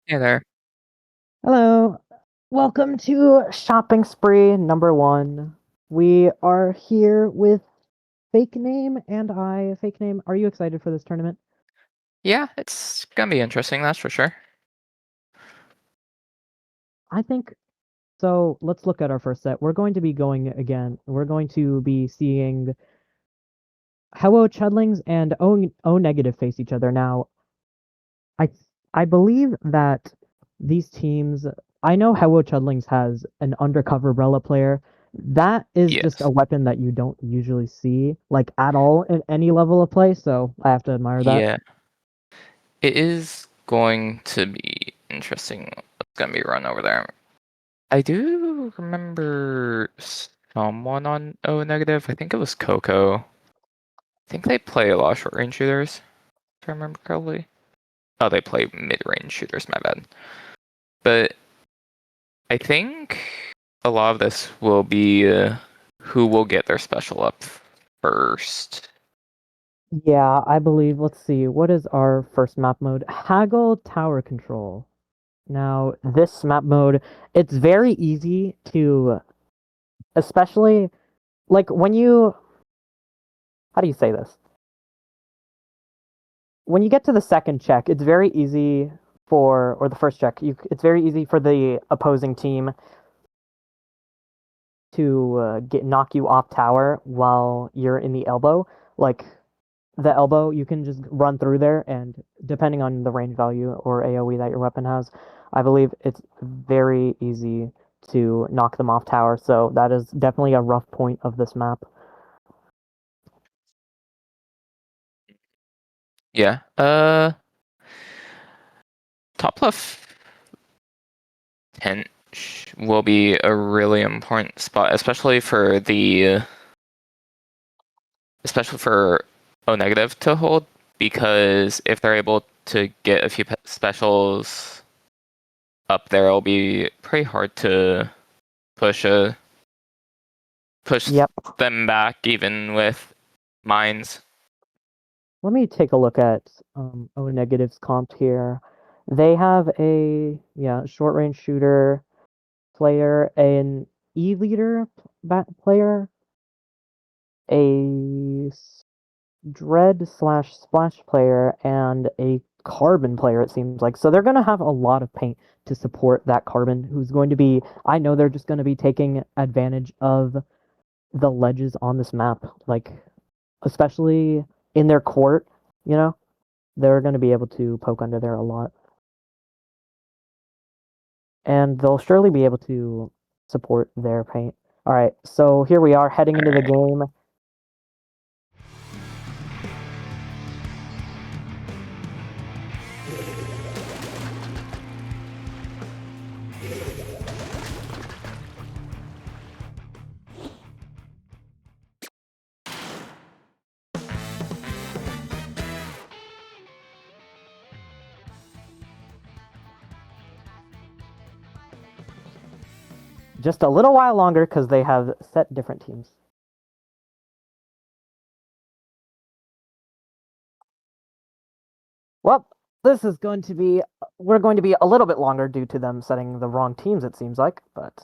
Hey there. Hello. Welcome to Shopping Spree number one. We are here with Fake Name and I. Fake Name, are you excited for this tournament? Yeah, it's gonna be interesting, that's for sure. I think so. Let's look at our first set. We're going to be going again. We're going to be seeing Hello Chudlings and O Negative face each other. Now, I I believe that these teams. I know Hello Chudlings has an undercover Rella player. That is just a Yes. weapon that you don't usually see like at all in any level of play. So I have to admire that. Yeah. It is going to be interesting what's gonna be run over there. I do remember someone on O negative. I think it was Coco. I think they play a lot of short range shooters, if I remember correctly. Oh, they play mid range shooters, my bad. But I think a lot of this will be who will get their special up first. Yeah, I believe. Let's see. What is our first map mode? Haggle Tower Control. Now, this map mode, it's very easy to, especially like when you, how do you say this? When you get to the second check, it's very easy or the first check, it's very easy for the opposing team to get knock you off tower while you're in the elbow. Like the elbow, you can just run through there, and depending on the range value or AOE that your weapon has, I believe it's very easy to knock them off tower. So that is definitely a rough point of this map. Yeah. Top left tent will be a really important spot, especially for O negative to hold, because if they're able to get a few specials up there, it'll be pretty hard to push a push Yep. them back even with mines. Let me take a look at O Negative's comp here. They have a short range shooter player, an E leader player, a dread slash splash player, and a carbon player. It seems like so they're gonna have a lot of paint to support that carbon. Who's going to be? I know they're just going to be taking advantage of the ledges on this map, like especially in their court. You know, they're going to be able to poke under there a lot, and they'll surely be able to support their paint. All right, so here we are heading into the Alright. game. Just a little while longer because they have set different teams. Well, this is going to be, we're going to be a little bit longer due to them setting the wrong teams, it seems like, but.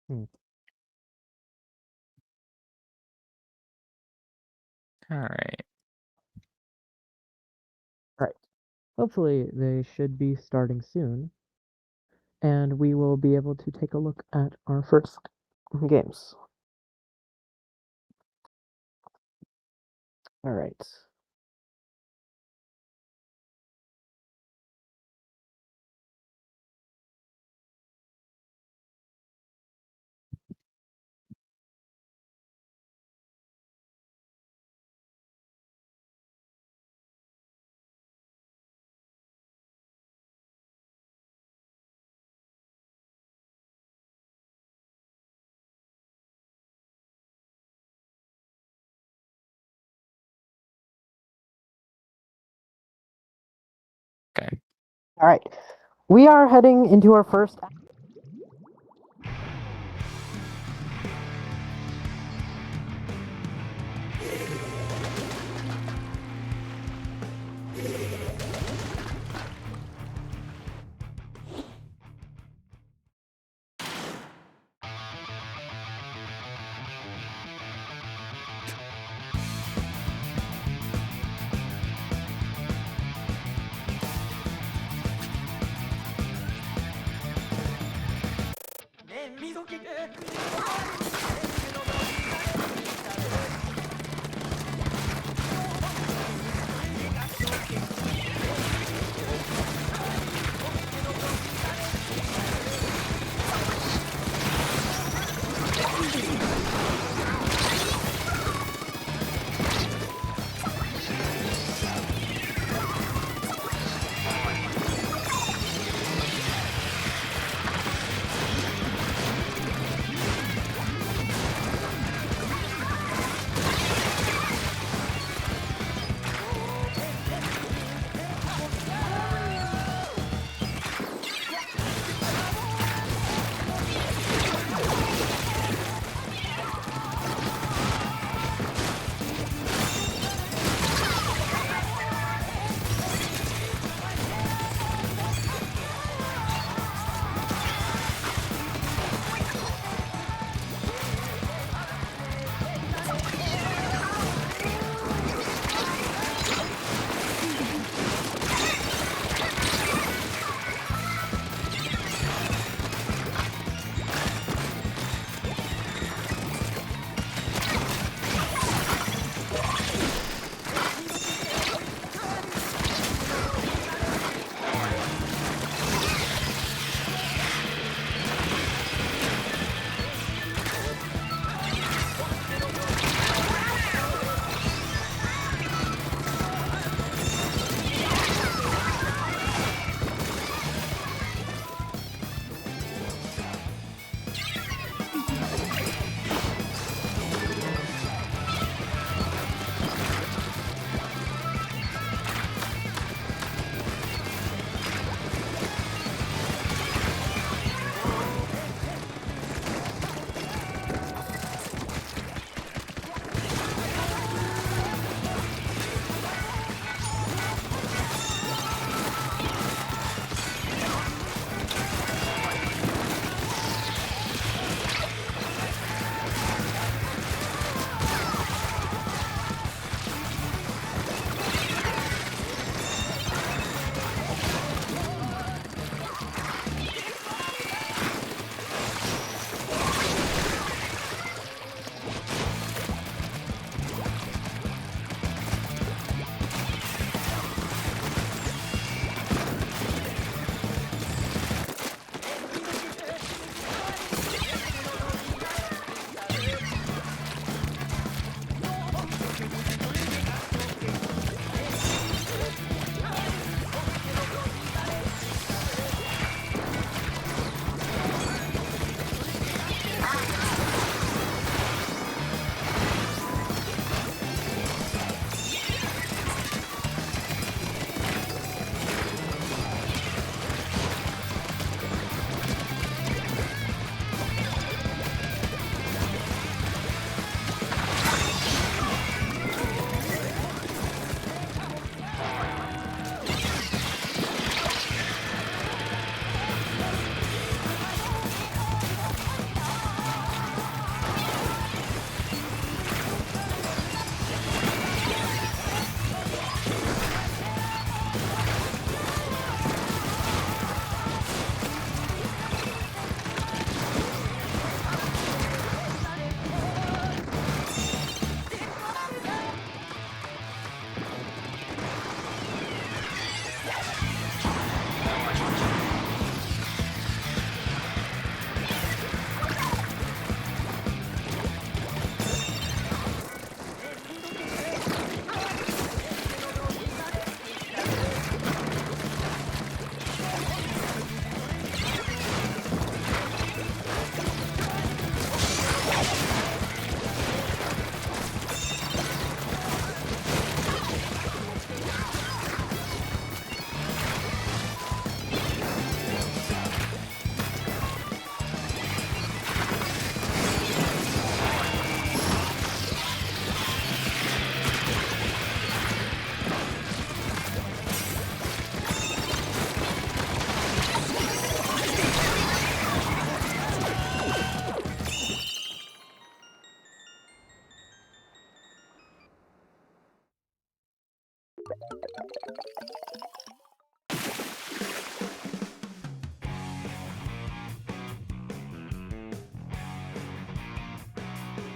Hmm. Alright. Right. Hopefully, they should be starting soon, and we will be able to take a look at our first games. All right. All right. We are heading into our first.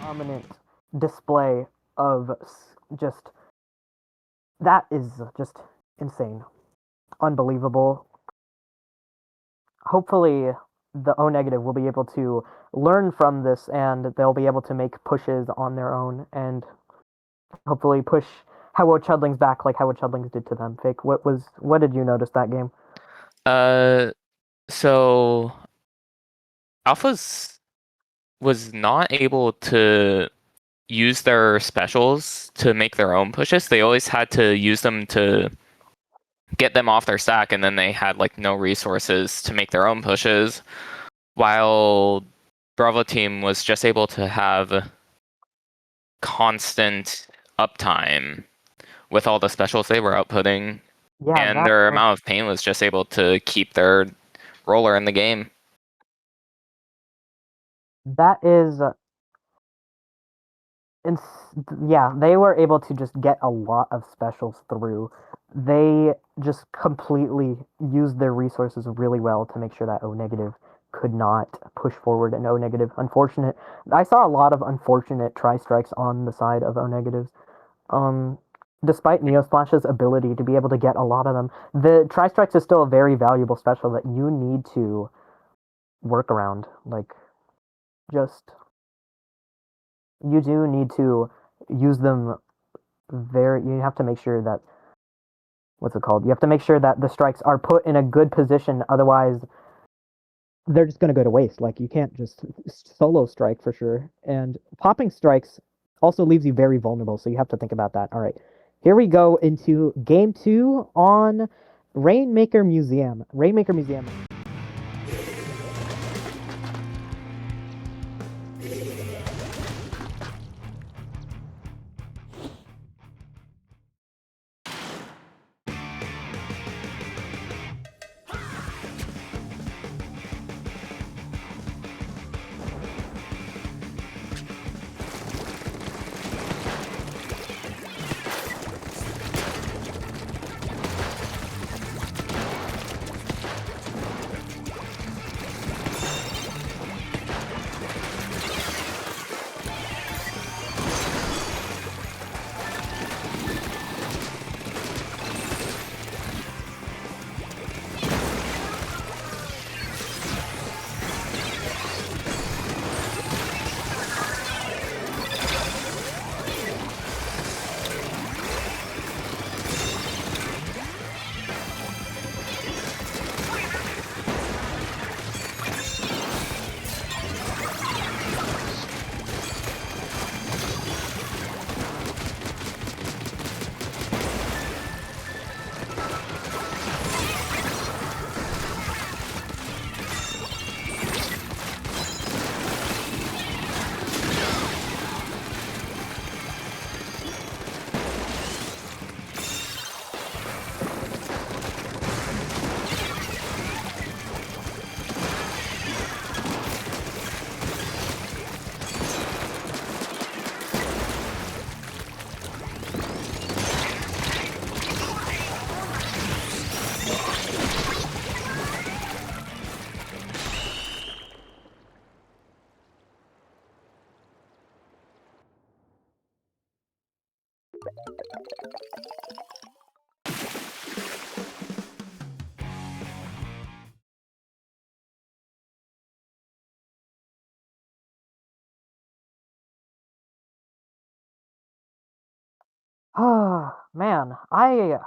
Prominent display of just that is just insane, unbelievable. Hopefully, the O negative will be able to learn from this and they'll be able to make pushes on their own and hopefully push Howard Chudlings back like Howard Chudlings did to them. Fake. What did you notice that game? Uh, so Alphas was not able to use their specials to make their own pushes. They always had to use them to get them off their stack, and then they had like no resources to make their own pushes. While Bravo team was just able to have constant uptime with all the specials they were outputting, Yeah, and their amount of pain was just able to keep their roller in the game. that is yeah, they were able to just get a lot of specials through. They just completely used their resources really well to make sure that O negative could not push forward an O negative. Unfortunate. I saw a lot of unfortunate tri strikes on the side of O negatives. Um, Despite Neosplash's ability to be able to get a lot of them, the tri strikes is still a very valuable special that you need to work around. Like, just you do need to use them very. You have to make sure that what's it called? You have to make sure that the strikes are put in a good position. Otherwise, they're just going to go to waste. Like you can't just solo strike for sure. And popping strikes also leaves you very vulnerable. So you have to think about that. All right, here we go into game 2 on Rainmaker Museum. Rainmaker Museum. Oh man, I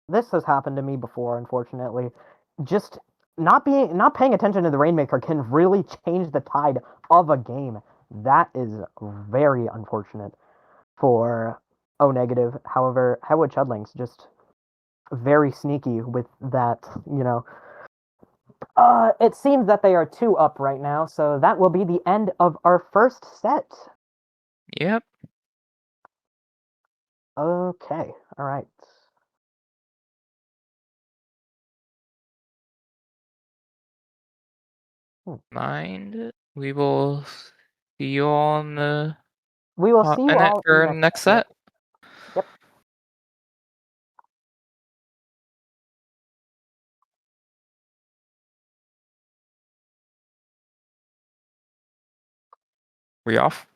this has happened to me before. Unfortunately, just not paying attention to the Rainmaker can really change the tide of a game. That is very unfortunate for O negative. However, Howard Chudlings just very sneaky with that. It seems that they are 2 up right now, so that will be the end of our first set. Yep. Okay, all right. Mind. We will see you on the We will see you in it all for next. next Yep. set. Yep. We off?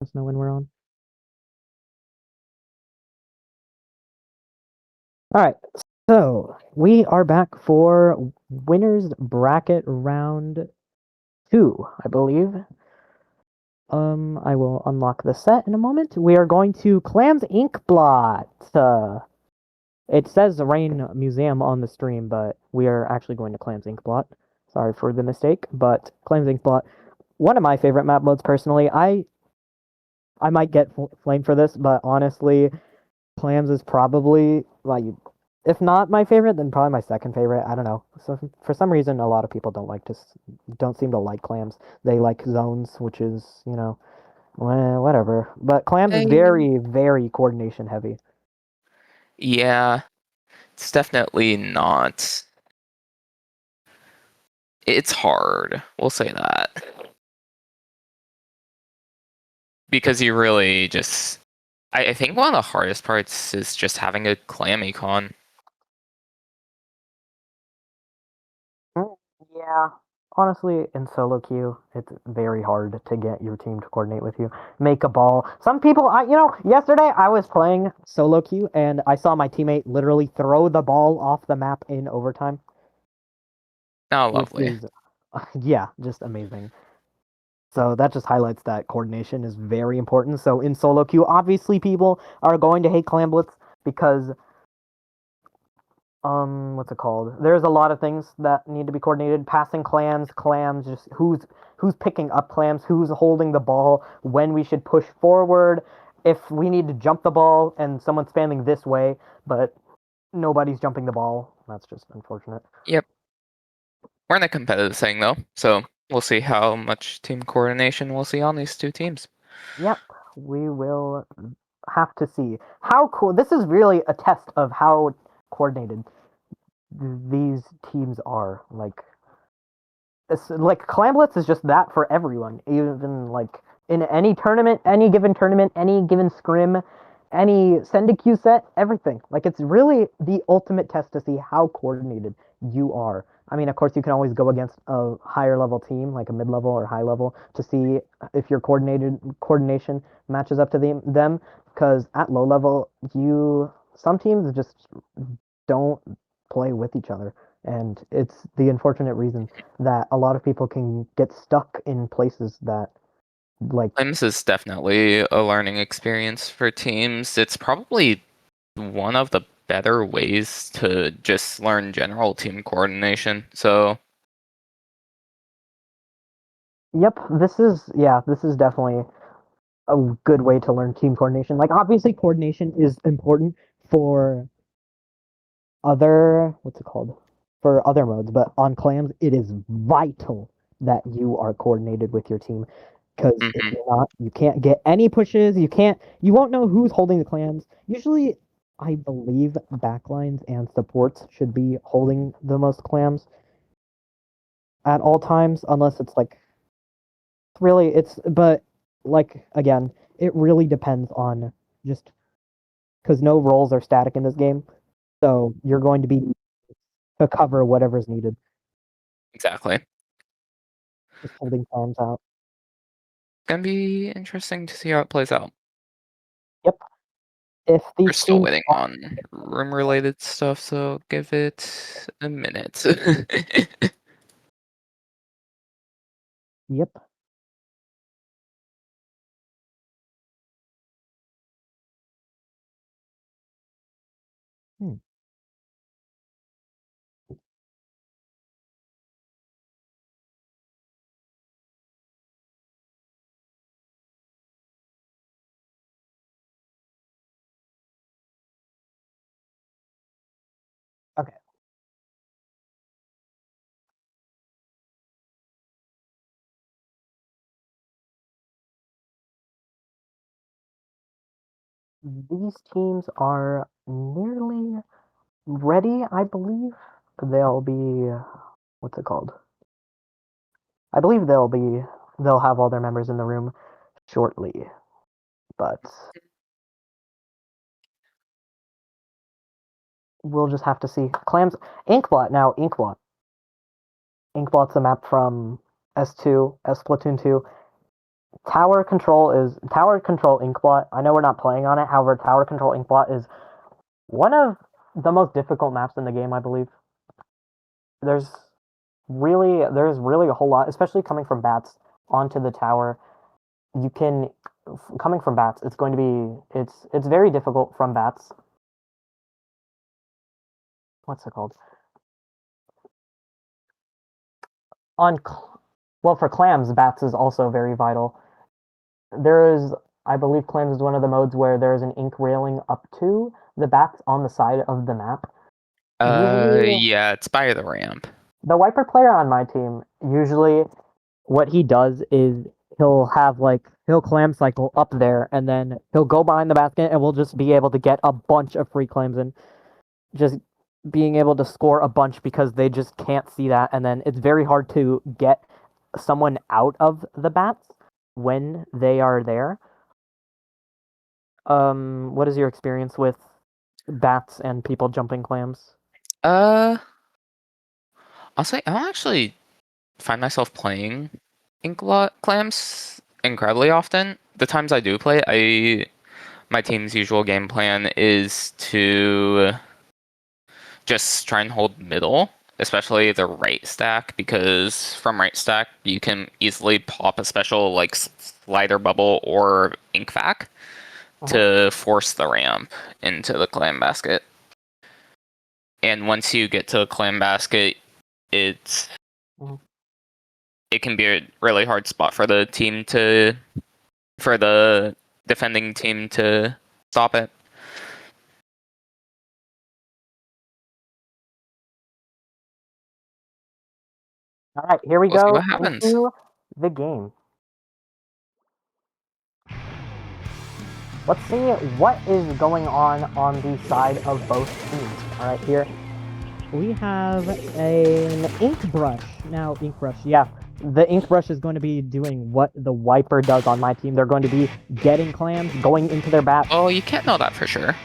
us know when we're on. All right, so we are back for winners bracket round 2, I believe. I will unlock the set in a moment. We are going to Clams Ink Blot. It says Rain Museum on the stream, but we are actually going to Clams Ink Blot. Sorry for the mistake, but Clams Ink Blot, one of my favorite map modes personally. I might get flamed for this, but honestly, Clams is probably like, if not my favorite, then probably my second favorite. I don't know. So for some reason, a lot of people don't seem to like Clams. They like zones, which is well, whatever. But Clams is I, very, very coordination heavy. yeah, it's definitely not. It's hard. We'll say that. Because you really just. I think one of the hardest parts is just having a clam econ. Mm, yeah. Honestly, in solo queue, it's very hard to get your team to coordinate with you. Make a ball. Some people, yesterday I was playing solo queue and I saw my teammate literally throw the ball off the map in overtime, Oh, which lovely. is, yeah, just amazing. So that just highlights that coordination is very important. So in solo queue, obviously people are going to hate Clamblitz because what's it called? There's a lot of things that need to be coordinated. Passing clams, just who's picking up clams, who's holding the ball, when we should push forward, if we need to jump the ball and someone's spamming this way, but nobody's jumping the ball. That's just unfortunate. Yep. We're in a competitive thing though, so we'll see how much team coordination we'll see on these two teams. Yep, we will have to see. How cool. This is really a test of how coordinated these teams are. It's like Clamblitz is just that for everyone. Even like in any tournament, any given scrim, any send a queue set, everything. Like it's really the ultimate test to see how coordinated you are. I mean, of course, you can always go against a higher level team, like a mid level or high level, to see if your coordination matches up to them. Because at low level, some teams just don't play with each other, and it's the unfortunate reason that a lot of people can get stuck in places that like Limbs is definitely a learning experience for teams. It's probably one of the better ways to just learn general team coordination. So, yep, this is definitely a good way to learn team coordination. Like obviously coordination is important for other what's it called for other modes, but on clams it is vital that you are coordinated with your team, because if mhm. you're not, you can't get any pushes. You won't know who's holding the clams. Usually, I believe backlines and supports should be holding the most clams at all times, unless it's like really it's but like again, it really depends on just because no roles are static in this game, so you're going to be to cover whatever's needed. Exactly. Just holding clams out. Gonna be interesting to see how it plays out. Yep. If We're these still teams waiting are, on room related stuff, so give it a minute. yep. Hmm. Okay. These teams are nearly ready, I believe. They'll be what's it called? I believe they'll have all their members in the room shortly. But we'll just have to see. Clams Inkblot now, Inkblot. Inkblot's a map from S2, Splatoon 2. Tower Control Inkblot. I know we're not playing on it. However, Tower Control Inkblot is one of the most difficult maps in the game, I believe. There's really a whole lot, especially coming from bats onto the tower. You can coming from bats. It's going to be it's very difficult from bats. What's it called? Well, for clams, bats is also very vital. There is, I believe, clams is one of the modes where there is an ink railing up to the bats on the side of the map. Usually, Yeah, it's by the ramp. the wiper player on my team, usually what he does is he'll clam cycle up there and then he'll go behind the basket and we'll just be able to get a bunch of free clams and just being able to score a bunch because they just can't see that, and then it's very hard to get someone out of the bats when they are there. What is your experience with bats and people jumping clams? I'll say I don't actually find myself playing clams incredibly often. The times I do play, my team's usual game plan is to just try and hold middle, especially the right stack, because from right stack you can easily pop a special like slider bubble or ink vac to force the ramp into the clam basket. And once you get to the clam basket, it's it can be a really hard spot for the defending team to stop it. All right, here we We'll see go what happens. into the game. Let's see what is going on the side of both teams. All right, here we have an ink brush. Now, ink brush, yeah. The ink brush is going to be doing what the wiper does on my team. They're going to be getting clams, going into their bats. Oh, you can't know that for sure.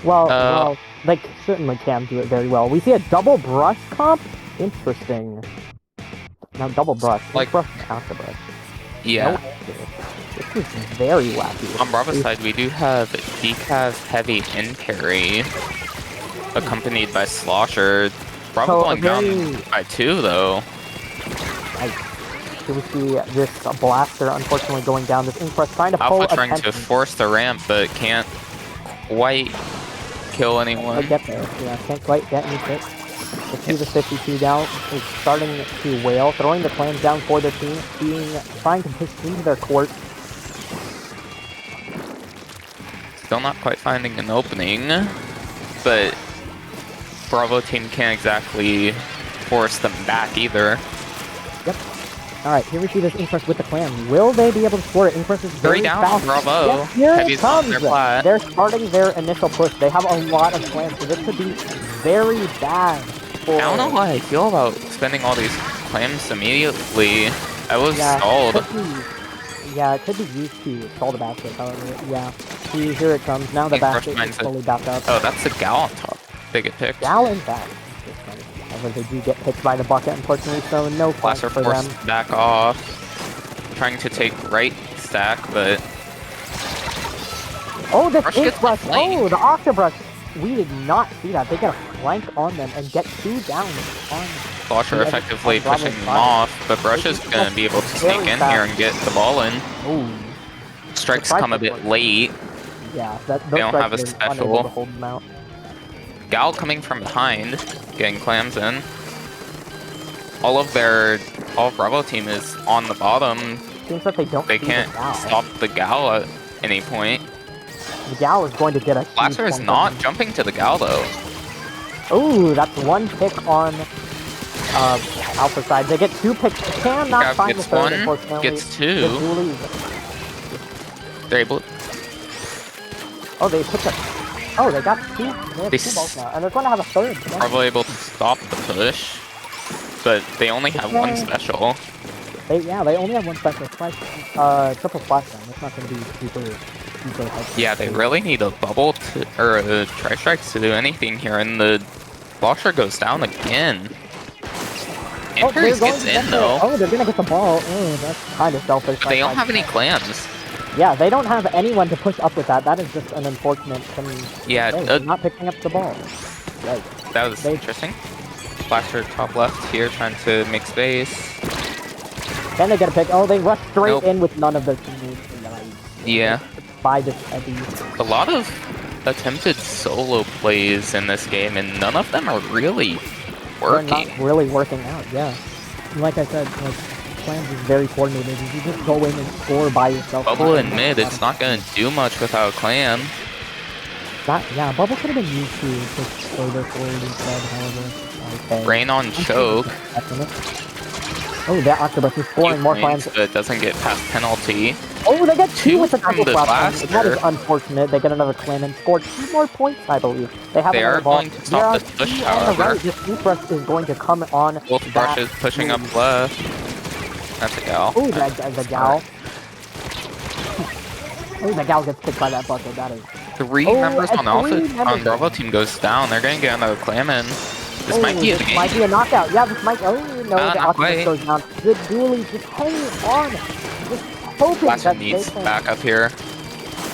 Well, they certainly can do it very well. We see a double brush comp. Interesting. Now, double brush. Like brush counter brush. Yeah. No, this is very wacky. On Bravo's side, we do have Decav heavy in parry, accompanied by Slosher. Bravo going down by 2 though. Here we see this blaster unfortunately going down. This ink brush trying to pull Alpha trying attention. to force the ramp, but can't quite kill anyone. Get there. Yeah, can't quite get any hits. We see the 52 down is starting to wail, throwing the clams down for their team, trying to push into their court. Still not quite finding an opening, but Bravo team can't exactly force them back either. Yep. Alright, here we see this Inkrush with the clam. Will they be able to score it? Inkrush is very 3 down, fast. Bravo. Yes, here Heavy's it comes. on their plat. They're starting their initial push. They have a lot of clams, so this could be very bad. I don't know how I feel about spending all these clams immediately. I was stalled. It could be used to stall the basket, however. Yeah. See, here it comes. Now the basket is fully backed up. Oh, that's the Gal on top. They get picked. Gal in back. However, they do get picked by the bucket, unfortunately, so no points for them. Back off. Trying to take right stack, but... Oh, this Inkbrush! Oh, the Octobrush! We did not see that. They get a flank on them and get 2 down on... Slosher effectively pushing them off, but Brush is going to be able to sneak in here and get the ball in. Ooh. Strikes come a bit late. Yeah, they don't have a special. To Gal coming from behind, getting clams in. All of Bravo team is on the bottom. Seems like they can't stop the Gal at any point. The Gal is going to get a... Blaster is not jumping to the Gal though. Ooh, that's 1 pick on Alpha side. They get 2 picks. Cannot find the third, unfortunately. Gets 2. They're able... Oh, they picked up... Oh, they got 2. They have 2 balls now, and they're going to have a third. Probably able to stop the push, but they only have 1 special. They only have 1 special. Triple splash down. That's not going to be super helpful. Yeah, they really need a bubble or a tri-strike to do anything here, and the Slosher goes down again. Antares going gets to get in the, though, oh, they're gonna get the ball. Oh, that's kind of selfish. but they don't have any clams. Yeah, they don't have anyone to push up with that. That is just an unfortunate Yeah, thing. They're not picking up the ball. Right. that was interesting. Blaster top left here, trying to make space. Can they get a pick? Oh, they rush straight Nope. in with none of their teammates. Yeah. By this heavy. A lot of attempted solo plays in this game, and none of them are really working. They're not really working out, yeah. Like I said, like, Clans is very coordinated. If you just go in and score by yourself. Bubble in mid, it's not going to do much without Clam. Yeah, Bubble could have been used to push further forward instead, however. Okay. Rain on choke. Oh, that Octopus is scoring more clams. But doesn't get past penalty. Oh, they get two with the from triple the blast. That is blaster. unfortunate. They get another clam and score 2 more points, I believe. They have They another are ball. going to stop the push, On the however. right, this deep rush is going to come on. Both brushes pushing up left. That's a gal. Oh, the gal. Oh, the gal gets kicked by that bucket. That is. 3 members on on Bravo team goes down. They're going to get another Clam in. This might be the game. Might be a knockout. Yeah, this might. Oh no, the not Octopus quite. goes down. The dually just hanging on, just hoping Blaster that needs they can. back up here.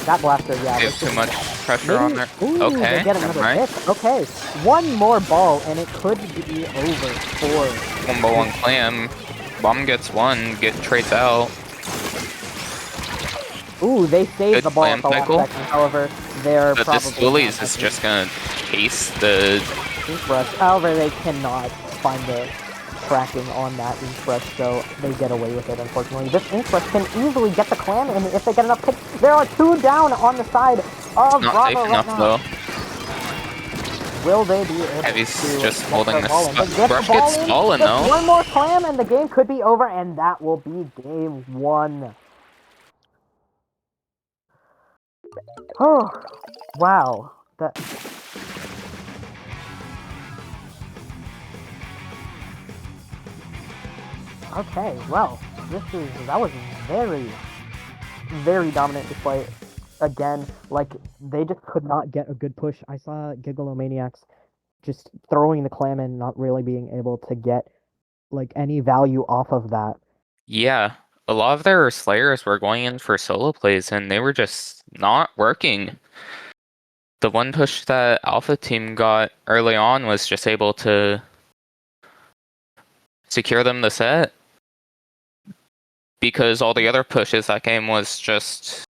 That blaster, yeah. They have too much pressure on there. Ooh, Okay, they get never another mind. hit. Okay, one more ball and it could be over for. 1-1 Clam. Bomb gets 1, trades out. Ooh, they saved Good the ball at the clam last cycle. second. However, they're But probably this Woolies not is happy. just gonna chase the. Rush. However, they cannot find the tracking on that ink brush, so they get away with it, unfortunately. This ink brush can easily get the clam, and if they get enough picks, there are 2 down on the side of Not Bravo safe right enough now. though. Will they be able Heavy's to just get holding the this ball in? spot. They get the Brush ball gets in. stolen Just though. one more clam, and the game could be over, and that will be game 1. Oh, wow. Okay, well, that was very, very dominant display. Again, like, they just could not get a good push. I saw Gigalomaniacs just throwing the clam in, not really being able to get, like, any value off of that. Yeah, a lot of their Slayers were going in for solo plays, and they were just not working. The one push that Alpha team got early on was just able to secure them the set. Because all the other pushes that game was just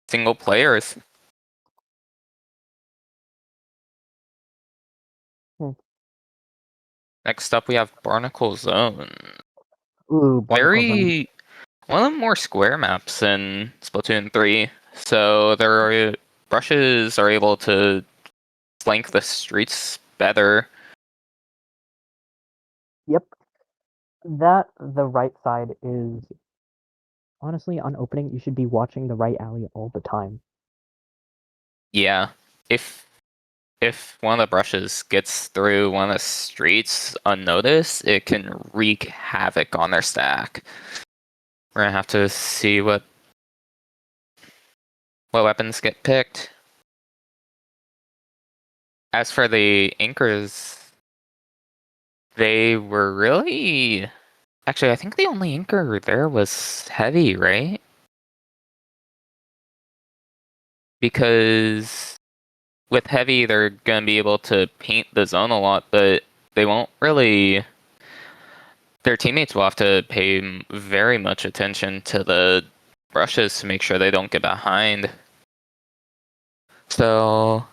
single players. Next up, we have Barnacle Zone. Ooh, Barnacle Zone. One of the more square maps in Splatoon 3. So their brushes are able to flank the streets better. Yep. The right side is honestly on opening. You should be watching the right alley all the time. Yeah, if one of the brushes gets through one of the streets unnoticed, it can wreak havoc on their stack. We're gonna have to see what weapons get picked. As for the anchors, they were really... Actually, I think the only anchor there was Heavy, right? Because with Heavy, they're gonna be able to paint the zone a lot, but they won't really... Their teammates will have to pay very much attention to the brushes to make sure they don't get behind. So...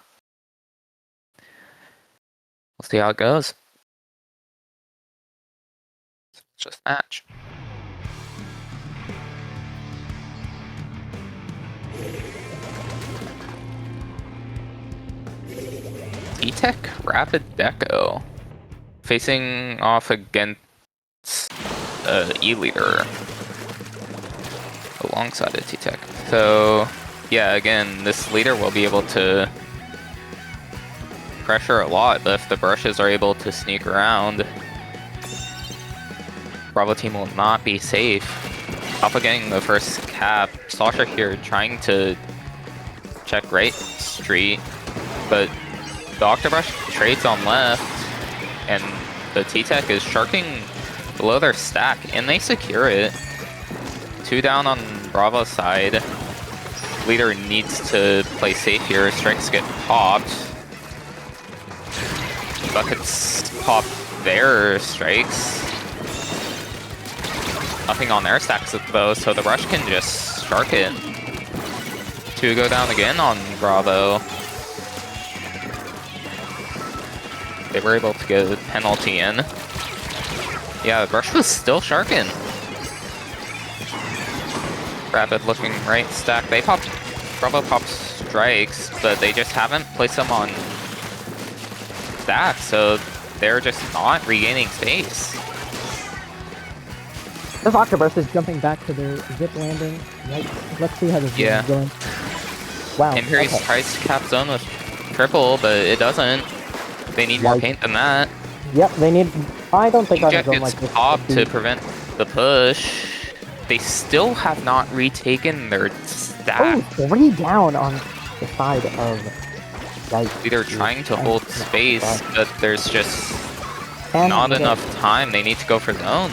we'll see how it goes. Just match. E-Tech Rapid Deco. Facing off against E-Leader. Alongside a T-Tech. So, yeah, again, this leader will be able to pressure a lot, but if the brushes are able to sneak around, Bravo team will not be safe. Alpha getting the first cap. Sasha here trying to check right street, but the Octobrush trades on left, and So T-Tech is sharking below their stack, and they secure it. 2 down on Bravo's side. Leader needs to play safe here. Strikes get popped. Buckets pop their strikes. Nothing on their stacks though, so the Rush can just shark it. 2 go down again on Bravo. They were able to get a penalty in. Yeah, the Rush was still sharking. Rapid looking right stack. They popped, Bravo popped strikes, but they just haven't placed them on stack, so they're just not regaining space. This Octoburst is jumping back to their zip landing. Right. Let's see how this game is going. Wow. Imperius tries to cap zone with triple, but it doesn't. They need more paint than that. Yep, they need. I don't think Inkjet on a zone gets like this. popped to prevent the push. They still have not retaken their stack. Oh, 3 down on the side of. Yikes. They're trying to hold space, but there's just not enough time. They need to go for zone.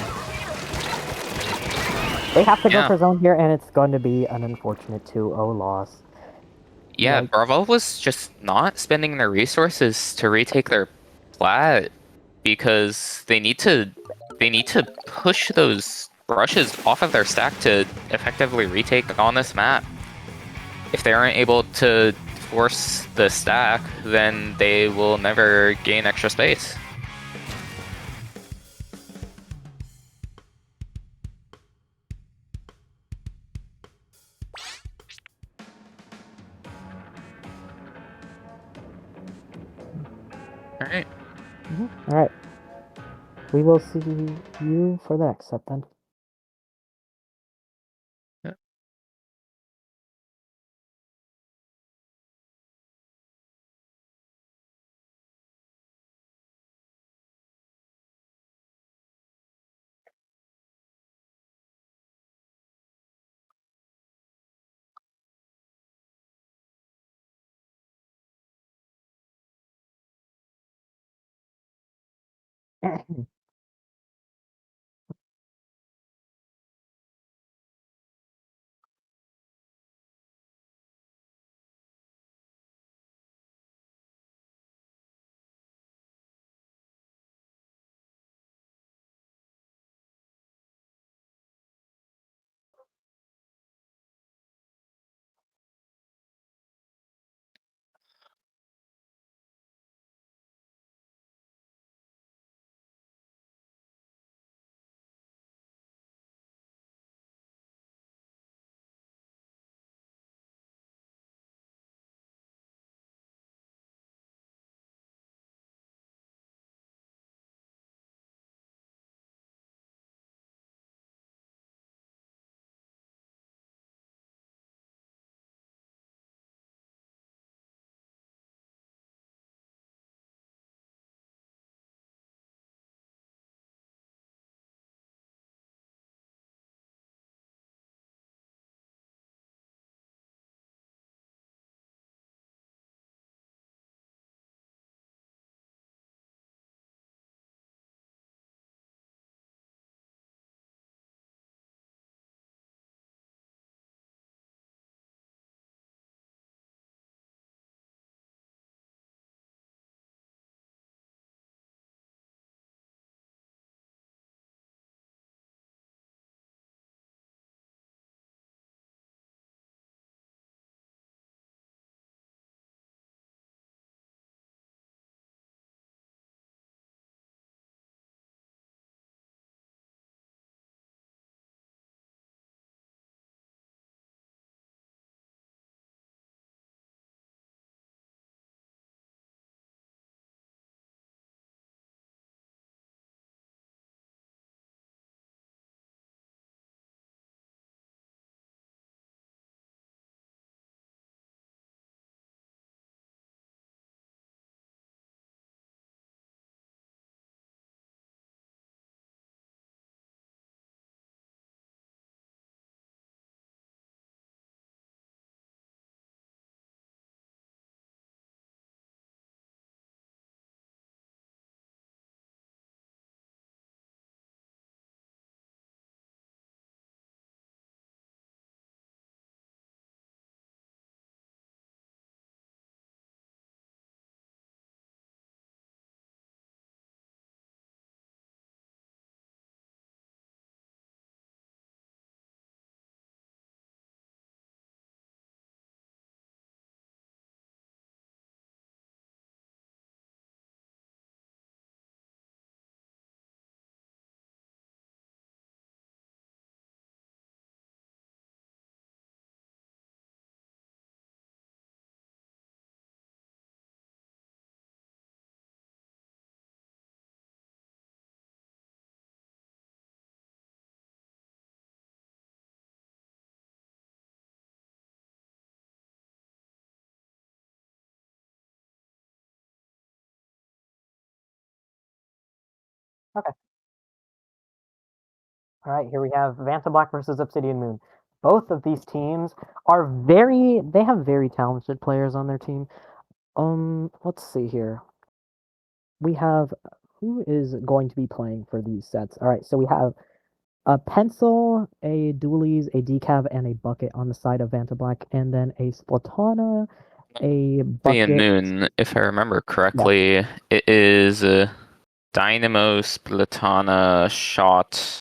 They have to go for zone here, and it's going to be an unfortunate 2-0 loss. Yeah, Bravo was just not spending their resources to retake their plat because they need to push those brushes off of their stack to effectively retake on this map. If they aren't able to force the stack, then they will never gain extra space. Alright. Alright. We will see you for the next set then. Okay. All right, here we have Vanta Black versus Obsidian Moon. Both of these teams are they have very talented players on their team. Let's see here. We have who is going to be playing for these sets? All right, so we have a pencil, a dualies, a decav, and a bucket on the side of Vanta Black, and then a Splatana, a Being bucket. Moon, if I remember Yeah, correctly, it is Dynamo, Splatana, Shot,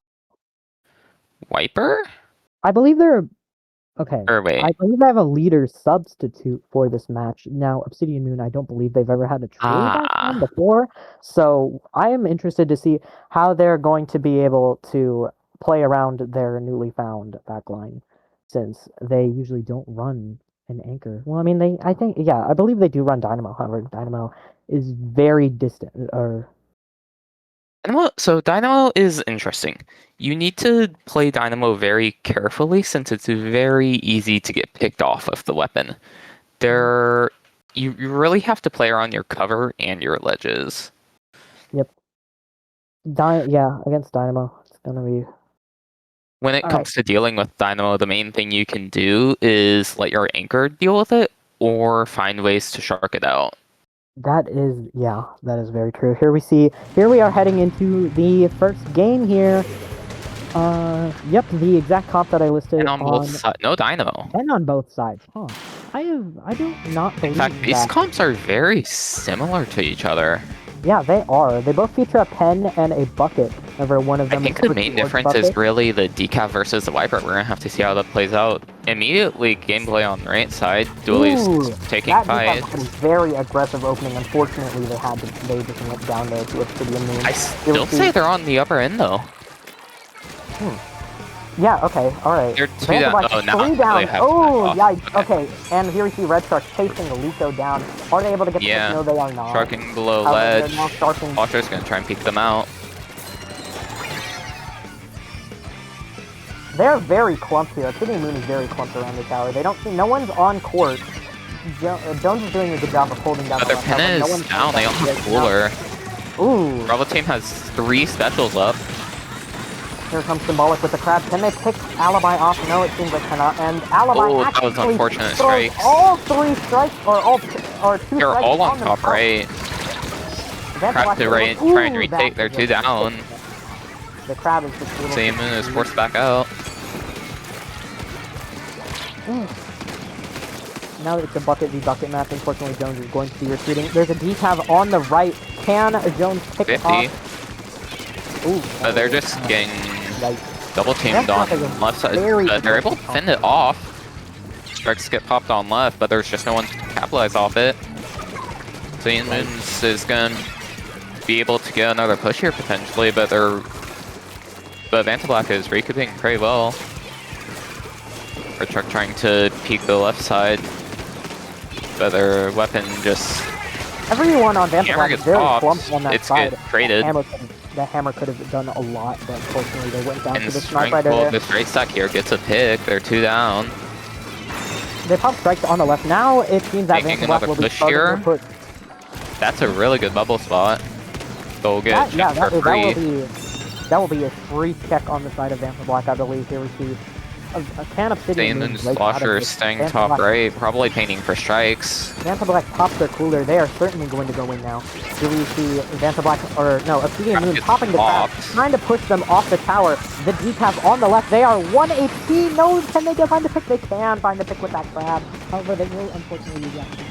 Wiper? I believe they're okay. Or I wait. believe I have a leader substitute for this match. Now, Obsidian Moon, I don't believe they've ever had a true backline Ah. before. So I am interested to see how they're going to be able to play around their newly found backline, since they usually don't run an anchor. Well, I mean, I think, yeah, I believe they do run Dynamo. However, Dynamo is very distant, or So Dynamo is interesting. You need to play Dynamo very carefully since it's very easy to get picked off of the weapon. There, you really have to play around your cover and your ledges. yep. Yeah, against Dynamo, it's gonna be When it all right. comes to dealing with Dynamo, the main thing you can do is let your anchor deal with it or find ways to shark it out. That is, yeah, that is very true. Here we are heading into the first game here. Yep, the exact comp that I listed And on both on, sides, no Dynamo. and on both sides. Huh. I do not In fact, believe these that. comps are very similar to each other. Yeah, they are. They both feature a pen and a bucket. Whenever one of I them think the switches main towards difference is bucket. really the decal versus the wiper. We're gonna have to see how that plays out. Immediately, gameplay on the right side. Dooley's Ooh, taking that decal fights. bucket is very aggressive opening. Unfortunately, they just went down there to Obsidian Moon. I Here we still see say they're on the upper end though. Yeah, okay, alright. They're two Vanta down. Black Oh, now 3 they down. have Oh, back yikes. off. Okay, and here we see Red Shark chasing Alico down. Are they able to get the hit? Yeah. No, they are not. Sharking below However, ledge. they're now sharking. Watcher's gonna try and peek them out. They're very clumped here. Obsidian Moon is very clumped around the tower. They don't see. No one's on court. Jones is doing a good job of holding down But the their left pin side, but is down. They don't have cooler. Ooh, Bravo team has 3 specials up. here comes Symbolic with the crab. Can they pick Alibi off? No, it seems like cannot. And Alibi Oh, that was actually unfortunate throws strikes. all 3 strikes, or 2 They're strikes all on them. top right. Crab to right, try and retake. They're 2 down. The crab is just a little. Moon is forced back out. Now it's a bucket v bucket match. Unfortunately, Jones is going to be retreating. There's a decav on the right. Can Jones pick 50. off? Ooh, They're just getting yikes. double teamed on left side. They're able to fend it off. Strikes get popped on left, but there's just no one to capitalize off it. So Ian Moons is going to be able to get another push here potentially, but Vanta Black is recouping pretty well. Red Shark trying to peek the left side, but their weapon just... Everyone on Vanta Hammer Black is gets very popped. clumped on that It's side. get traded. The hammer could have done a lot, but unfortunately they went down And to the sniper Strength there. the straight stack here gets a pick. They're 2 down. They pop strikes on the left. Now it seems that Making Vanta Black another will be push starting here. to put. That's a really good bubble spot. They'll get checked for free. That will be a free check on the side of Vanta Black, I believe. Here we see a can of Obsidian Moon Damon's break out of Slosher this. staying Vanta top Black- right, probably painting for strikes. Vanta Black pops their cooler. They are certainly going to go in now. Do we see Vanta Black, or no, Obsidian Moon Gets popping the crab, popped. trying to push them off the tower. The decaf on the left. They are 1 HP. No, can they find the pick? They can find the pick with that crab. However, they will unfortunately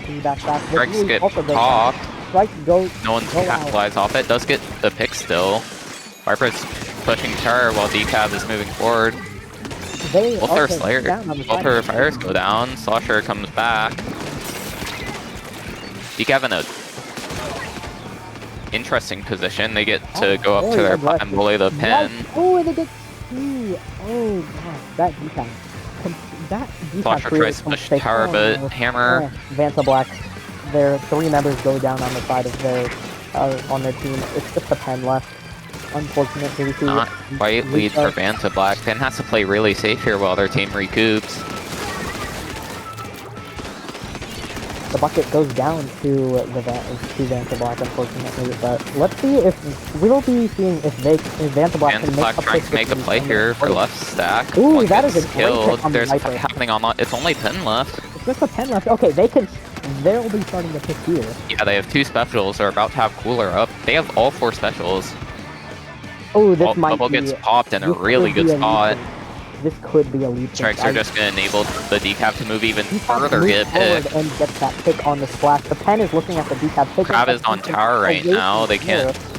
be back. Strikes get popped. Strikes go. No one go can out. capitalize off it. Does get the pick still. Viper's pushing terror while Decaf is moving forward. They Both their also Slayer, down on the both side. her fires go down. Slosher comes back. Decaf in a interesting position. They get to go up to their pot and bully the pin. Oh, and they get two. Oh god, that decaf. That decaf Slosher tries to push tower, but Hammer. Vanta Black. Their 3 members go down on the side of their on their team. It's just a pen left. Unfortunately, we see Not quite lead for Vanta Black. Pin has to play really safe here while their team recoups. the bucket goes down to Vanta Black, unfortunately. But let's see if we'll be seeing if Vanta Black can make Black trying to make a play here for left stack. Ooh, One that gets is a great killed. pick on the There's a Viper. fight happening on. It's only Pin left. It's just a pen left. Okay, they'll be starting to pick here. Yeah, they have 2 specials. They're about to have Cooler up. They have all 4 specials. Oh, this might Bubble be... gets popped in a this really could be good a lead spot. change. This could be a lead change. Strikes are just going to enable the decap to move even further, Move get forward picked. and get that pick on the splash. The pen is looking at the decap pick. Crab is on tower right away now. from They can't. here.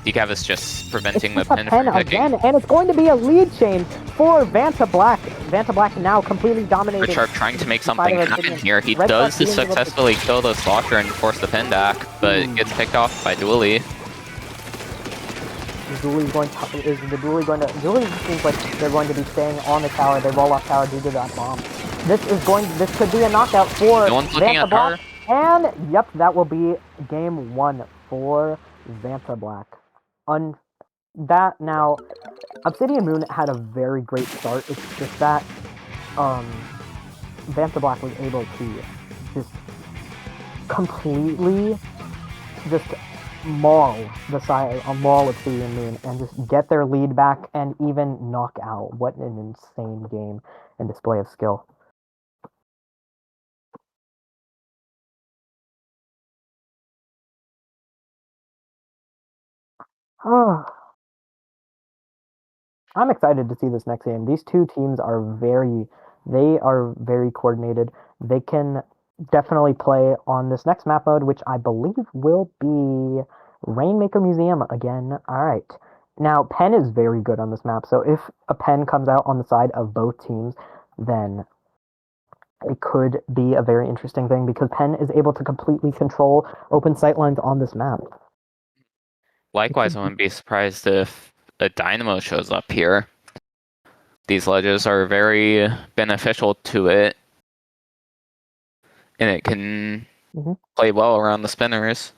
Decap is just preventing It's the just a pin pen from picking. again, and it's going to be a lead change for Vanta Black. Vanta Black now completely dominated. Sharp trying to make something Spider happen Obsidian. here. He Red does Sox being able to- successfully kill the Slosher and force the pin back, but gets picked off by Dooley. Dooley's going to, is the Dooley going to, Dooley seems like they're going to be staying on the tower. They roll off tower due to that bomb. This could be a knockout for No one's looking Vanta at Black. her. And, yep, that will be game 1 for Vanta Black. Now, Obsidian Moon had a very great start. It's just that, Vanta Black was able to just completely just maul Obsidian Moon and just get their lead back and even knock out. What an insane game and display of skill. I'm excited to see this next game. These two teams are very coordinated. They can definitely play on this next map mode, which I believe will be Rainmaker Museum again. Alright. Now, Pen is very good on this map, so if a Pen comes out on the side of both teams, then it could be a very interesting thing, because Pen is able to completely control open sightlines on this map. Likewise, I wouldn't be surprised if a Dynamo shows up here. These ledges are very beneficial to it, and it can play well around the spinners.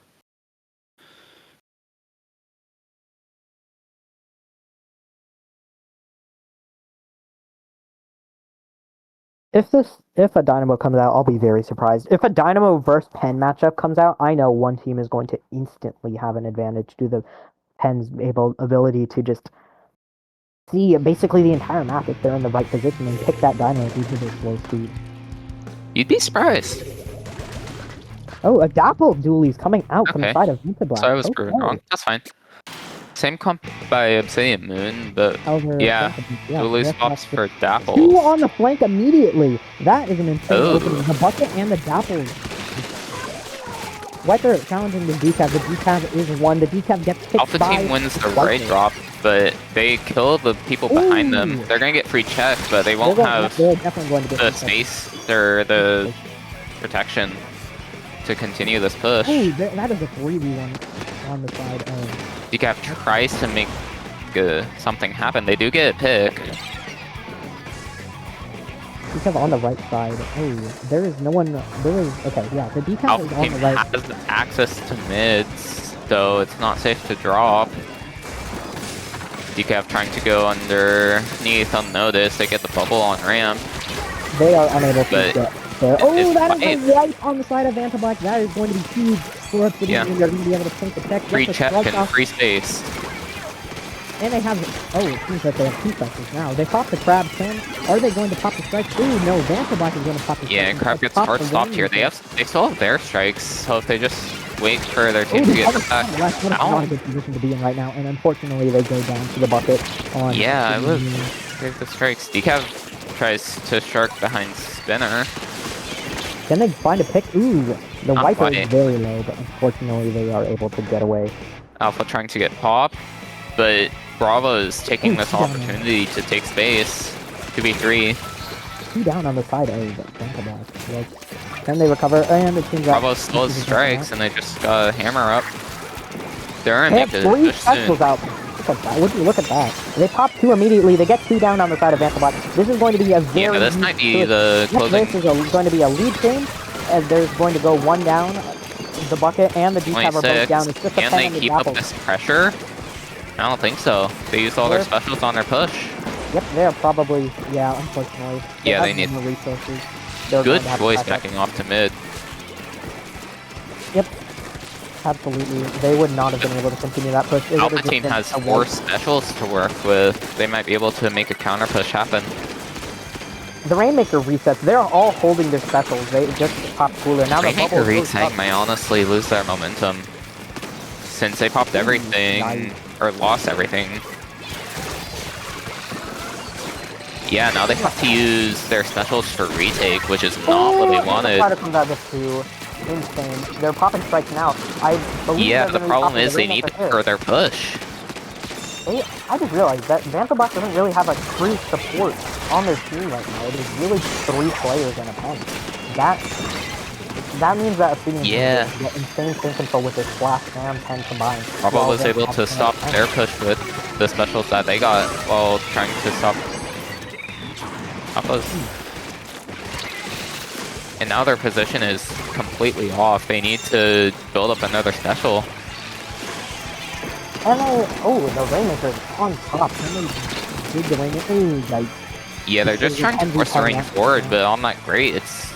If a Dynamo comes out, I'll be very surprised. If a Dynamo versus Pen matchup comes out, I know one team is going to instantly have an advantage due to the Pen's ability to just see basically the entire map if they're in the right position and pick that Dynamo due to their slow speed. You'd be surprised. Oh, a Dapple Dooley's coming out from the side of Vanta Black. So I was proven wrong. That's fine. Same comp by Obsidian Moon, but yeah, Dooley swaps for Dapple. 2 on the flank immediately. That is an insane opening. The bucket and the Dapple. Wiper challenging the decap. The decap is 1. The decap gets picked Alpha by team wins the right drop, but they kill the people behind them. They're gonna get free check, but they won't have the space or the protection to continue this push. Ooh, that is a 3v1 on the side of... Decap tries to make something happen. They do get a pick. Decap on the right side. Oh, there is no one... Okay, yeah, the decap Alpha is on team the right. has access to mids, so it's not safe to drop. Decap trying to go underneath unnoticed. They get the bubble on ramp. They are unable to get there. Oh, that is a wipe on the side of Vanta Black. That is going to be huge for Obsidian. They're going to be able to take the check. Free check and free space. And they have... Oh, it seems like they have 2 specials now. They pop the Crab 10. Are they going to pop the strike? Ooh, no. Vanta Black is going to pop the strike. Yeah, Crab gets hard stopped here. They still have their strikes, so if they just wait for their team to get back. That's not a good position to be in right now, and unfortunately they go down to the bucket on... Yeah, I would take the strikes. Decav tries to shark behind Spinner. Can they find a pick? Ooh, the Wiper is very low, but unfortunately they are able to get away. Alpha trying to get pop, but Bravo is taking this opportunity to take space. 2v3. 2 down on the side of Vanta Black. Like, can they recover? And it seems Bravo still has strikes, and they just got a hammer up. They're in they have 3 specials out. Look at that. Would you look at that? They pop 2 immediately. They get 2 down on the side of Vanta Black. This is going to be a very... Yeah, this might be the closing. This is going to be a lead change, and there's going to go 1 down. The bucket and the decap are both down. It's just Can they keep up this pressure? I don't think so. They used all their specials on their push. Yep, they're probably... Yeah, unfortunately. Yeah, they need... more resources. Good choice backing off to mid. Yep. Absolutely. They would not have been able to continue that push. It would Alpha have just team been has a 4 waste. specials to work with. They might be able to make a counter push happen. The Rainmaker resets. They're all holding their specials. They just pop cooler. Now the Rainmaker bubble goes resetting up. might honestly lose their momentum. Since they popped everything, nice. or lost everything. Yeah, now they have to use their specials for retake, which is not what they wanted. Try to come out with 2. Insane. They're popping strikes now. I believe Yeah, they're the gonna be problem popping is the they need Rainmaker to here. further push. I just realized that Vantablack doesn't really have a true support on their team right now. It is really 3 players and a pen. That means that Obsidian Yeah. can get insane sync control with their Splash and Pen combined. Bravo was able to stop their push with the specials that they got while trying to stop Alpha's. And now their position is completely off. They need to build up another special. And the Rainmaker is on top. And they did the Rainmaker. Ooh, yikes. Yeah, they're just trying to force the rain forward, but on that grate, it's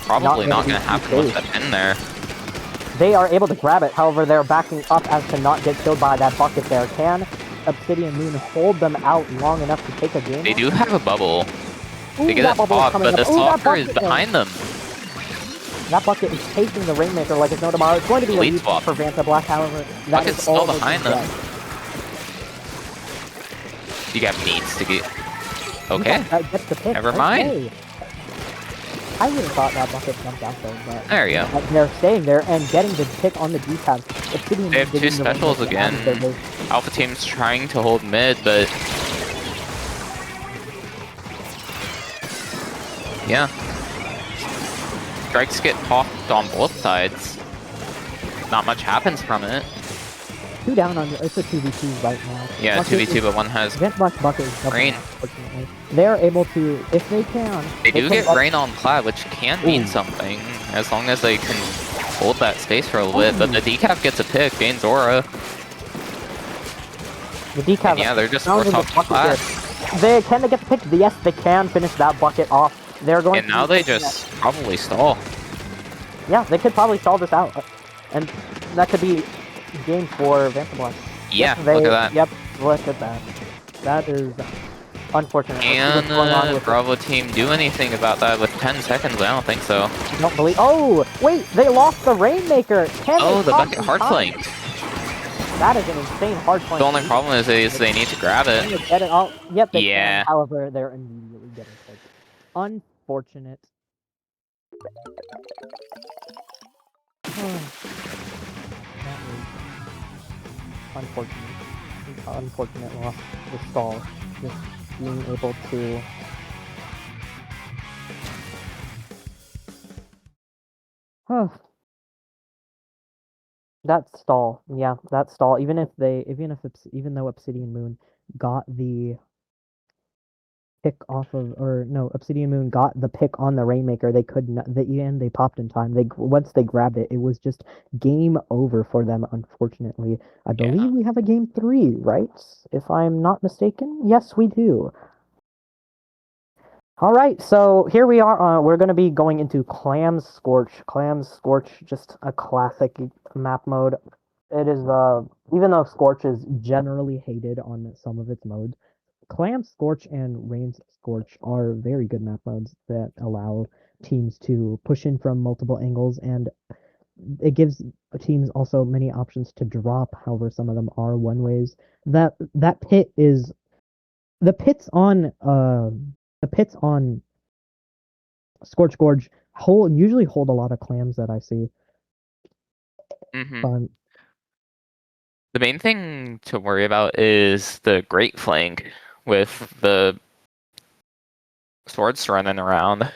probably not going to happen with that pin there. They are able to grab it, however, they're backing up as to not get killed by that bucket there. Can Obsidian Moon hold them out long enough to take a game? They do have a bubble. Ooh, They get that pop, but the stalker is behind them. That bucket is chasing the Rainmaker like it's no tomorrow. It's going to be a lead swap for Vantablack, however, that Bucket's is still all behind them. You got needs to get... Okay, That gets the pick. never mind. Okay. I would have thought that bucket jumped out there, but There you go. they're staying there and getting the pick on the D-tab. They have 2 specials again. Alpha team's trying to hold mid, but... Yeah. Strikes get popped on both sides. Not much happens from it. 2 down on it's a 2v2 right now. Yeah, 2v2, but one has... Vantablack's bucket is double, Rain. unfortunately. They're able to, if they can... They do can get rain on Plaid, which can mean something, as long as they can hold that space for a little bit, but the decap gets a pick, gains aura. The decap... And yeah, they're just forced off Plaid. Can they get the pick? Yes, they can finish that bucket off. They're going And now they just probably stall. Yeah, they could probably stall this out. And that could be game for Vantablack. Yeah, look at that. Yep, look at that. That is unfortunate. And Bravo team do anything about that with 10 seconds? I don't think so. I don't believe... Oh! Wait! They lost the Rainmaker! Oh, the bucket hard flanked. That is an insane hard flank. The only problem is they need to grab it. Get it all. Yep, they Yeah. can. However, they're immediately getting picked. Unfortunate. That was unfortunate. Unfortunate loss. The stall. Just being able to... That stall, yeah, that stall. Even though Obsidian Moon got the pick off of, or no, Obsidian Moon got the pick on the Rainmaker, they could not. They popped in time. Once they grabbed it, it was just game over for them. Unfortunately, I believe we have a game 3, right? If I'm not mistaken, yes, we do. All right, so here we are. We're going to be going into Clam's Scorch. Clam's Scorch, just a classic map mode. It is, even though Scorch is generally hated on some of its modes, Clam's Scorch and Rain's Scorch are very good map modes that allow teams to push in from multiple angles, and it gives teams also many options to drop. However, some of them are one-ways. That pit is... The pits on Scorch Gorge usually hold a lot of clams that I see. The main thing to worry about is the Great Flank with the swords running around.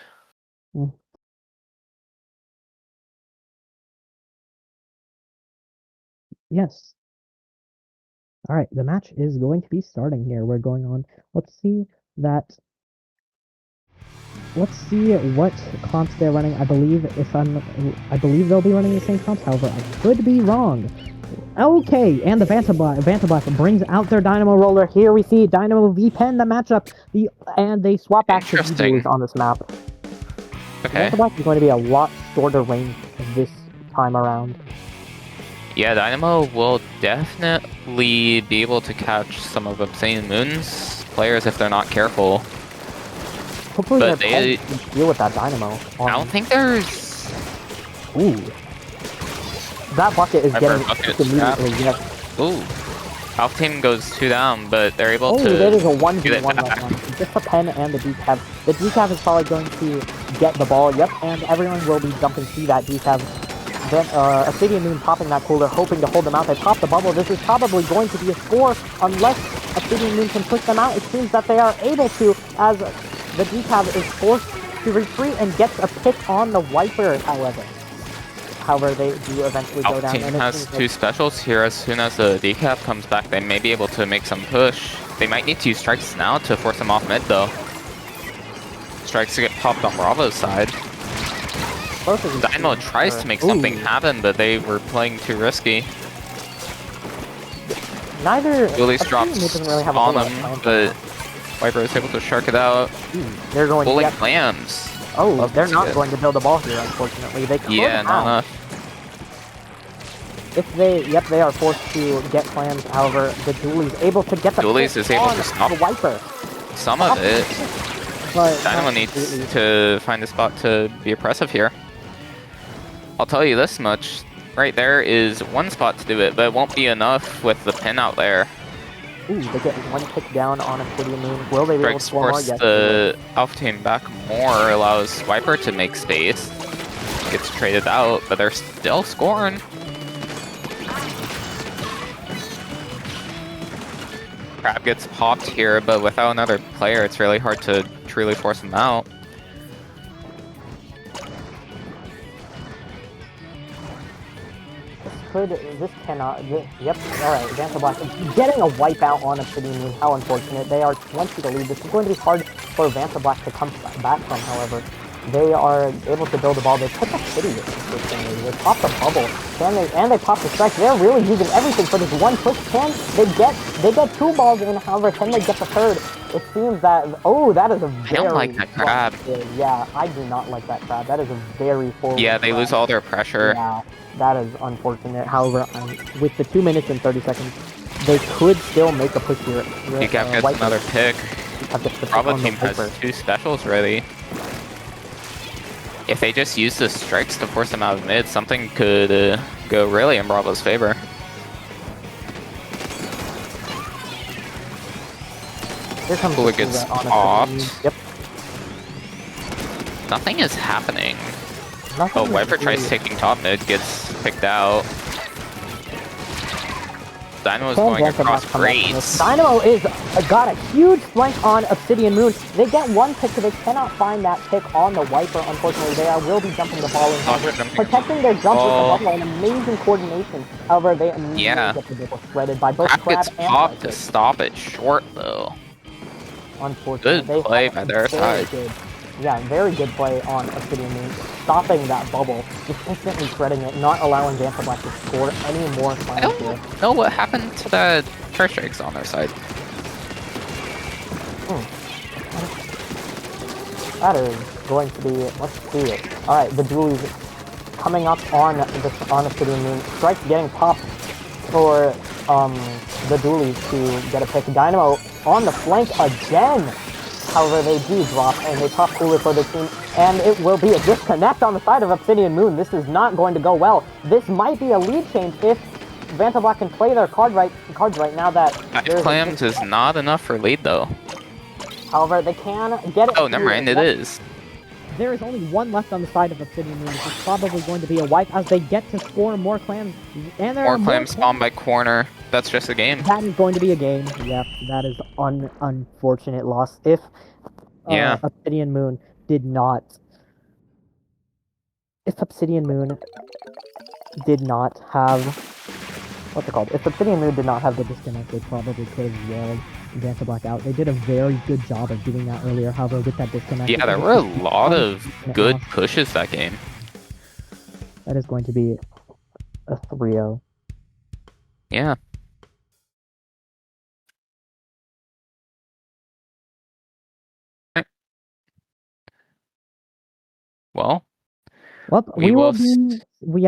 Yes. All right, the match is going to be starting here. We're going on. Let's see what comps they're running. I believe they'll be running the same comps. However, I could be wrong. Okay, and the Vantablack brings out their Dynamo Roller. Here we see Dynamo V-Pen, the matchup. And they swap back to V on this map. Okay. Vantablack is going to be a lot shorter range this time around. Yeah, Dynamo will definitely be able to catch some of Obsidian Moon's players if they're not careful. Hopefully But their they, players can deal with that Dynamo. I don't think there's Ooh. That bucket is Viper getting bucket immediately, trapped. yes. Ooh, Alpha Team goes 2 down, but they're able Oh, to that is a get it 1v1 right back. now. Just the pen and the decav. The decav is probably going to get the ball, yep, and everyone will be jumping to that decav. Then Obsidian Moon popping that cooler, hoping to hold them out. They pop the bubble. This is probably going to be a score unless Obsidian Moon can push them out. It seems that they are able to, as the decav is forced to retreat and gets a pick on the Viper, however. However, they do eventually go Alpha down. Team And it has seems 2 specials here. As soon as the decap comes back, they may be able to make some push. They might need to use strikes now to force them off mid, though. Strikes to get popped on Bravo's side. both of these Dynamo teams tries are- to make something Ooh. happen, but they were playing too risky. Neither Julius Obsidian Moon drops doesn't really have a on whole lot of him, plans but right Viper is able to shark it out. now. They're going Pulling yep. clams. Oh, Love they're to not see it. going to build a ball here, unfortunately. They could Yeah, not have. enough. If they, yep, they are forced to get clams. However, the Dooley's able to get the Dooley's pick is able on to stop the Viper. some of it. But Dynamo not needs completely. to find a spot to be oppressive here. I'll tell you this much. Right there is one spot to do it, but it won't be enough with the pin out there. Ooh, they get one pick down on Obsidian Moon. Will they be able to Strikes score more? force Yes, they will. the Alpha Team back more, allows Viper to make space. Gets traded out, but they're still scoring. Crab gets popped here, but without another player, it's really hard to truly force him out. This cannot, yep, alright, Vanta Black getting a wipeout on Obsidian Moon, how unfortunate. They are 20 to lead. This is going to be hard for Vanta Black to come back from, however. They are able to build the ball. They pick up City, interestingly. They pop the bubble. And they pop the strike. They're really using everything for this one push. They get 2 balls in, however, can they get the third? It seems that, oh, that is a very... I don't like that crab. Yeah, I do not like that crab. That is a very forward Yeah, they crab. lose all their pressure. Yeah, that is unfortunate. However, with the 2 minutes and 30 seconds, they could still make a push here. Decap gets another pick. Bravo Team Team has 2 specials ready. If they just use the strikes to force them out of mid, something could go really in Bravo's favor. Here comes Cooler the gets on popped. Yep. Nothing is happening. Nothing Oh, is Viper tries really- taking top mid, gets picked out. Dynamo is Can going Vanta across Black come back from this? grates. Dynamo is got a huge flank on Obsidian Moon. They get one pick, so they cannot find that pick on the Viper. Unfortunately, they will be jumping the ball in. However, protecting their jump with the bubble and amazing coordination. However, they immediately get the bubble shredded by both Crab Crab gets and popped to Viper. stop it short, though. Unfortunately, Good play by their very side. good. Yeah, very good play on Obsidian Moon, stopping that bubble, just instantly shredding it, not allowing Vanta Black to score any more I flames here. don't know what happened to that first strikes on their side. That is going to be, let's see it. Alright, the Dooley's coming up on Obsidian Moon. Strikes getting popped for the Dooley's to get a pick. Dynamo on the flank again. However, they do drop, and they pop cooler for the team, and it will be a disconnect on the side of Obsidian Moon. This is not going to go well. This might be a lead change if Vanta Black can play their cards right now that... 5 clams is not enough for lead, though. However, they can get it. Oh, never mind, it is. There is only one left on the side of Obsidian Moon, which is probably going to be a wipe as they get to score more clams. And there More are clams spawn by corner. That's just a game. That is going to be a game. Yep, that is unfortunate loss. If Yeah. Obsidian Moon did not... If Obsidian Moon did not have... What's it called? If Obsidian Moon did not have the disconnect, they probably could have walled Vanta Black out. They did a very good job of doing that earlier, however, with that disconnect... Yeah, there were a lot of good pushes that game. That is going to be a 3-0. Yeah. Well, Well, We will.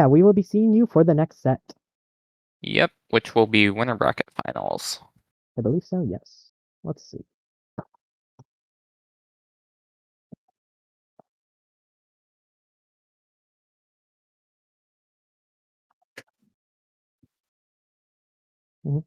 we will be seeing you for the next set. Yep, which will be winner bracket finals. I believe so. Yes. Let's see. Mhm.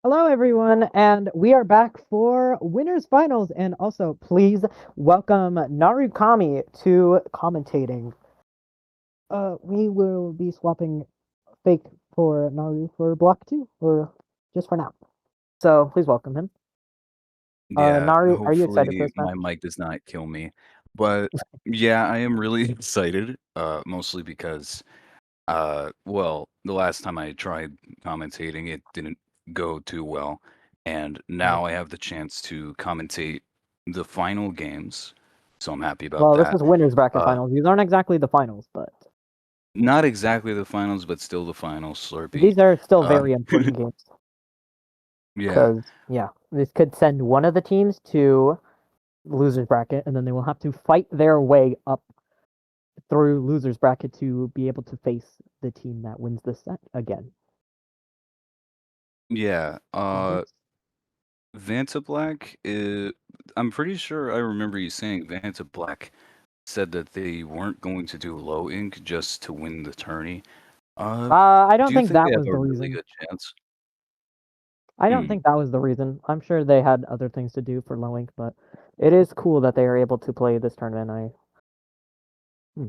Hello, everyone, and we are back for winners finals. And also, please welcome Narukami to commentating. We will be swapping fake for Naru for block 2, or just for now. So please welcome him. Yeah, Naru, are you excited for hopefully this match? my mic does not kill me. But yeah, I am really excited, mostly because well, the last time I tried commentating, it didn't go too well. And Right. now I have the chance to commentate the final games, so I'm happy about Well, this that. is winners bracket Uh, finals. These aren't exactly the finals, but Not exactly the finals, but still the finals, Slurpee. these are still Uh, very important games. yeah, Because, yeah, this could send one of the teams to losers bracket, and then they will have to fight their way up through losers bracket to be able to face the team that wins the set again. yeah. Yes. Vanta Black I'm pretty sure I remember you saying Vanta Black said that they weren't going to do low ink just to win the tourney. I Do don't you think think that they have was a the really reason. good chance? I don't Hmm. think that was the reason. I'm sure they had other things to do for low ink, but it is cool that they are able to play this tournament. Hmm.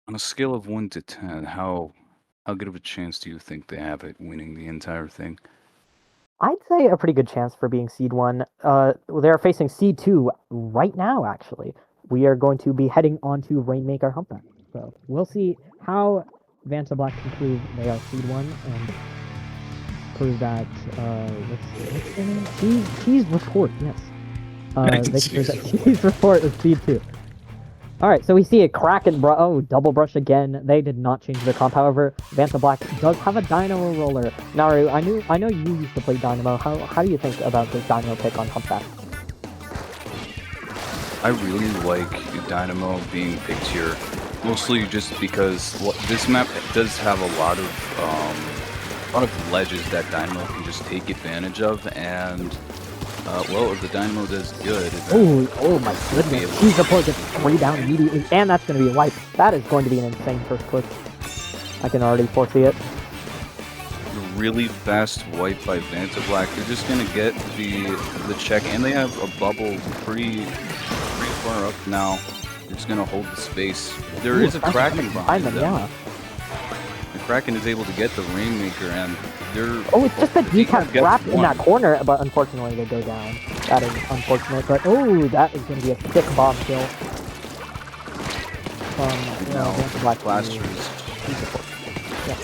On a scale of 1 to 10, how good of a chance do you think they have at winning the entire thing? I'd say a pretty good chance for being seed 1. They're facing seed 2 right now, actually. We are going to be heading on to Rainmaker Humpback. So we'll see how Vanta Black can prove they are seed 1 and prove that what's their name? Cheese Report, yes. They can prove that Jeez. Cheese Report is seed 2. Alright, so we see a Kraken double brush again. They did not change their comp. However, Vanta Black does have a Dynamo roller. Naru, I know you used to play Dynamo. How do you think about this Dynamo pick on Humpback? I really like Dynamo being picked here, mostly just because this map does have a lot of ledges that Dynamo can just take advantage of, and well, if the Dynamo does good, then Oh my we'll be goodness. able Cheese Report gets 3 down immediately, and that's going to be a wipe. That is going to be an insane first push. I can already foresee it. a really fast wipe by Vanta Black. They're just gonna get the check, and they have a bubble pretty far up now. They're just gonna hold the space. There Ooh, is a Kraken behind them. yeah. The Kraken is able to get the Rainmaker, and they're Oh, it's just a they decaf get wrapped in one. that corner, but unfortunately they go down. That is unfortunate, but oh, that is going to be a sick bomb kill from Now, Vanta Black. Blasters. Yeah.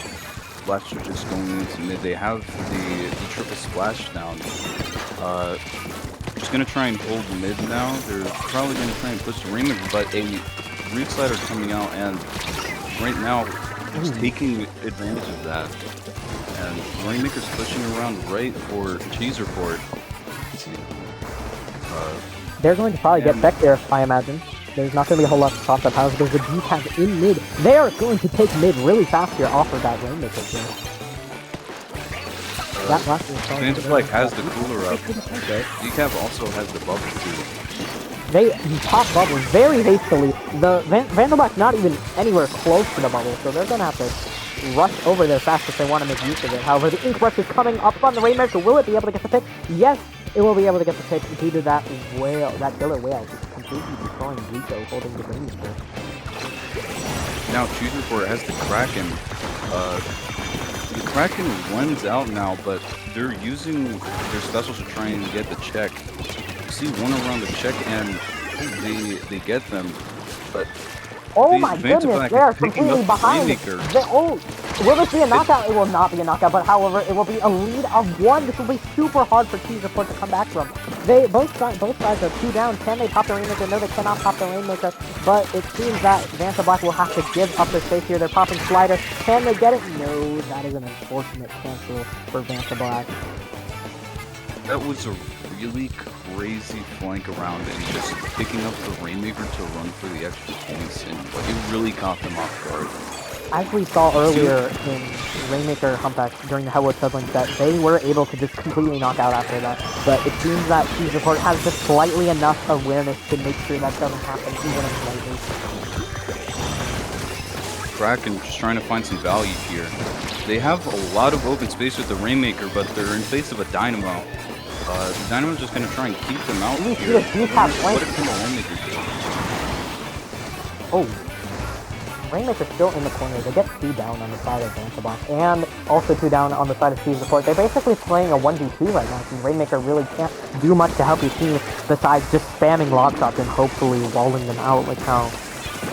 Blaster just going into mid. They have the triple splash down. Just gonna try and hold mid now. They're probably gonna try and push the Rainmaker, but a Reed Slider coming out, and right now just taking advantage of that. And Rainmaker's pushing around right for Cheese Report. They're going to probably get back there, I imagine. There's not going to be a whole lot of top up. However, there's a decaf in mid. They are going to take mid really fast here off of that Rainmaker kill. That last one Vanta Black has the cooler up. Decaf also has the bubble too. They pop bubble very hastily. The Vanta Black's not even anywhere close to the bubble, so they're going to have to rush over there fast if they want to make use of it. However, the Ink Rush is coming up on the Rainmaker. Will it be able to get the pick? Yes, it will be able to get the pick due to that whale, that killer whale, just completely destroying Rico holding the Rainmaker. Now Cheese Report has the Kraken. The Kraken runs out now, but they're using their specials to try and get the check. You see one around the check, and they get them, but Oh the my Vanta goodness, Black they are is picking completely up the behind. Rainmaker. Will this be a knockout? It will not be a knockout, but however, it will be a lead of 1. This will be super hard for Cheese Report to come back from. Both sides are 2 down. Can they pop the Rainmaker? No, they cannot pop the Rainmaker, but it seems that Vanta Black will have to give up their space here. They're popping Slider. Can they get it? No, that is an unfortunate cancel for Vanta Black. That was a really crazy flank around and just picking up the Rainmaker to run for the extra points, and it really caught them off guard. As we saw earlier in Rainmaker Humpback during the Hellwood Sibling set, they were able to just completely knock out after that. But it seems that Cheese Report has just slightly enough awareness to make sure that doesn't happen even in slightly. Kraken just trying to find some value here. They have a lot of open space with the Rainmaker, but they're in face of a Dynamo. The Dynamo's just gonna try and keep them out You here. see the Decap What flank. can the Rainmaker do? Oh. Rainmaker's still in the corner. They get 2 down on the side of Vantablock and also 2 down on the side of Steve's support. They're basically playing a 1v2 right now, and Rainmaker really can't do much to help his team besides just spamming lob shots and hopefully walling them out like how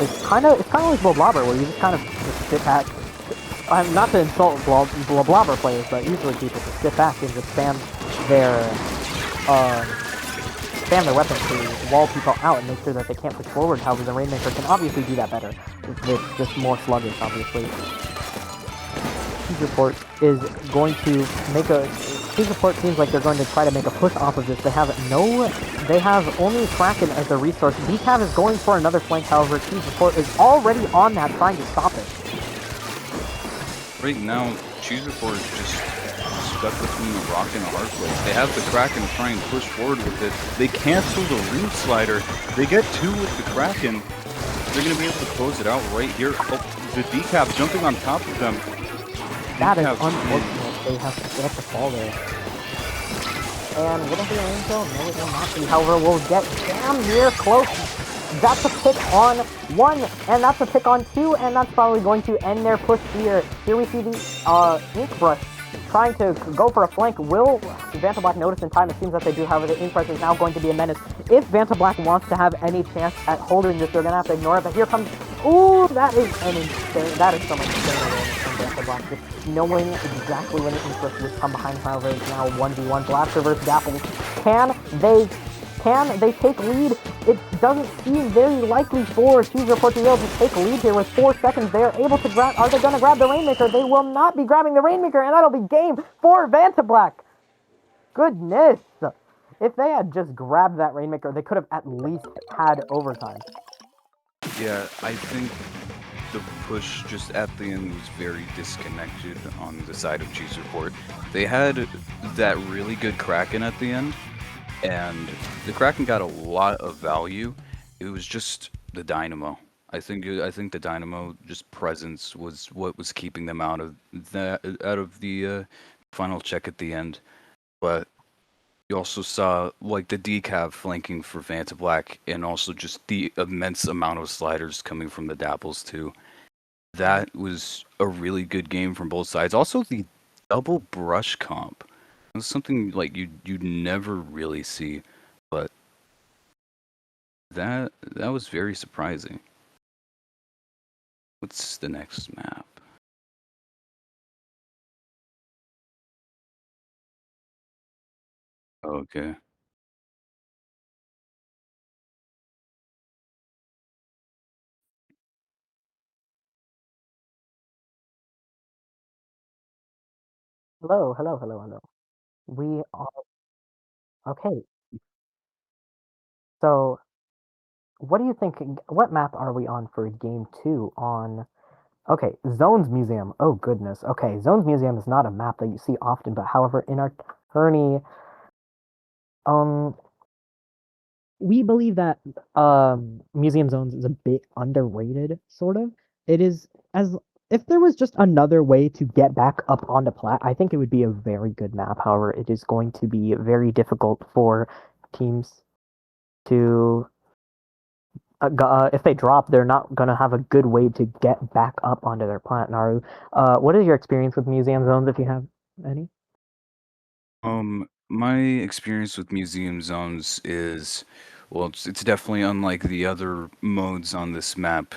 it's kind of like Blobber, where you just kind of just sit back. Not to insult Blobber players, but usually people just sit back and just spam their weapons to wall people out and make sure that they can't push forward. However, the Rainmaker can obviously do that better with just more sluggish, obviously. Siege Report is going to make a... Siege Report seems like they're going to try to make a push off of this. They have only Kraken as a resource. Decav is going for another flank, however, Siege Report is already on that trying to stop it. Right now, Choose Report is just stuck between a rock and a hard place. They have the Kraken to try and push forward with it. They cancel the Root Slider. They get 2 with the Kraken. They're going to be able to close it out right here. Oh, the Decap jumping on top of them. That is unfortunate. They have to fall there. And will it be a rain kill? No, it will not be. However, we'll get damn near close. That's a pick on 1, and that's a pick on 2, and that's probably going to end their push here. Here we see the Ink Brush trying to go for a flank. Will Vantablack notice in time? It seems that they do. However, the Ink Brush is now going to be a menace. If Vantablack wants to have any chance at holding this, they're going to have to ignore it. But here comes... Ooh, that is an insane... That is so much insane awareness from Vantablack. Just knowing exactly when the Ink Brush would come behind. However, it's now 1v1. Blaster versus Dapple. Can they take lead? It doesn't seem very likely for Choose Report to be able to take lead here with 4 seconds. They are able to grab... Are they going to grab the Rainmaker? They will not be grabbing the Rainmaker, and that'll be game for Vantablack. Goodness. If they had just grabbed that Rainmaker, they could have at least had overtime. Yeah, I think the push just at the end was very disconnected on the side of Choose Report. They had that really good Kraken at the end, and the Kraken got a lot of value. It was just the Dynamo. I think the Dynamo just presence was what was keeping them out of the final check at the end. But you also saw like the decav flanking for Vantablack, and also just the immense amount of sliders coming from the Dapples too. That was a really good game from both sides. Also the double brush comp. It was something like you'd never really see, but that was very surprising. What's the next map? Okay. Hello. We are... Okay, so what do you think? What map are we on for game 2 on... Okay, Zones Museum. Oh, goodness. Okay, Zones Museum is not a map that you see often, but however, in our tourney, we believe that Museum Zones is a bit underrated, sort of. It is, as if there was just another way to get back up onto Plat, I think it would be a very good map. However, it is going to be very difficult for teams to... if they drop, they're not going to have a good way to get back up onto their plant. Naru, what is your experience with Museum Zones, if you have any? My experience with Museum Zones is, well, it's definitely unlike the other modes on this map.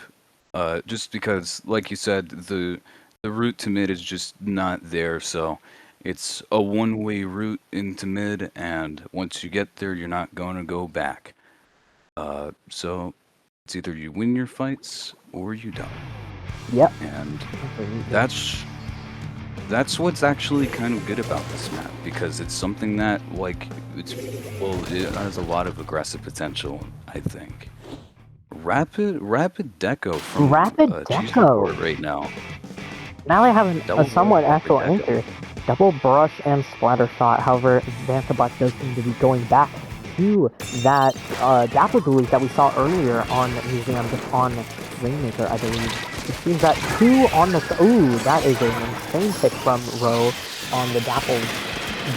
Just because, like you said, the route to mid is just not there, so it's a one-way route into mid, and once you get there, you're not going to go back. So it's either you win your fights or you don't. Yep. And that's what's actually kind of good about this map, because it's something that, like, it has a lot of aggressive potential, I think. Rapid Deco from Choose Report right now. Now I have a somewhat actual answer. Double brush and splatter shot. However, Vantablack does seem to be going back to that Dapple Dualies that we saw earlier on Museum, just on Rainmaker, I believe. It seems that 2 on the... Ooh, that is an insane pick from Row on the Dapple,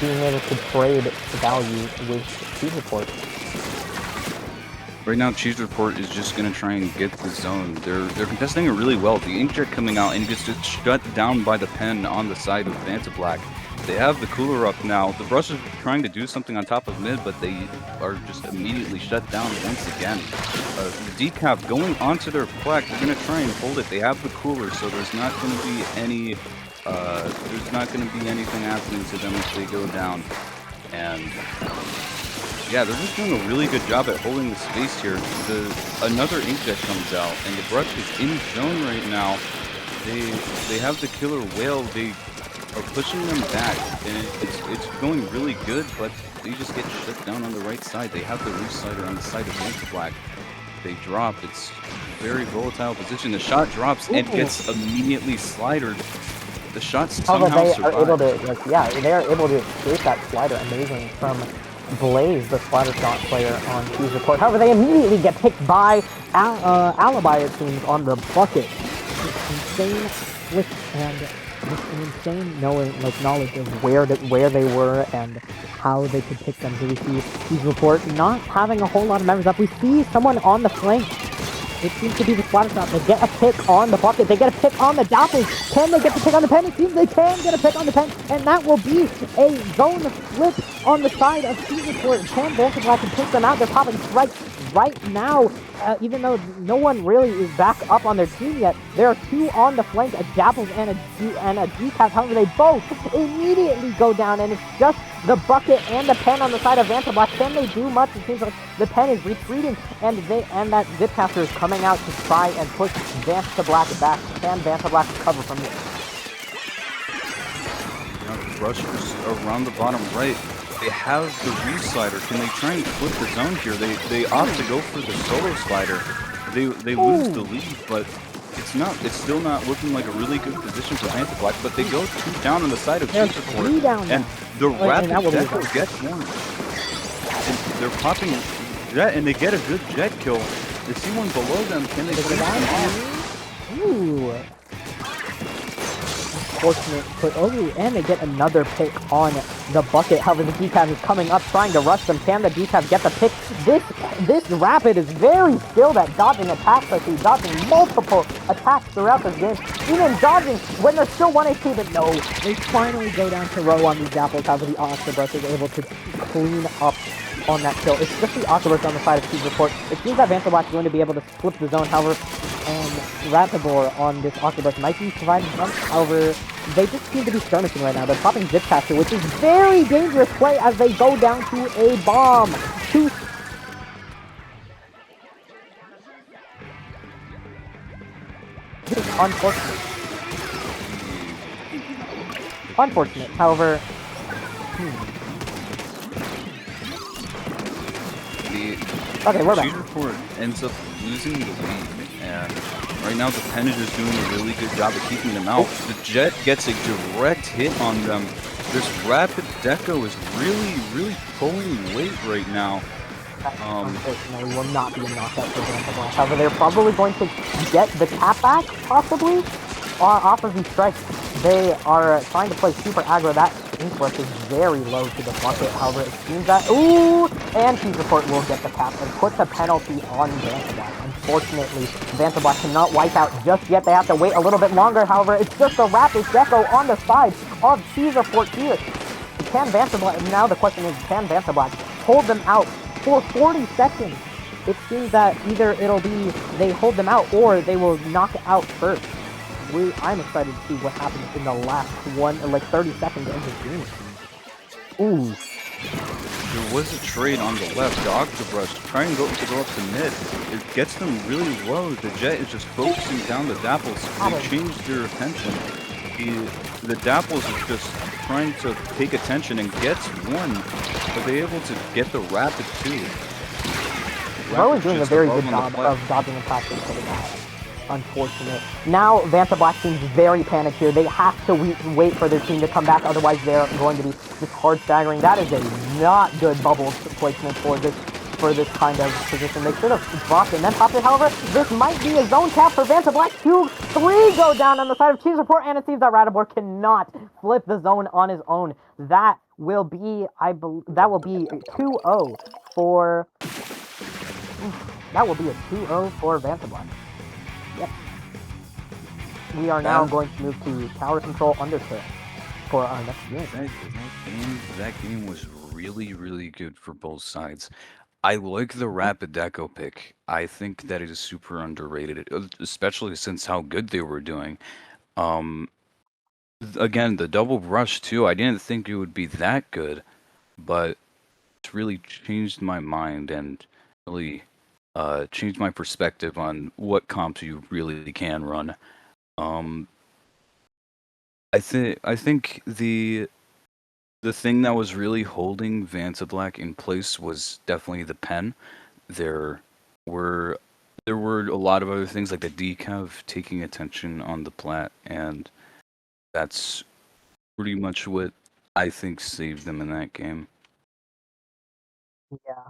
being able to trade value with Cheese Report. Right now, Cheese Report is just going to try and get the zone. They're contesting it really well. The Inkjet coming out and gets just shut down by the pen on the side of Vantablack. They have the cooler up now. The Brush is trying to do something on top of mid, but they are just immediately shut down once again. The decap going onto their Plaque, they're going to try and hold it. They have the cooler, so there's not going to be any anything happening to them if they go down. And yeah, they're just doing a really good job at holding the space here. Another Inkjet comes out, and the Brush is in zone right now. They have the killer whale. They are pushing them back, and it's going really good, but they just get shut down on the right side. They have the Reef Slider on the side of Vantablack. They drop. It's a very volatile position. The shot drops and gets immediately slidered. The shot somehow survives. They are able to, they are able to escape that slider. Amazing from Blaze, the slider shot player on Cheese Report. However, they immediately get picked by Alibi, it seems, on the bucket. It's insane flick and just an insane knowledge of where they were and how they could pick them. So we see Cheese Report not having a whole lot of members up. We see someone on the flank. It seems to be the splatter shot. They get a pick on the bucket. They get a pick on the Dapples. Can they get the pick on the pen? It seems they can get a pick on the pen. And that will be a zone flip on the side of Cheese Report. Can Vantablack can pick them out? They're popping strikes right now. Even though no one really is back up on their team yet, there are 2 on the flank, a Dapples and a decap. However, they both immediately go down, and it's just the bucket and the pen on the side of Vantablack. Can they do much? It seems like the pen is retreating, and that Zipcaster is coming out to try and push Vantablack back. Can Vantablack recover from this? Rushers around the bottom right. They have the Reef Slider. Can they try and flip the zone here? They opt to go for the solo slider. They lose the lead, but it's still not looking like a really good position for Vantablack. But they go 2 down on the side of Cheese Report, and the Rapid Deco gets one. And they're popping Jet, and they get a good Jet kill. They see one below them. Can they finish them off? Ooh. Unfortunate put. And they get another pick on the bucket. However, the decap is coming up, trying to rush them. Can the decap get the pick? This Rapid is very skilled at dodging attacks. I see dodging multiple attacks throughout this game. Even dodging when they're still 1 HP, but no. They finally go down to row on these apples. However, the Octobus is able to clean up on that kill. It's just the Octobus on the side of Cheese Report. It seems that Vantablack is going to be able to flip the zone. However, and Rapidor on this Octobus might be providing some. However, they just seem to be skirmishing right now. They're popping Zipcaster, which is very dangerous play as they go down to a bomb. Unfortunate. However, okay, we're back. Cheese Report ends up losing the lead, and right now the pen is just doing a really good job of keeping them out. The Jet gets a direct hit on them. This Rapid Deco is really pulling late right now. Unfortunately, will not be a knockout for Vantablack. However, they're probably going to get the cap back, possibly, off of these strikes. They are trying to play super aggro. That ink rush is very low to the bucket. However, it seems that... Ooh! And Cheese Report will get the cap and puts a penalty on Vantablack. Unfortunately, Vantablack cannot wipe out just yet. They have to wait a little bit longer. However, it's just a Rapid Deco on the side of Cheese Report here. Can Vantablack... Now the question is, can Vantablack hold them out for 40 seconds? It seems that either it'll be they hold them out or they will knock out first. I'm excited to see what happens in the last 30 seconds of the game. Ooh. There was a trade on the left, the Octobrush, trying to go up to mid. It gets them really low. The Jet is just focusing down the Dapples. They changed their attention. The Dapples is just trying to take attention and gets one, but they're able to get the Rapid too. Row is doing a very good job of dodging attacks into the guy. unfortunate. Now Vanta Black seems very panicked here. They have to wait for their team to come back, otherwise they're going to be just hard staggering. That is a not good bubble placement for this kind of position. They should have dropped it and then popped it. However, this might be a zone cap for Vanta Black. 2-3 go down on the side of Cheese Report, and it seems that Rattleboard cannot flip the zone on his own. That will be, I believe, that will be 2-0 for. That will be a 2-0 for Vanta Black. Yep. We are now going to move to Tower Control Undertale for our next game. That game was really, really good for both sides. I like the Rapid Deco pick. I think that it is super underrated, especially since how good they were doing. Again, the double rush too. I didn't think it would be that good, but it's really changed my mind and really changed my perspective on what comps you really can run. I think the thing that was really holding Vanta Black in place was definitely the pen. There were a lot of other things like the decav taking attention on the plat, and that's pretty much what I think saved them in that game. Yeah.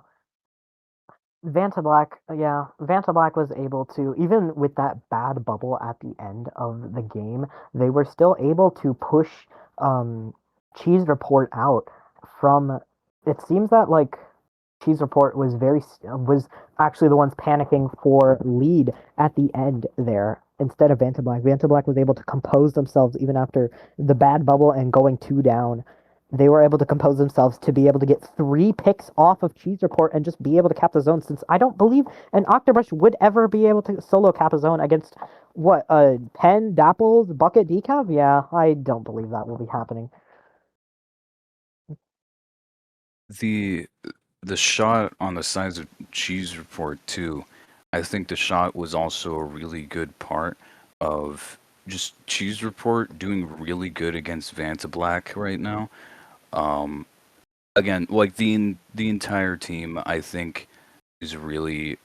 Vanta Black was able to, even with that bad bubble at the end of the game, they were still able to push Cheese Report out from. It seems that like Cheese Report was was actually the ones panicking for lead at the end there instead of Vanta Black. Vanta Black was able to compose themselves even after the bad bubble and going 2 down. They were able to compose themselves to be able to get 3 picks off of Cheese Report and just be able to cap the zone, since I don't believe an Octobrush would ever be able to solo cap a zone against, what, Pen, Dapples, Bucket, Decav? Yeah, I don't believe that will be happening. The shot on the sides of Cheese Report too, I think the shot was also a really good part of just Cheese Report doing really good against Vanta Black right now. Again, like the entire team, I think is really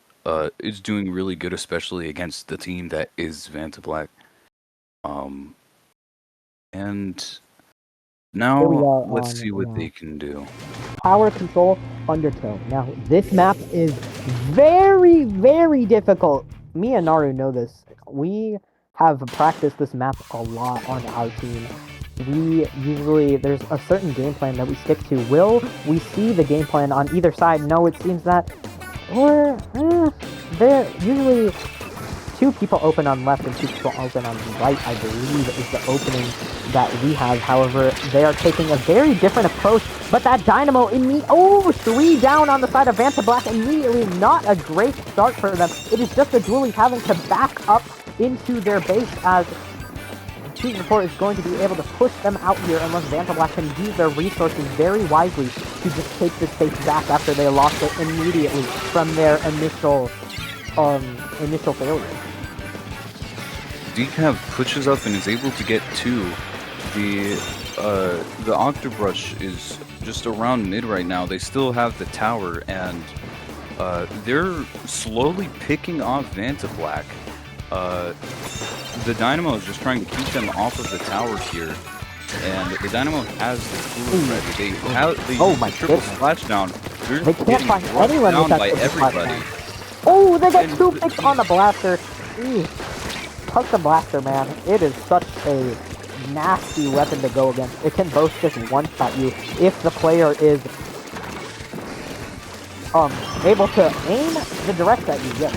is doing really good, especially against the team that is Vanta Black. And now let's see what they can do. Tower Control Undertow. Now, this map is very, very difficult. Me and Naru know this. We have practiced this map a lot on our team. There's a certain game plan that we stick to. Will we see the game plan on either side? No, it seems that there usually 2 people open on left and 2 people open on right, I believe, is the opening that we have. However, they are taking a very different approach, but that Dynamo 3 down on the side of Vanta Black immediately. Not a great start for them. It is just the Dualies having to back up into their base, as Cheese Report is going to be able to push them out here unless Vanta Black can use their resources very wisely to just take this base back after they lost it immediately from their initial failure. Decav pushes up and is able to get 2. The Octobrush is just around mid right now. They still have the tower, and they're slowly picking off Vanta Black. The Dynamo is just trying to keep them off of the tower here, and the Dynamo has the tools ready. They triple splashdown. They can't find anyone down by everybody. Oh, they got 2 picks on the blaster. Custom blaster, man. It is such a nasty weapon to go against. It can both just one-shot you if the player is able to aim the direct at you, yes.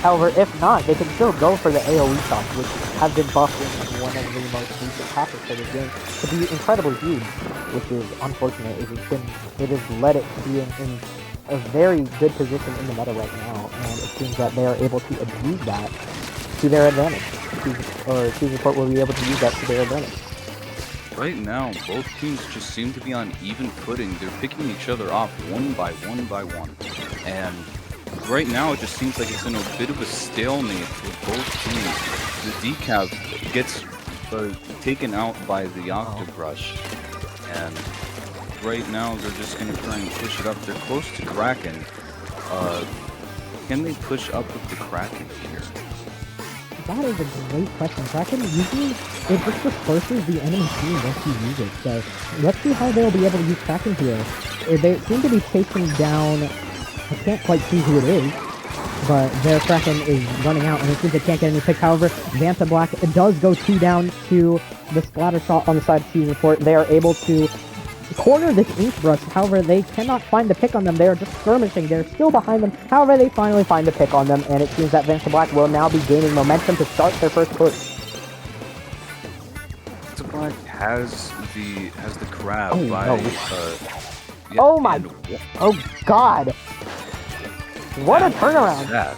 However, if not, they can still go for the AoE shots, which have been buffed in one of the most recent patches for this game to be incredibly huge, which is unfortunate. It has led it to be in a very good position in the meta right now, and it seems that they are able to abuse that to their advantage. Cheese Report will be able to use that to their advantage. Right now, both teams just seem to be on even footing. They're picking each other off one by one. And right now, it just seems like it's in a bit of a stalemate for both teams. The Decav gets taken out by the Octobrush. And right now, they're just going to try and push it up. They're close to Kraken. Can they push up with the Kraken here? That is a great question. Kraken usually it just disperses the enemy team once you use it. So let's see how they'll be able to use Kraken here. They seem to be chasing down. I can't quite see who it is, but their Kraken is running out, and it seems they can't get any picks. However, Vanta Black does go 2 down to the splatter shot on the side of Cheese Report. They are able to corner this ink brush. However, they cannot find the pick on them. They are just skirmishing. They're still behind them. However, they finally find the pick on them, and it seems that Vanta Black will now be gaining momentum to start their first push. Vanta Black has the crab Oh, by. no. Yeah, Oh my! and Oh God! What a turnaround! that?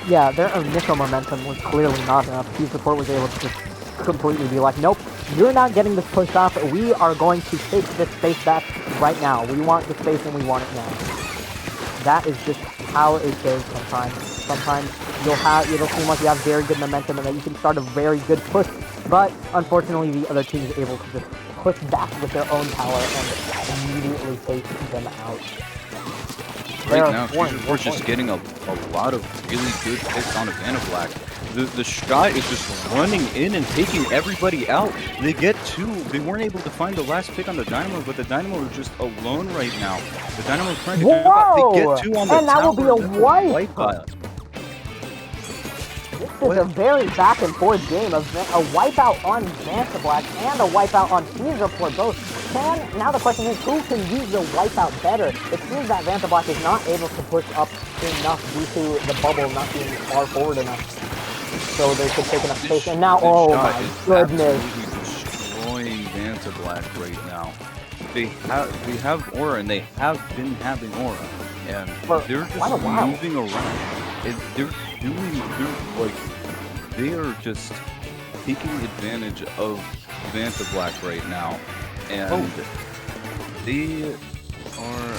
Yeah, their initial momentum was clearly not enough. Cheese Report was able to just completely be like, nope, you're not getting this push off. We are going to take this space back right now. We want the space and we want it now. That is just how it goes sometimes. Sometimes it'll seem like you have very good momentum and that you can start a very good push, but unfortunately the other team is able to just push back with their own power and immediately take them out. Right now, Cheese Report's just getting a lot of really good picks on Vanta Black. The shot is just running in and taking everybody out. They get 2. They weren't able to find the last pick on the Dynamo, but the Dynamo are just alone right now. The Dynamo is trying to get out. They get 2 on the and that tower. will be a wipe. This is a very back and forth game of a wipeout on Vanta Black and a wipeout on Cheese Report both. Now the question is, who can use the wipeout better? It seems that Vanta Black is not able to push up enough due to the bubble not being far forward enough. So they could take enough space. And now, oh my goodness. Absolutely destroying Vanta Black right now. They have aura, and they have been having aura. And they're just moving around. And they are just taking advantage of Vanta Black right now. And they are...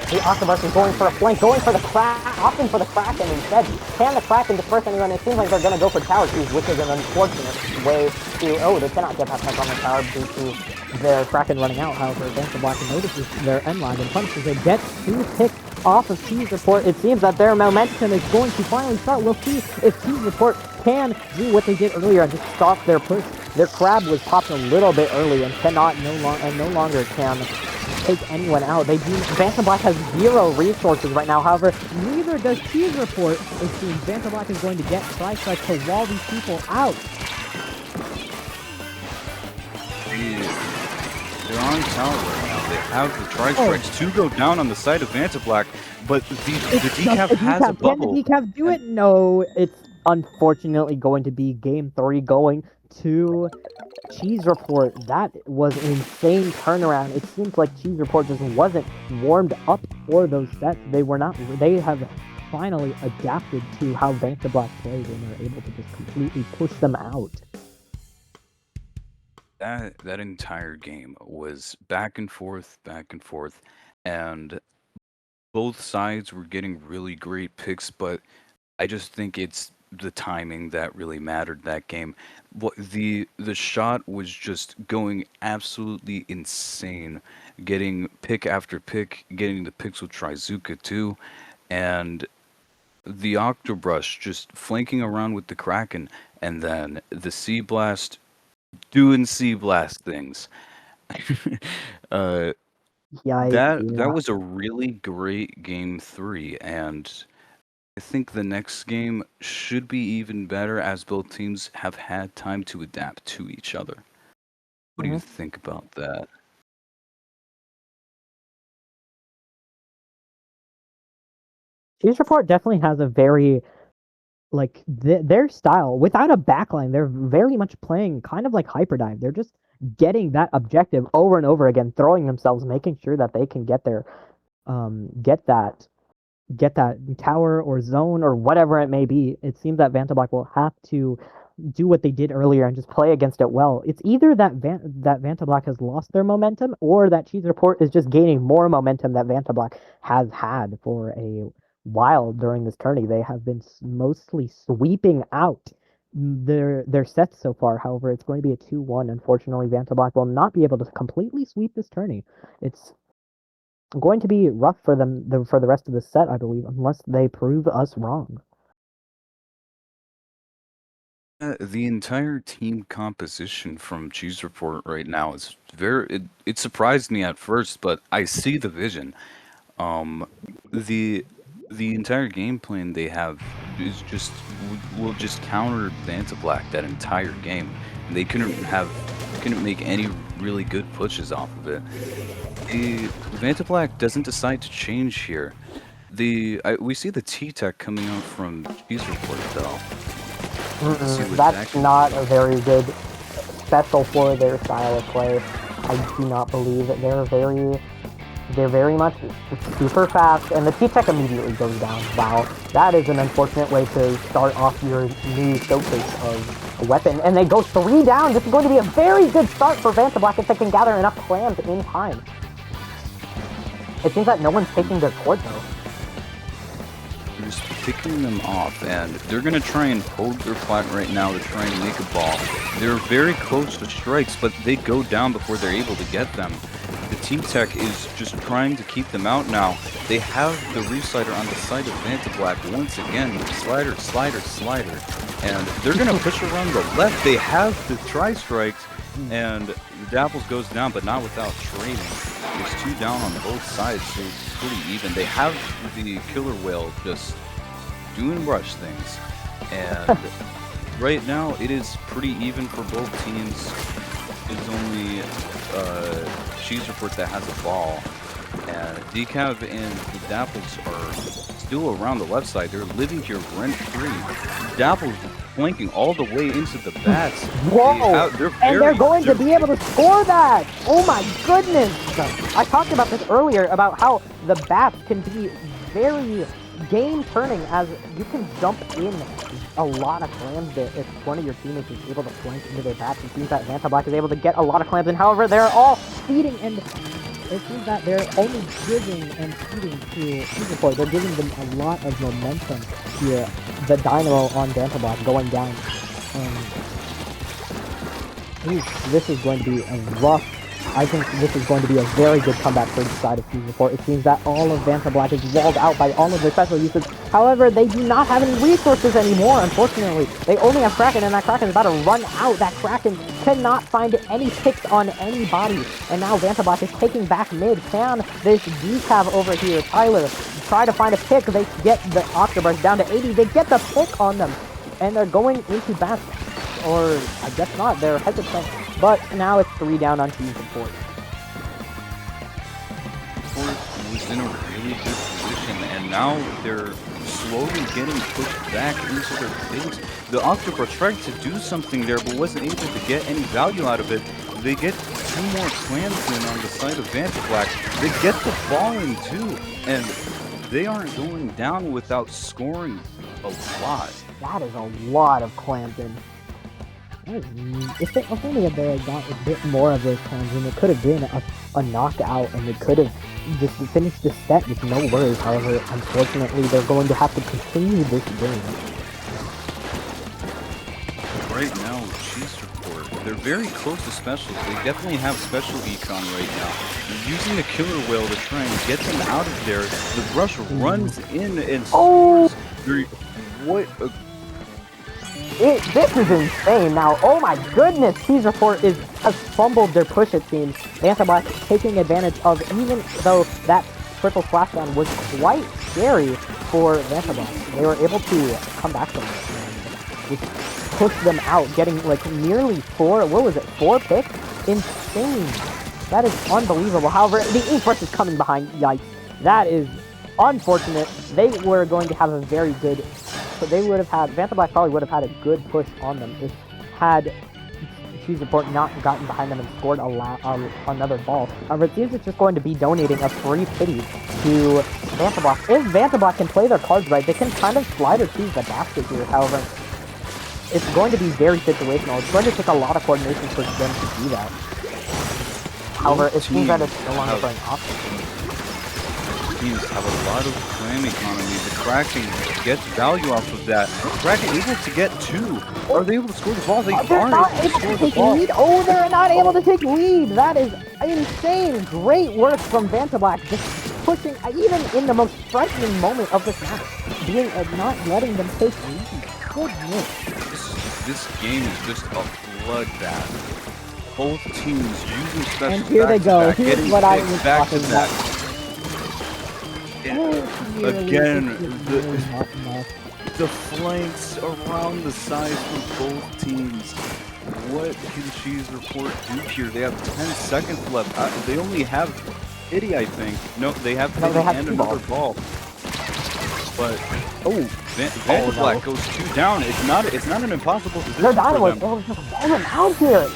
The Octobus is going for a flank, going for the opting for the Kraken instead. Can the Kraken disperse anyone? It seems like they're going to go for tower keys, which is an unfortunate way to... Oh, they cannot get that touch on the tower due to their Kraken running out. However, Vanta Black notices their end line and punches. They get 2 picks off of Cheese Report. It seems that their momentum is going to finally start. We'll see if Cheese Report can do what they did earlier and just stop their push. Their crab was popped a little bit early and no longer can take anyone out. Vanta Black has 0 resources right now. However, neither does Cheese Report. It seems Vanta Black is going to get Tri-Strike to wall these people out. They're on tower right now. They have the Tri-Strikes to go down on the side of Vanta Black, but the decaf has a bubble. Can the decaf do it? No, it's unfortunately going to be game 3 going to Cheese Report. That was an insane turnaround. It seems like Cheese Report just wasn't warmed up for those sets. They have finally adapted to how Vanta Black plays and they're able to just completely push them out. That entire game was back and forth, and both sides were getting really great picks, but I just think it's the timing that really mattered that game. The shot was just going absolutely insane, getting pick after pick, getting the picks with Trizuka too, and the Octobrush just flanking around with the Kraken, and then the Sea Blast doing Sea Blast things. Yeah, that was a really great game 3, and I think the next game should be even better as both teams have had time to adapt to each other. What do you think about that? Cheese Report definitely has a very their style without a backline. They're very much playing kind of like Hyperdive. They're just getting that objective over and over again, throwing themselves, making sure that they can get their get that tower or zone or whatever it may be. It seems that Vanta Black will have to do what they did earlier and just play against it well. It's either that Vanta Black has lost their momentum or that Cheese Report is just gaining more momentum that Vanta Black has had for a while during this tourney. They have been mostly sweeping out their sets so far. However, it's going to be a 2-1. Unfortunately, Vanta Black will not be able to completely sweep this tourney. It's going to be rough for them for the rest of the set, I believe, unless they prove us wrong. The entire team composition from Cheese Report right now is it surprised me at first, but I see the vision. Um, the the entire game plan they have is just will just counter Vanta Black that entire game. And they couldn't make any really good pushes off of it. The Vanta Black doesn't decide to change here. We see the T-Tech coming out from Cheese Report though. Let's see what that That's can not do. a very good special for their style of play. I do not believe that they're very much super fast, and the T-Tech immediately goes down. Wow, that is an unfortunate way to start off your new showcase of a weapon. And they go 3 down. This is going to be a very good start for Vanta Black if they can gather enough clams in time. It seems that no one's taking their cord though. They're just picking them off, and they're gonna try and hold their plat right now to try and make a ball. They're very close to strikes, but they go down before they're able to get them. The Team Tech is just trying to keep them out now. They have the Reslider on the side of Vanta Black once again. Slider, slider, slider. And they're going to push around the left. They have the tri-strikes, and the Dapples goes down, but not without trading. There's 2 down on both sides, so it's pretty even. They have the Killer Whale just doing rush things. And right now, it is pretty even for both teams. It's only Cheese Report that has a ball, and Decav and the Dapples are still around the left side. They're living here rent-free. Dapples flanking all the way into the bats. Whoa! They're going to be able to score that! Oh my goodness! I talked about this earlier, about how the bats can be very game-turning, as you can jump in a lot of clams there if one of your teammates is able to flank into their bats. It seems that Vanta Black is able to get a lot of clams in. However, they're all feeding, and it seems that they're only giving and feeding to Superport. They're giving them a lot of momentum here. The Dynamo on Vanta Black going down. This is going to be a rough. I think this is going to be a very good comeback for the side of Team Report. It seems that all of Vanta Black is walled out by all of their special uses. However, they do not have any resources anymore, unfortunately. They only have Kraken, and that Kraken is about to run out. That Kraken cannot find any picks on anybody. And now Vanta Black is taking back mid. Can this Decav over here, Tyler, try to find a pick? They get the Octoburst down to 80. They get the pick on them. And they're going into bats. Or, I guess not. They're hesitant. But now it's 3 down on Team Support. Support was in a really good position, and now they're slowly getting pushed back into their base. The Octoburst tried to do something there, but wasn't able to get any value out of it. They get 2 more clams in on the side of Vanta Black. They get the ball in too, and they aren't going down without scoring a lot. That is a lot of clams in. If only they had got a bit more of those clams in, it could have been a knockout, and they could have just finished the set with no worries. However, unfortunately, they're going to have to continue this game. Right now, Cheese Report, they're very close to specials. They definitely have special econ right now. They're using the Killer Whale to try and get them out of there. The Rush runs in and scores. This is insane now. Oh my goodness, Cheese Report has fumbled their push, it seems. Vanta Black taking advantage of, even though that triple splashdown was quite scary for Vanta Black. They were able to come back from it and just push them out, getting like nearly 4 picks? Insane. That is unbelievable. However, the Inkburst is coming behind. Yikes. That is unfortunate. They were going to have a very good... But they would have had, Vanta Black probably would have had a good push on them if had Cheese Report not gotten behind them and scored another ball. However, it seems it's just going to be donating a free pity to Vanta Black. If Vanta Black can play their cards right, they can kind of slide or choose the basket here. However, it's going to be very situational. It's going to take a lot of coordination for them to do that. However, it seems that it's no longer an option. Teams have a lot of clan economy. The Kraken gets value off of that. The Kraken able to get 2. Are they able to score the ball? They they're not able to take lead. Oh, they're not able to take lead. That is insane. Great work from Vanta Black, just pushing, even in the most frightening moment of this match, not letting them take lead. Goodness. this game is just a bloodbath. Both teams using special And here they go. back-to-back, Here's getting what I picked was back to talking back. about. Again, Really not enough. the flanks around the sides for both teams. What can Cheese Report do here? They have 10 seconds left. They only have Pity, I think. No, they have Pity they have and two another balls. ball. But Oh, Black no. goes 2 down. It's not an impossible position Their for Dynamos them. will just roll them out here.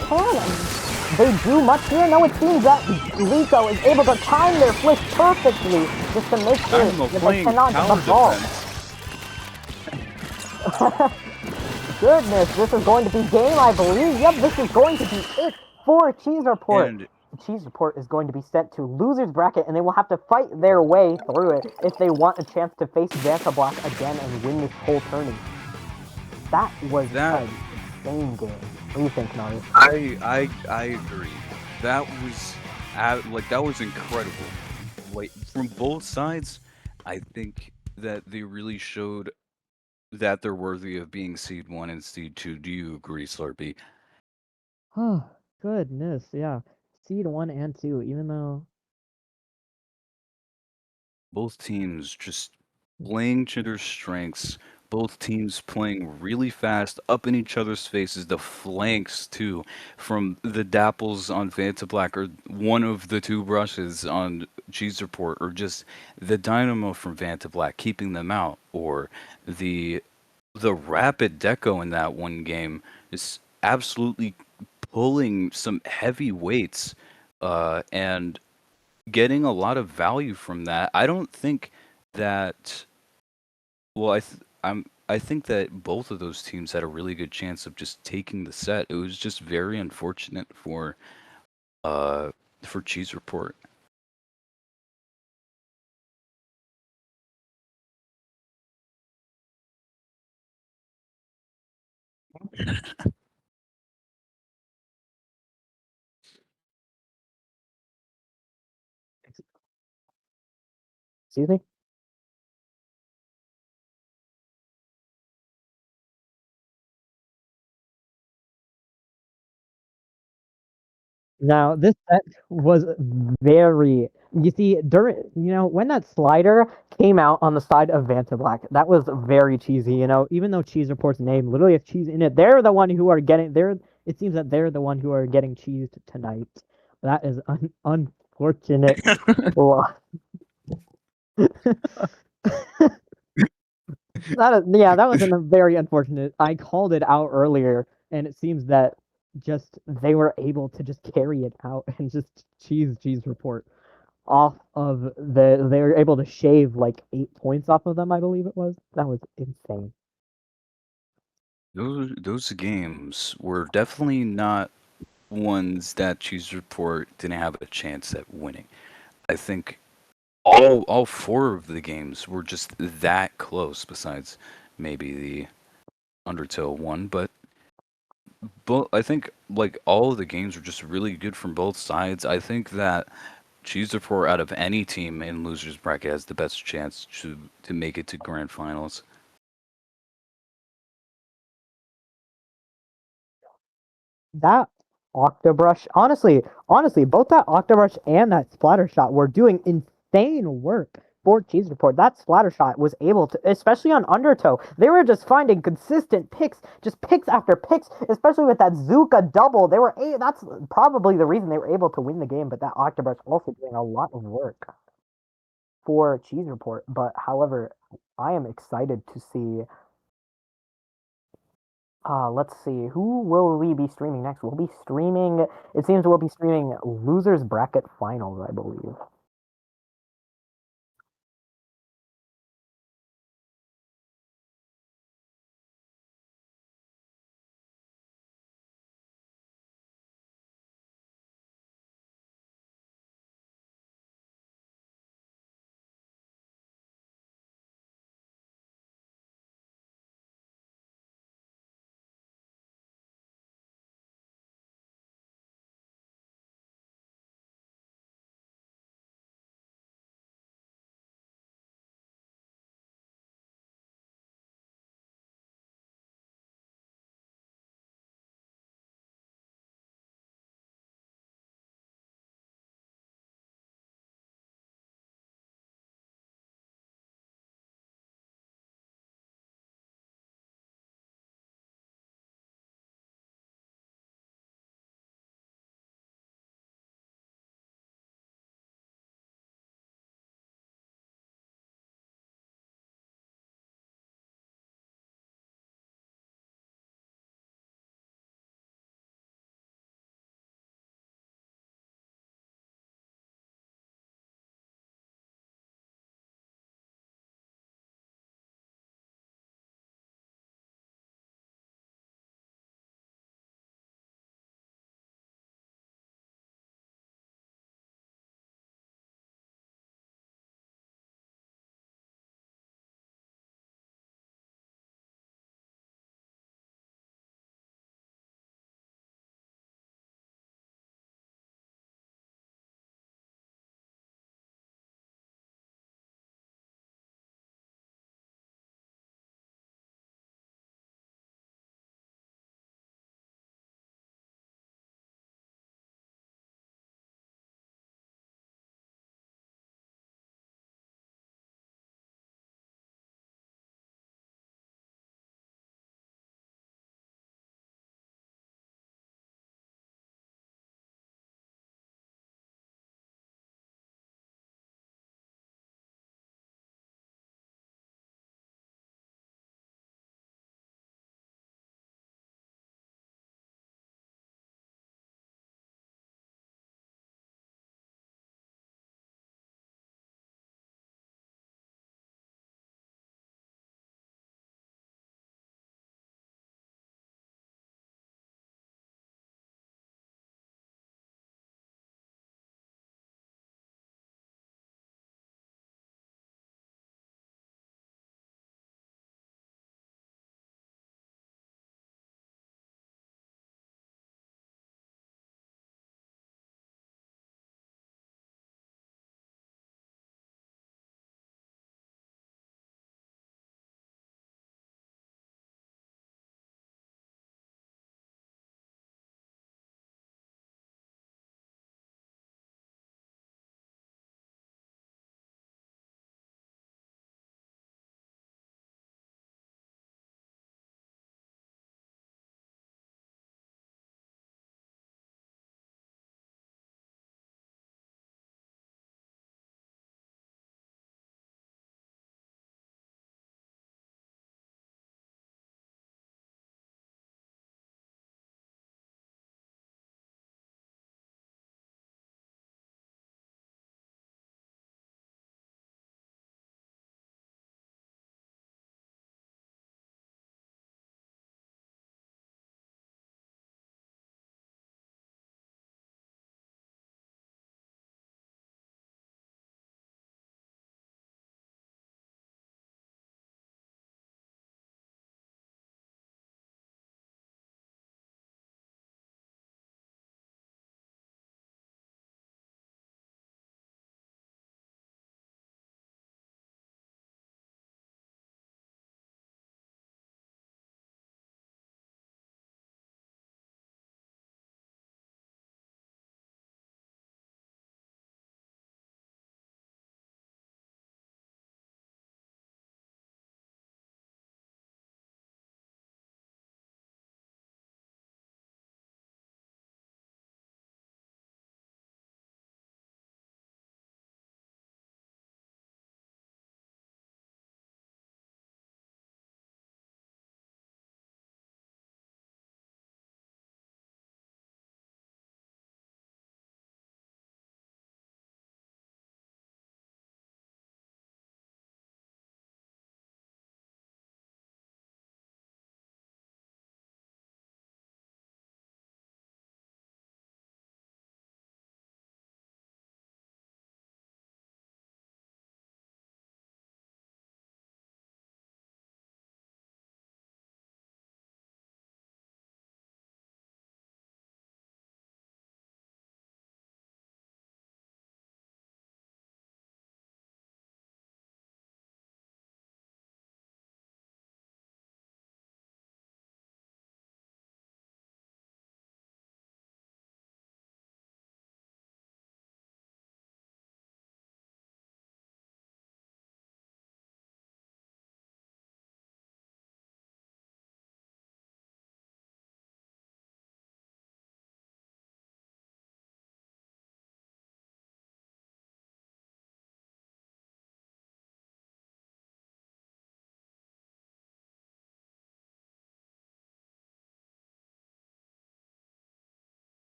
They do much here. No, it seems that Rico is able to time their flick perfectly just to make sure Dynamo that they playing cannot tower the ball. defense. Goodness, this is going to be game, I believe. Yep, this is going to be it for Cheese Report. And The Cheese Report is going to be sent to loser's bracket, and they will have to fight their way through it if they want a chance to face Vanta Black again and win this whole tourney. That was an insane game. What do you think, Nari? I agree. That was that was incredible. Like from both sides, I think that they really showed that they're worthy of being seed 1 and seed 2. Do you agree, Slurpee? Oh, goodness, yeah. Seed 1 and 2, even though... Both teams just playing to their strengths. Both teams playing really fast, up in each other's faces. The flanks too, from the dapples on Vanta Black, or one of the two brushes on Cheese Report, or just the dynamo from Vanta Black keeping them out, or the rapid deco in that one game is absolutely pulling some heavy weights, and getting a lot of value from that. I don't think that. Well, I think that both of those teams had a really good chance of just taking the set. It was just very unfortunate uh for Cheese Report. Excuse me? Now, this set was very... You see, when that slider came out on the side of Vanta Black, that was very cheesy, even though Cheese Report's name literally has cheese in it, they're the one who are getting... It seems that they're the one who are getting cheesed tonight. That is unfortunate. That was a very unfortunate. I called it out earlier, and it seems that just they were able to just carry it out and just cheese report off of they were able to shave like 8 points off of them, I believe it was. That was insane. Those games were definitely not ones that Cheese Report didn't have a chance at winning. I think all four of the games were just that close, besides maybe the Undertale one, but I think like all of the games were just really good from both sides. I think that Cheese Report out of any team in losers bracket has the best chance to make it to grand finals. That Octobrush, honestly, both that Octobrush and that splatter shot were doing insane work for Cheese Report. That splatter shot was able to, especially on Undertow, they were just finding consistent picks, just picks after picks, especially with that Zuka double. That's probably the reason they were able to win the game, but that Octobrush also doing a lot of work for Cheese Report. But however, I am excited to see. Let's see. Who will we be streaming next? We'll be streaming. It seems we'll be streaming losers bracket finals, I believe.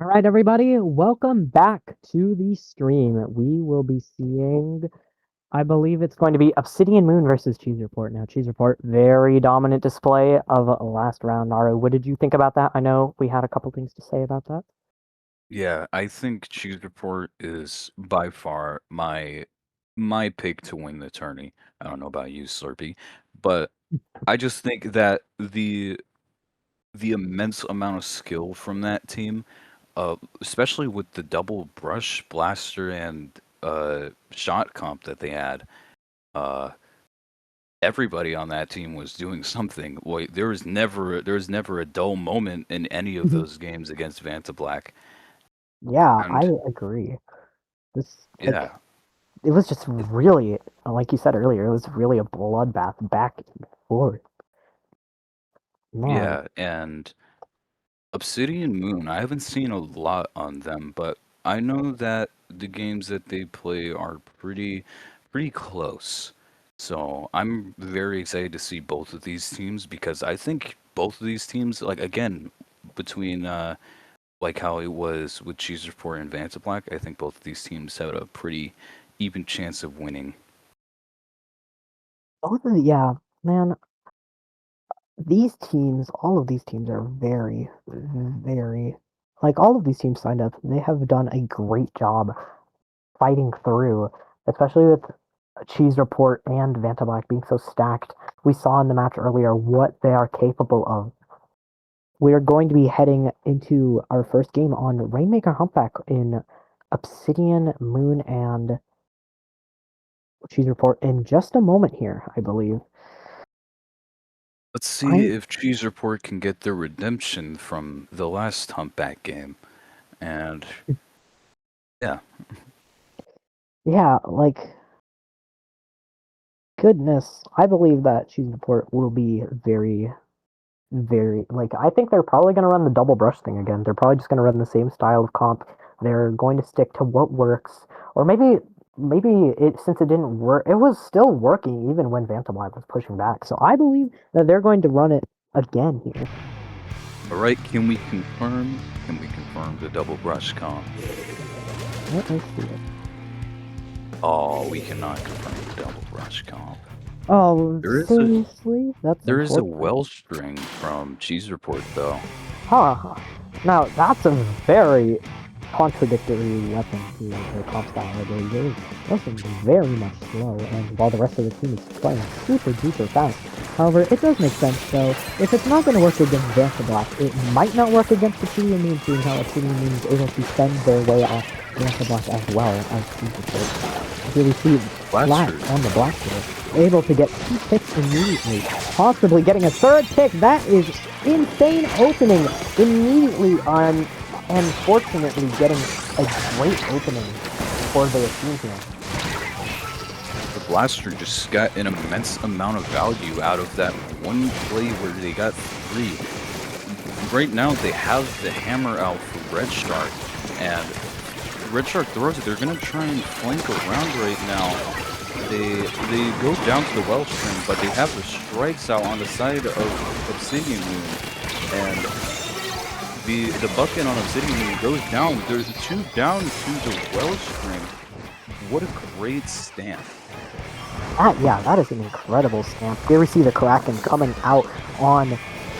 All right, everybody, welcome back to the stream. We will be seeing, I believe it's going to be Obsidian Moon versus Cheese Report. Now, Cheese Report, very dominant display of last round. Naru, what did you think about that? I know we had a couple things to say about that. Yeah, I think Cheese Report is by far my pick to win the tourney. I don't know about you, Slurpee, but I just think that the immense amount of skill from that team, especially with the double brush blaster and shot comp that they had, uh, everybody on that team was doing something. Like, there was never a dull moment in any of those games against Vanta Black. Yeah, I And agree. This, like, yeah, it was just really, like you said earlier, it was really a bloodbath back and forth. Man, yeah, and Obsidian Moon, I haven't seen a lot on them, but I know that the games that they play are pretty close. So I'm very excited to see both of these teams because I think both of these teams, like again, between like how it was with Cheese Report and Vanta Black, I think both of these teams have a pretty even chance of winning. yeah, man, these teams, all of these teams are very, very, like all of these teams signed up, they have done a great job fighting through, especially with Cheese Report and Vanta Black being so stacked. We saw in the match earlier what they are capable of. We are going to be heading into our first game on Rainmaker Humpback in Obsidian Moon and Cheese Report in just a moment here, I believe. Let's see I if Cheese Report can get their redemption from the last Humpback game. And yeah, yeah, like goodness, I believe that Cheese Report will be very, very like I think they're probably going to run the double brush thing again. They're probably just going to run the same style of comp. They're going to stick to what works, or maybe it since it didn't work, it was still working even when Vantamite was pushing back. So I believe that they're going to run it again here. all right. Can we confirm? Can we confirm the double brush comp? Let me see it. Oh, we cannot confirm the double brush comp. Oh, There is a seriously? That's there is a unfortunate. well string from Cheese Report though. Huh. Now that's a very contradictory weapon to the comp style, I believe. It is also very much slow, and while the rest of the team is playing super duper fast. However, it does make sense though. If it's not going to work against Vanta Black, it might not work against Obsidian Moon, seeing how Obsidian Moon is able to send their way off Vanta Black as well as Cheese Report. Here we see Flat Blaster. on the Blaster, able to get 2 picks immediately, possibly getting a 3rd pick. That is insane opening immediately on, and fortunately getting a great opening for the team here. The Blaster just got an immense amount of value out of that one play where they got 3. Right now they have the hammer out for Red Shark, and Red Shark throws it. They're gonna try and flank around right now. They go down to the Wellstream, but they have the strikes out on the side of Obsidian Moon, and the bucket on Obsidian Moon goes down. There's 2 down to the Wellstream. What a great stamp! That is an incredible stamp. Here we see the Kraken coming out on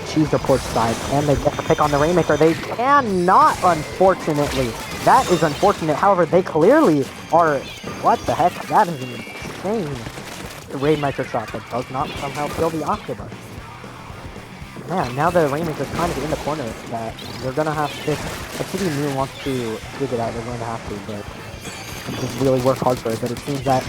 Cheese Report's side, and they get the pick on the Rainmaker. They cannot, unfortunately. That is unfortunate. However, they clearly are. What the heck? That is an insane Rainmaker shot that does not somehow kill the Octobus. Man, now the Rainmaker's kind of in the corner that they're gonna have to. If Obsidian Moon wants to dig it out, they're going to have to, but just really work hard for it. But it seems that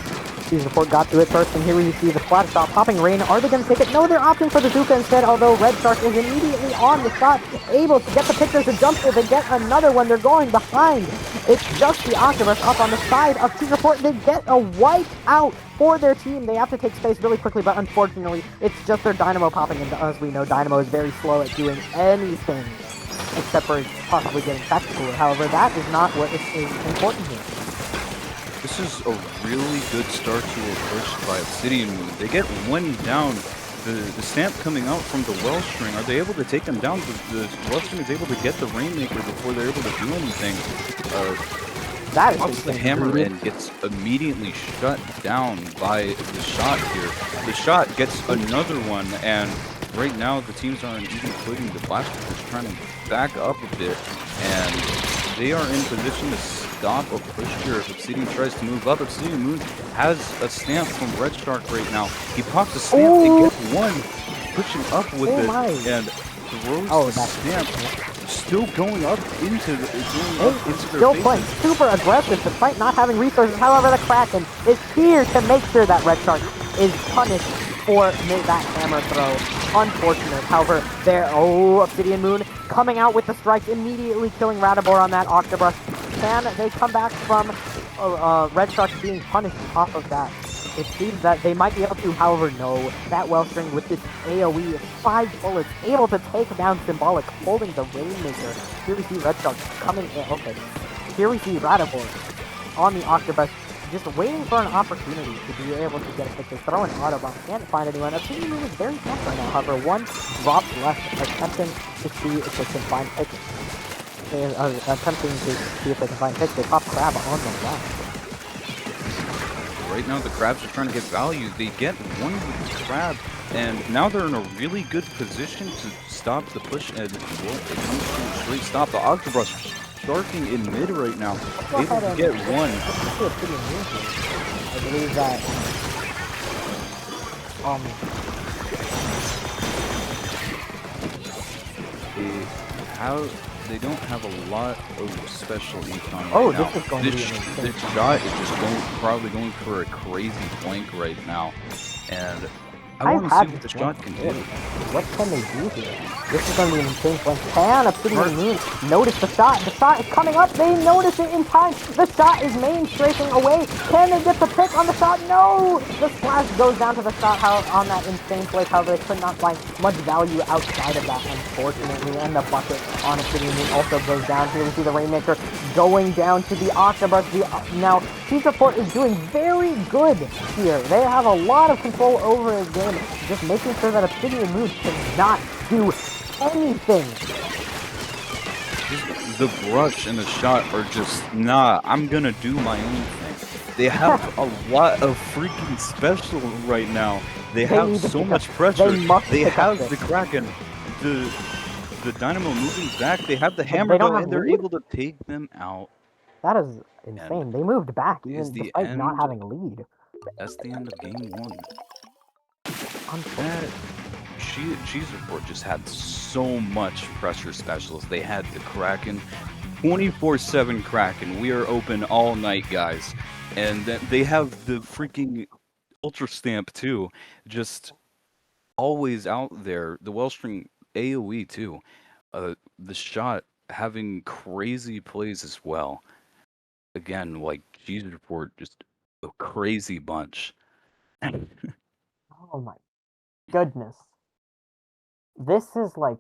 Cheese Report got to it first, and here we see the splatter shot popping rain. Are they going to take it? No, they're opting for the Zuka instead, although Red Shark is immediately on the shot, able to get the pick. There's a jump there. They get another one. They're going behind. It's just the Octopus up on the side of Cheese Report. They get a wipe out for their team. They have to take space really quickly, but unfortunately, it's just their Dynamo popping into us. We know Dynamo is very slow at doing anything except for possibly getting tactical. However, that is not what is important here. This is a really good start to a push by Obsidian Moon. They get 1 down the stamp coming out from the Wellstring, are they able to take them down? The Wellstring is able to get the Rainmaker before they're able to do anything. That is Pops the insane, hammer dude. and gets immediately shut down by the shot here. The shot gets another one, and right now the teams are on even footing. The Blasters is trying to back up a bit, and they are in position to stop a push here if Obsidian tries to move up. Obsidian Moon has a stamp from Red Shark right now. He pops a stamp and gets one, pushing up with it, and throws the stamp. Still going up into their still playing super aggressive despite not having resources. However, the Kraken is here to make sure that Red Shark is punished for that hammer throw. Unfortunate. However, Obsidian Moon coming out with the strike, immediately killing Radibor on that Octobrush. Can they come back from Red Shark being punished off of that? It seems that they might be able to, however, no. That Wellstring with this AoE, 5 bullets, able to take down Symbolic, holding the Rainmaker. Here we see Red Shark coming in. Okay. Here we see Radibor on the Octobus, just waiting for an opportunity to be able to get a picture. Throw an Autobomb, can't find anyone. Obsidian Moon is very tough right now. However, one drop left, attempting to see if they can find picks. Attempting to see if they can find picks. They pop Crab on the left. Right now, the Crabs are trying to get value. They get one with the Crab, and now they're in a really good position to stop the push. And well, it comes to a straight stop. The Octobrush sharking in mid right now, able to get one. I believe that they don't have a lot of special econ right oh, now. This is going to be amazing. This shot is just probably going for a crazy flank right now, and I want to see what the shot can do. What can they do here? This is going to be an insane flank. Can Obsidian Moon notice the shot? The shot is coming up. They notice it in time. The shot is main striking away. Can they get the pick on the shot? No! The splash goes down to the shot on that insane flank. However, they could not find much value outside of that, unfortunately. And the bucket on Obsidian Moon also goes down. Here we see the Rainmaker going down to the Octobus. Now, Cheese Report is doing very good here. They have a lot of control over his game, just making sure that Obsidian Moon cannot do anything. The brush and the shot are just, nah, I'm gonna do my own thing. They have a lot of freaking special right now. They have so much pressure. They have the Kraken, the Dynamo moving back. They have the hammer though, and they're able to take them out. That is insane. They moved back even despite not having a lead. That's the end of game 1. Cheese Report just had so much pressure specials. They had the Kraken, 24/7 Kraken. We are open all night, guys. And then they have the freaking Ultra Stamp too, just always out there. The Wellstring AoE too. The shot having crazy plays as well. Again, like Cheese Report, just a crazy bunch. Oh my goodness. This is like,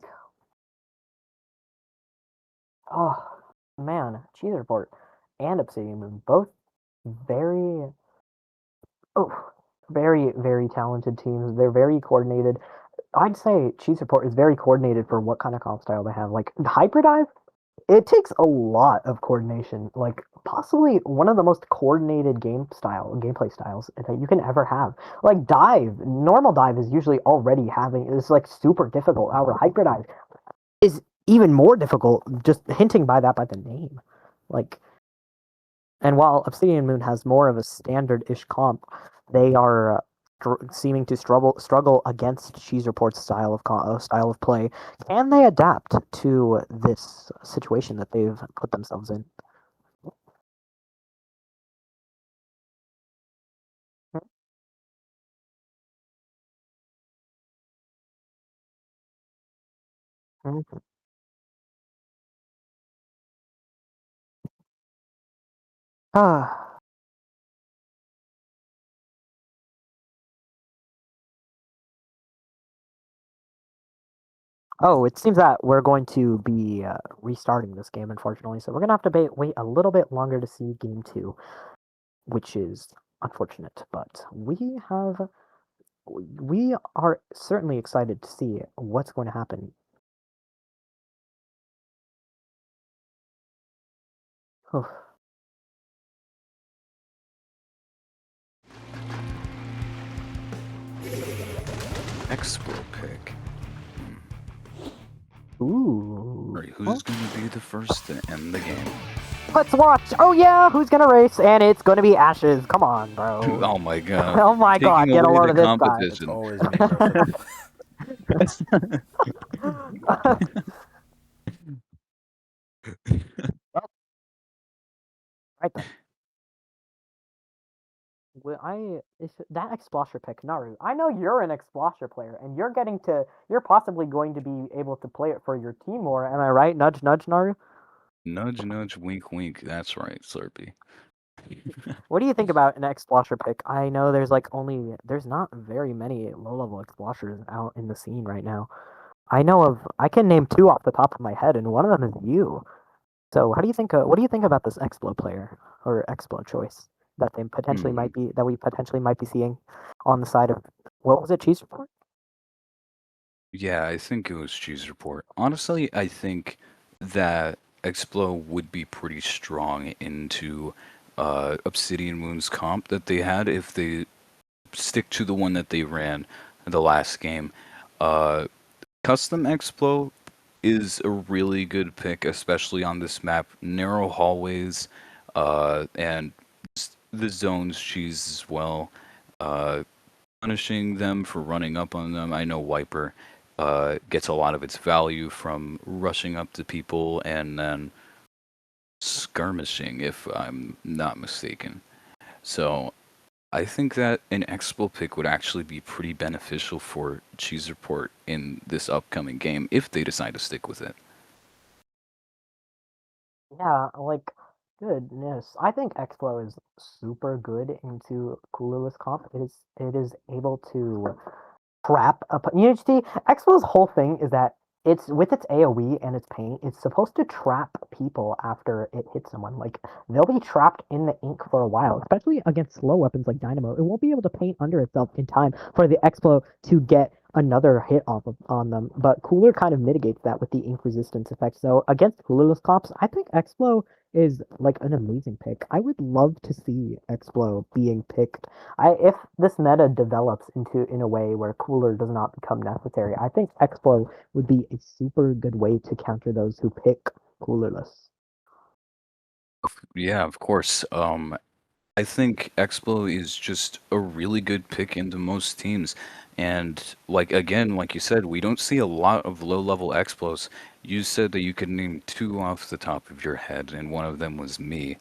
oh man, Cheese Report and Obsidian Moon, both very, very talented teams. They're very coordinated. I'd say Cheese Report is very coordinated for what kind of comp style they have. Like Hyperdive, it takes a lot of coordination. Like possibly one of the most coordinated gameplay styles that you can ever have. Like dive, normal dive is usually already it's like super difficult. However, Hyperdive is even more difficult, just hinting by the name. Like, and while Obsidian Moon has more of a standard-ish comp, they are seeming to struggle against Cheese Report's style of play. Can they adapt to this situation that they've put themselves in? Mm-hmm. Oh, it seems that we're going to be restarting this game, unfortunately. So we're going to have to wait a little bit longer to see Game 2, which is unfortunate. But we have we are certainly excited to see what's going to happen. Oof. Explo pick. Ooh. Alright, who's gonna be the first to end the game? Let's watch. Oh yeah, who's gonna race? And it's gonna be Ashes. Come on, bro. Oh my god. Oh my god, Taking get a away load the of this guy. It's competition. always me versus. Right then. That Explosher pick, Naru. I know you're an Explosher player, and you're possibly going to be able to play it for your team more. Am I right? Nudge, nudge, Naru. Nudge, nudge, wink, wink. That's right, Slurpee. What do you think about an Explosher pick? I know there's not very many low-level Exploshers out in the scene right now. I can name two off the top of my head, and one of them is you. So how do you think? What do you think about this Explo player or Explo choice that we potentially might be seeing on the side of what was it, Cheese Report? Yeah, I think it was Cheese Report. Honestly, I think that Explo would be pretty strong into Obsidian Moon's comp that they had if they stick to the one that they ran the last game. Custom Explo is a really good pick, especially on this map. Narrow hallways, and the zones cheese as well. Punishing them for running up on them. I know Wiper gets a lot of its value from rushing up to people and then skirmishing, if I'm not mistaken. So I think that an Expo pick would actually be pretty beneficial for Cheese Report in this upcoming game if they decide to stick with it. Yeah, goodness. I think Explo is super good into Coolerless comp. It is able to trap a you see, Explo's whole thing is that it's with its AoE and its paint, it's supposed to trap people after it hits someone. Like they'll be trapped in the ink for a while, especially against slow weapons like Dynamo. It won't be able to paint under itself in time for the Explo to get another hit on them. But Cooler kind of mitigates that with the ink resistance effect. So against Coolerless cops, I think Explo is like an amazing pick. I would love to see Explo being picked. If this meta develops in a way where Cooler does not become necessary, I think Explo would be a super good way to counter those who pick Coolerless. Yeah, of course. I think Explo is just a really good pick into most teams. And like again, like you said, we don't see a lot of low-level Explos. You said that you could name two off the top of your head, and one of them was me.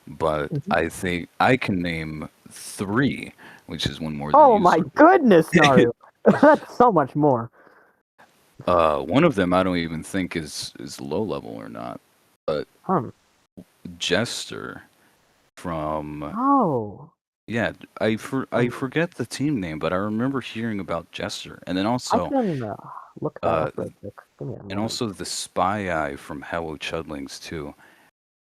But I think I can name three, which is one more than Oh you, my Slurpee. goodness, Naru! That's so much more. One of them I don't even think is low level or not. But Jester from Oh. yeah, I forget the team name, but I remember hearing about Jester, and then I also can look that up real quick. Give me a and moment. also the Spy Eye from Hello Chudlings too.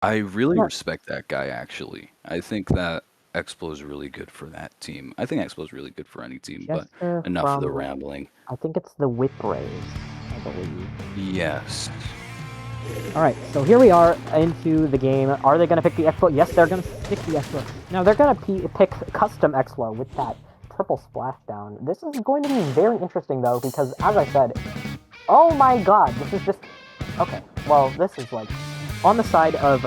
I really Yeah. respect that guy actually. I think that Explo is really good for that team. I think Explo is really good for any team, but Jester enough of the from, rambling. I think it's the Whip Rays, I believe. Yes. All right, so here we are into the game. Are they going to pick the Explo? Yes, they're going to stick the Explo. Now, they're going to pick custom Explo with that purple splashdown. This is going to be very interesting, though, because, as I said, oh my god, this is just... Okay, well, this is, like, on the side of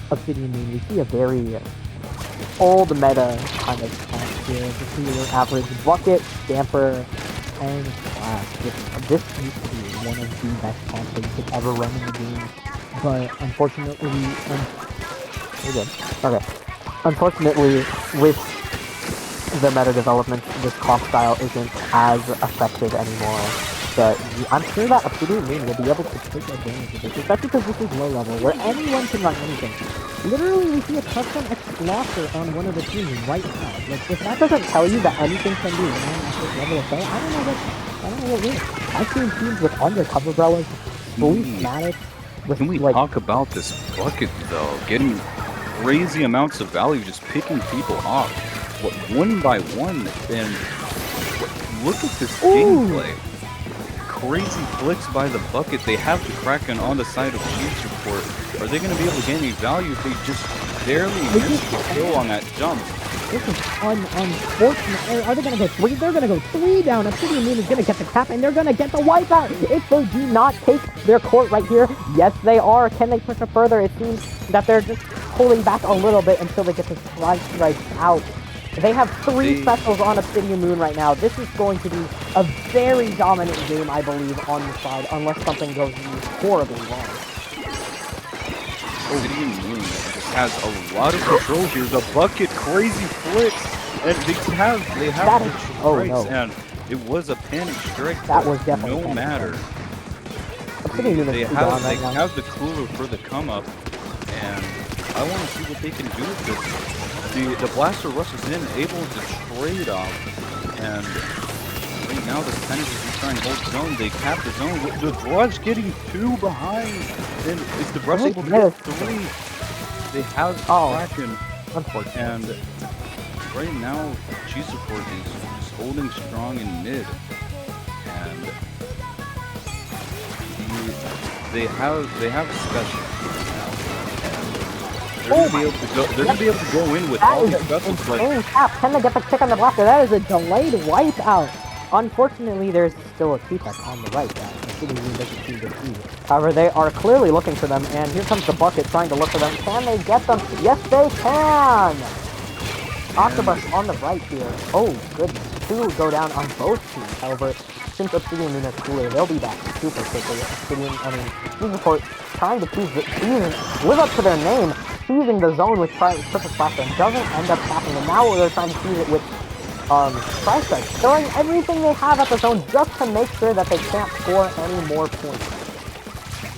Obsidian Moon, we see a very old meta kind of comp here. We see your average bucket, damper, and splash. This used to be one of the best comps that you could ever run in the game, but unfortunately, we're good. Okay. Unfortunately, with the meta development, this comp style isn't as effective anymore. But I'm sure that Obsidian Moon will be able to take advantage of this, especially because this is low level, where anyone can run anything. Literally, we see a custom Exploser on one of the teams right now. Like, if that doesn't tell you that anything can be ran at this level of play, I don't know what will. I've seen teams with undercover umbrellas, fully schematics. Can we talk about this bucket though? Getting crazy amounts of value, just picking people off, one by one, and look at this Ooh. gameplay. Crazy flicks by the bucket. They have the Kraken on the side of Cheese Report. Are they going to be able to get any value if they just barely miss the kill on that jump? This is unfortunate. Are they going to go 3? They're going to go 3 down. Obsidian Moon is going to get the cap, and they're going to get the wipeout. If they do not take their court right here, yes, they are. Can they push it further? It seems that they're just pulling back a little bit until they get the strike out. They have 3 specials on Obsidian Moon right now. This is going to be a very dominant game, I believe, on the side, unless something goes horribly wrong. Obsidian Moon just has a lot of control here. The bucket crazy flicks, and they have the strikes, and it was a panic strike. That was definitely no matter. They have the cooler for the come up, and I want to see what they can do with this. The blaster rushes in, able to trade off, and right now the Senators are trying to hold zone. They cap the zone. The Brush getting 2 behind, and is the Brush able to get 3? They have Kraken, and right now Cheese Support is just holding strong in mid, and they have special. They're gonna be able to go in with all these specials, but can they get the kick on the blaster? That is a delayed wipeout. Unfortunately, there's still a T-Tech on the right. However, they are clearly looking for them, and here comes the bucket trying to look for them. Can they get them? Yes, they can! Octobus on the right here. Oh, goodness. 2 go down on both teams. However, since Obsidian Moon is cooler, they'll be back super quickly. Cheese Report trying to live up to their name, choosing the zone with Triple Splash and doesn't end up happening. And now they're trying to choose it with Tri-Strike, throwing everything they have at the zone just to make sure that they can't score any more points.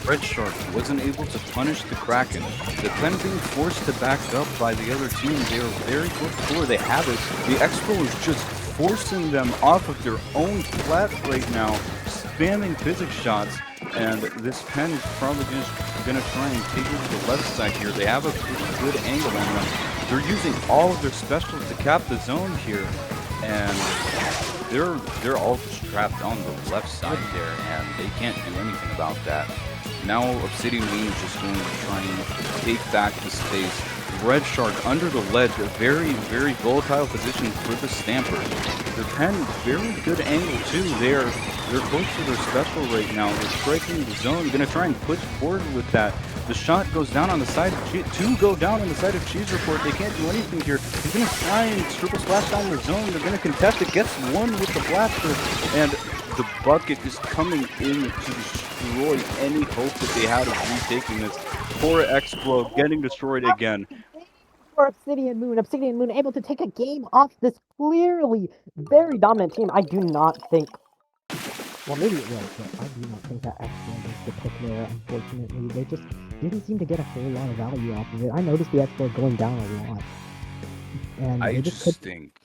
Red Shark wasn't able to punish the Kraken. The Clem being forced to back up by the other team. They are very close to where they have it. The Expo is just forcing them off of their own flat right now, spamming physics shots, and this pen is probably just gonna try and take it to the left side here. They have a pretty good angle on them. They're using all of their specials to cap the zone here, and they're all just trapped on the left side there, and they can't do anything about that. Now Obsidian Moon is just going to try and take back the space. Red Shark under the ledge, a very, very volatile position for the Stamper. The pen, very good angle too. They're close to their special right now. They're striking the zone. Gonna try and push forward with that. The shot goes down on the side of 2 go down on the side of Cheese Report. They can't do anything here. He's gonna try and triple splash down the zone. They're gonna contest it. Gets 1 with the blaster, and the bucket is coming in to destroy any hope that they had of retaking this. Poor Explo getting destroyed again. For Obsidian Moon able to take a game off this clearly very dominant team. I do not think. Well, maybe it was, but I do not think that Explo was the pick there. Unfortunately, they just didn't seem to get a whole lot of value off of it. I noticed the Explo going down a lot, and I just think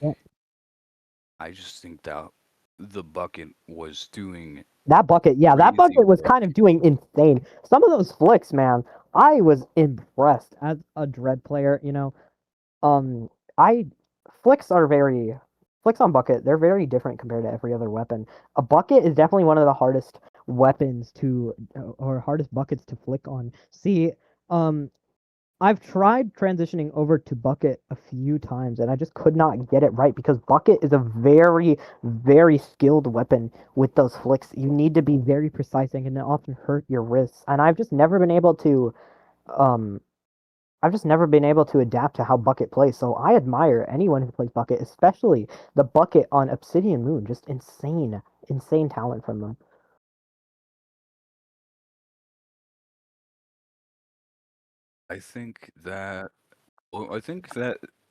that the bucket was doing that bucket. Yeah, that bucket was kind of doing insane. Some of those flicks, man. I was impressed as a Dread player. You know, flicks on bucket. They're very different compared to every other weapon. A bucket is definitely one of the hardest weapons or hardest buckets to flick on. See, I've tried transitioning over to bucket a few times, and I just could not get it right because bucket is a very, very skilled weapon with those flicks. You need to be very precise and can often hurt your wrists. And I've just never been able to, adapt to how bucket plays. So I admire anyone who plays bucket, especially the bucket on Obsidian Moon. Just insane, insane talent from them. I think that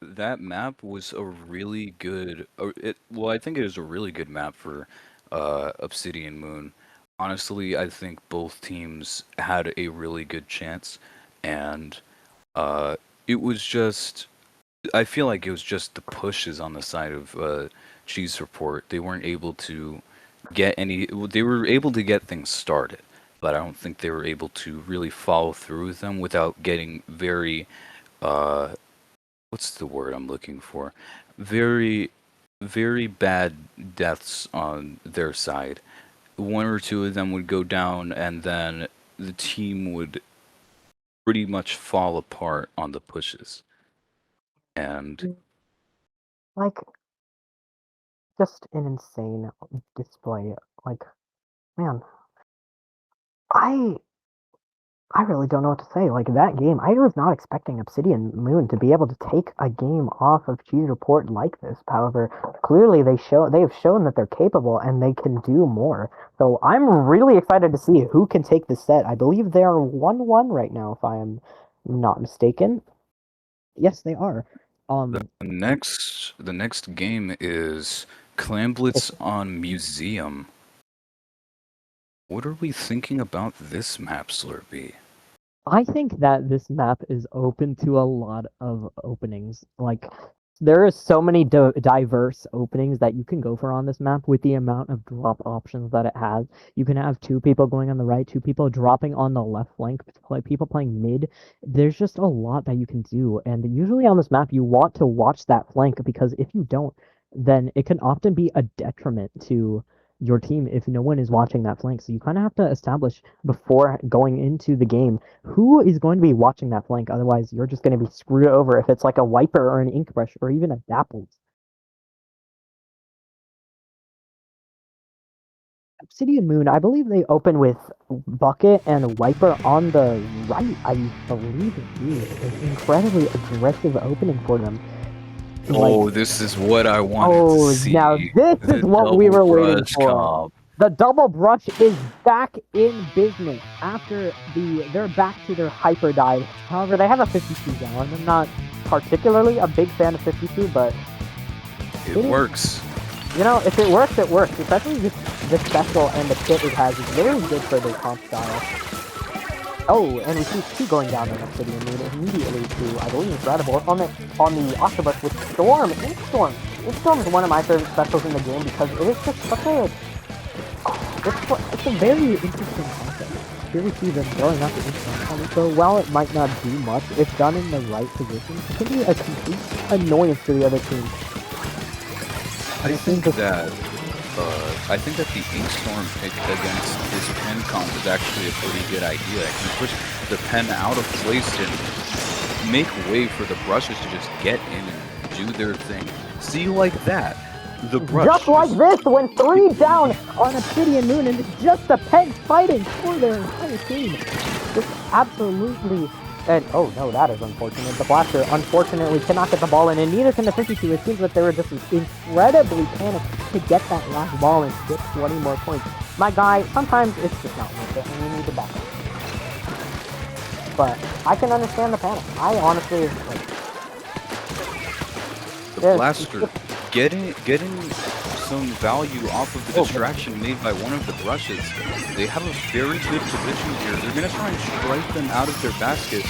that map was a really good. I think it is a really good map for Obsidian Moon. Honestly, I think both teams had a really good chance, and it was just. I feel like it was just the pushes on the side of Cheese Report. They weren't able to get any. They were able to get things started, but I don't think they were able to really follow through with them without getting very, what's the word I'm looking for? Very very bad deaths on their side. One or two of them would go down, and then the team would pretty much fall apart on the pushes. And Like, just an insane display. Like, man, I I really don't know what to say. Like that game, I was not expecting Obsidian Moon to be able to take a game off of Cheese Report like this. However, clearly they have shown that they're capable and they can do more. So I'm really excited to see who can take the set. I believe they are 1-1 right now, if I am not mistaken. Yes, they are. the next game is Clamblitz on Museum. What are we thinking about this map, Slurpee? I think that this map is open to a lot of openings. Like, there are so many diverse openings that you can go for on this map with the amount of drop options that it has. You can have two people going on the right, two people dropping on the left flank, people playing mid. There's just a lot that you can do. And usually on this map, you want to watch that flank because if you don't, then it can often be a detriment to your team if no one is watching that flank. So you kind of have to establish before going into the game who is going to be watching that flank. Otherwise, you're just going to be screwed over if it's like a wiper or an ink brush or even a dappled. Obsidian Moon, I believe they open with Bucket and Wiper on the right. I believe it is an incredibly aggressive opening for them. Oh, this is what I wanted to see. Now this is what we were waiting for. Comp. The double brush is back in business after they're back to their hyper dive. However, they have a 52 down. I'm not particularly a big fan of 52, but It works. you know, if it works, it works. Especially the special and the kit it has is very good for their comp style. Oh, and we see two going down on Obsidian Moon immediately to, I believe, Incredible on the Octobus with Storm. Inkstorm. Inkstorm is one of my favorite specials in the game because it is just such a it's a very interesting concept. Here we see them going up the Inkstorm. So while it might not do much, if done in the right position, it can be a complete annoyance to the other team. I think that the Inkstorm pick against his pen comp is actually a pretty good idea. It can push the pen out of place and make way for the brushes to just get in and do their thing. See, like that. The brush. Just like this, when 3 down on Obsidian Moon, and it's just the pen fighting for their entire team. Just absolutely. And oh no, that is unfortunate. The Blaster unfortunately cannot get the ball in, and neither can the 52. It seems that they were just incredibly panicked to get that last ball and get 20 more points. My guy, sometimes it's just not worth it, and you need to back up. But I can understand the panic. I honestly like. The Blaster getting some value off of the distraction made by one of the brushes. They have a very good position here. They're going to try and strike them out of their basket.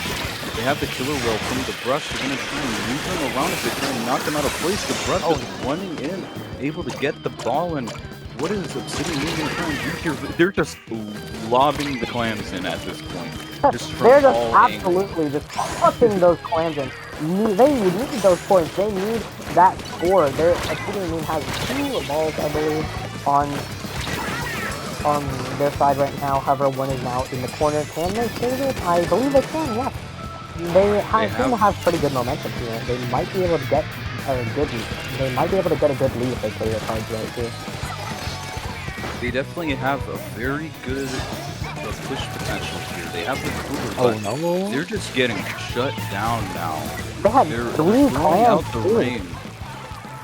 They have the killer whale from the brush. They're going to try and move them around if they try and knock them out of place. The brush is running in, able to get the ball. And what is Obsidian Moon trying to do here? They're just lobbing the clams in at this point. They're just absolutely just fucking those clams in. They need those points. They need that score. Their Obsidian Moon has 2 balls, I believe, on their side right now. However, one is now in the corner. Can they save it? I believe they can, yeah. They seem to have pretty good momentum here. They might be able to get a good lead. They might be able to get a good lead if they play their cards right here. They definitely have a very good push potential here. They have the cooler, but they're just getting shut down now. They're throwing out the rain.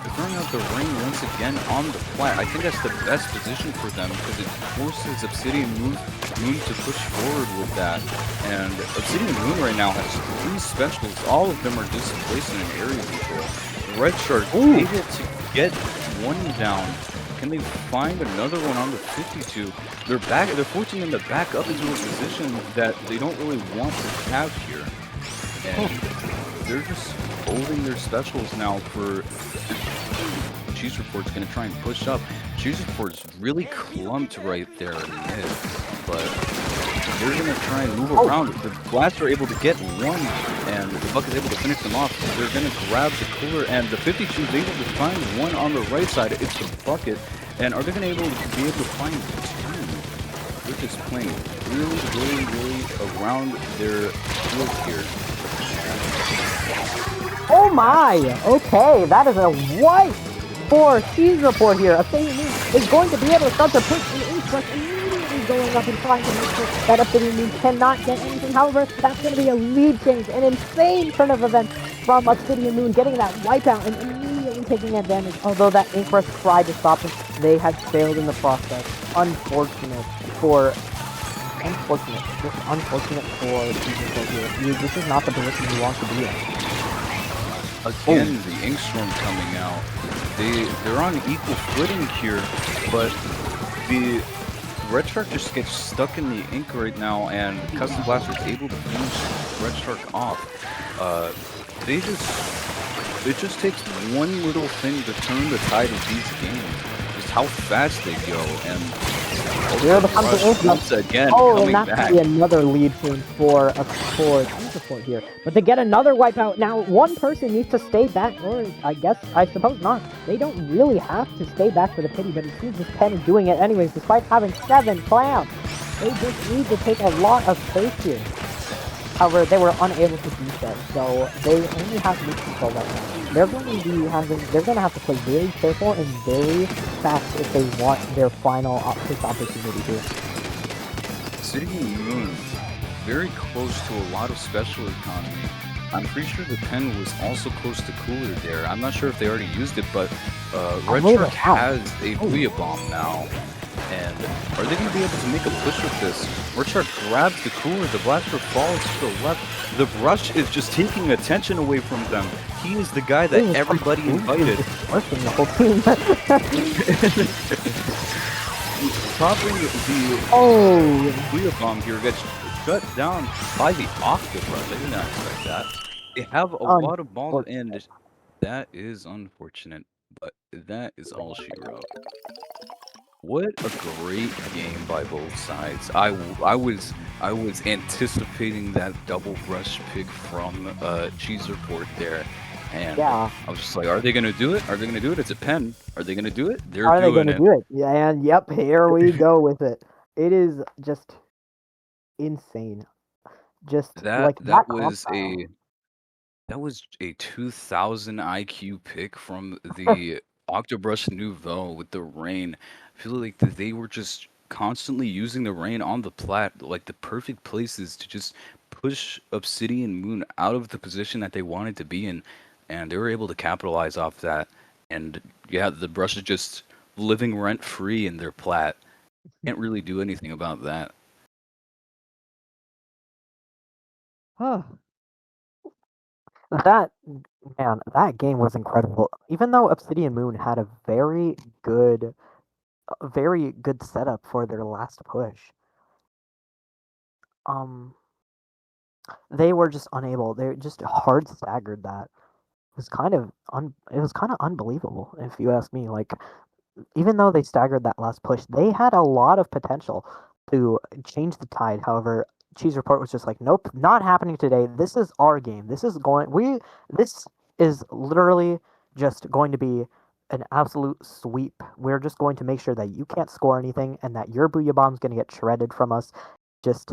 They're throwing out the rain once again on the flat. I think that's the best position for them because it forces Obsidian Moon to push forward with that. And Obsidian Moon right now has 3 specials. All of them are displaced in an area control. Red Shark able to get 1 down. Can they find another one on the 52? They're forcing them to back up into a position that they don't really want to have here. And they're just holding their specials now for Cheese Report's going to try and push up. Cheese Report's really clumped right there in mid, but they're going to try and move around. The Blasts are able to get one, and the Buck is able to finish them off. They're going to grab the cooler, and the 52 is able to find one on the right side. It's the Bucket, and are they going to be able to find two? They're just playing really around their field here. Oh my! Okay, that is a wipe for Cheese Report here. Obsidian Moon is going to be able to start to push the Inkbrush immediately going up and trying to make sure that Obsidian Moon cannot get anything. However, that's going to be a lead change, an insane turn of events from Obsidian Moon, getting that wipeout and immediately taking advantage. Although that Inkbrush tried to stop them, they had failed in the process. Unfortunate for Cheese Report here. This is not the position you want to be in. Again, the Inkstorm coming out. They're on equal footing here, but the Red Shark just gets stuck in the ink right now, and Custom Blaster is able to finish Red Shark off. It just takes one little thing to turn the tide of these games. Just how fast they go, and here the once again and coming that's back. Be another lead change for Cheese Report here. But to get another wipeout, now one person needs to stay back, or I suppose not. They don't really have to stay back for the pity, but it seems this Pen is doing it anyways, despite having 7 clams. They just need to take a lot of space here. However, they were unable to do so, so they only have lead control right now. They're going to have to play very careful and very fast if they want their final push opportunity here. City Moon, very close to a lot of special economy. I'm pretty sure the Pen was also close to Cooler there. I'm not sure if they already used it, but Red Shark has a Booyah Bomb now. And are they going to be able to make a push with this? Red Shark grabs the Cooler, the Blaster falls to the left. The Brush is just taking attention away from them. He is the guy that everybody invited. Working the whole team. Popping the Booyah Bomb here gets shut down by the Octobrush. I did not expect that. They have a lot of balls, and that is unfortunate, but that is all she wrote. What a great game by both sides. I was anticipating that double brush pick from Cheese Report there, and I was just like, are they gonna do it? Are they gonna do it? It's a Pen. Are they gonna do it? They're doing it. Are they gonna do it? Yeah, and yep, here we go with it. It is just insane. Just that was a 2000 IQ pick from the Octobrush Nouveau with the rain. I feel like that they were just constantly using the rain on the plat, like the perfect places to just push Obsidian Moon out of the position that they wanted to be in, and they were able to capitalize off that. And yeah, the Brush is just living rent free in their plat. Can't really do anything about that. That game was incredible. Even though Obsidian Moon had a very good setup for their last push, they were just unable. They just hard staggered that. It was kind of unbelievable, if you ask me. Like, even though they staggered that last push, they had a lot of potential to change the tide. However, Cheese Report was just like, nope, not happening today. This is our game. This is literally just going to be an absolute sweep. We're just going to make sure that you can't score anything and that your Booyah Bomb's going to get shredded from us. Just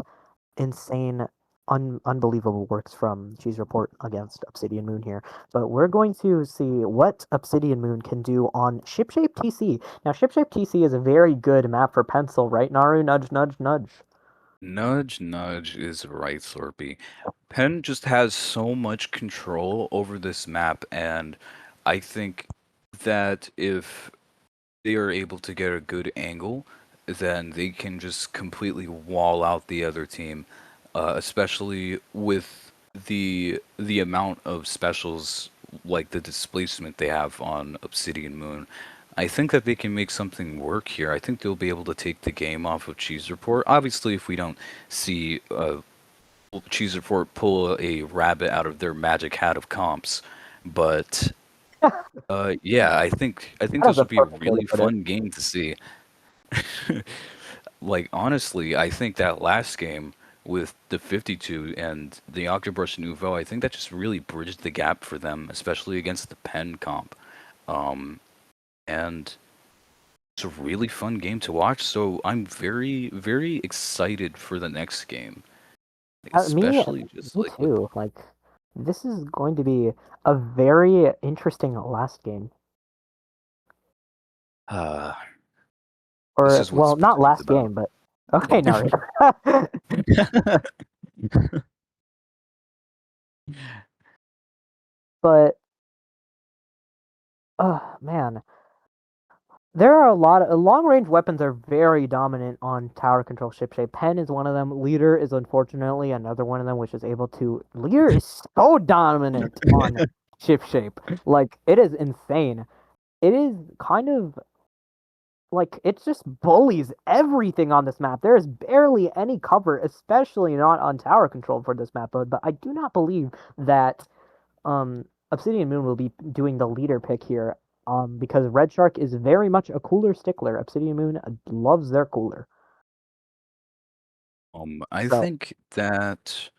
insane, unbelievable works from Cheese Report against Obsidian Moon here. But we're going to see what Obsidian Moon can do on Shipshape TC. Now, Shipshape TC is a very good map for Pencil, right, Naru? Nudge, nudge, nudge. Nudge, nudge is right, Slurpee. Pen just has so much control over this map, and I think that if they are able to get a good angle, then they can just completely wall out the other team, especially with the amount of specials, like the displacement they have on Obsidian Moon. I think that they can make something work here. I think they'll be able to take the game off of Cheese Report. Obviously, if we don't see Cheese Report pull a rabbit out of their magic hat of comps, but Yeah, I think That was this a would be a perfect way to really put it. fun game to see. Like honestly, I think that last game with the 52 and the Octobrush Nouveau, I think that just really bridged the gap for them, especially against the Pen comp. Um, and it's a really fun game to watch, so I'm very, very excited for the next game. Like, Me, especially just me like with too. Like, this is going to be a very interesting last game. uh this Or, is what well, not Splatoon's last about. game, but okay, no. But, man, there are a lot of long range weapons are very dominant on tower control ship shape. Pen is one of them. Leader is unfortunately another one of them, which is able to. Leader is so dominant on ship shape. Like, it is insane. It is kind of like it just bullies everything on this map. There is barely any cover, especially not on tower control for this map. But I do not believe that Obsidian Moon will be doing the leader pick here. Because Red Shark is very much a cooler stickler. Obsidian Moon loves their cooler. I So think that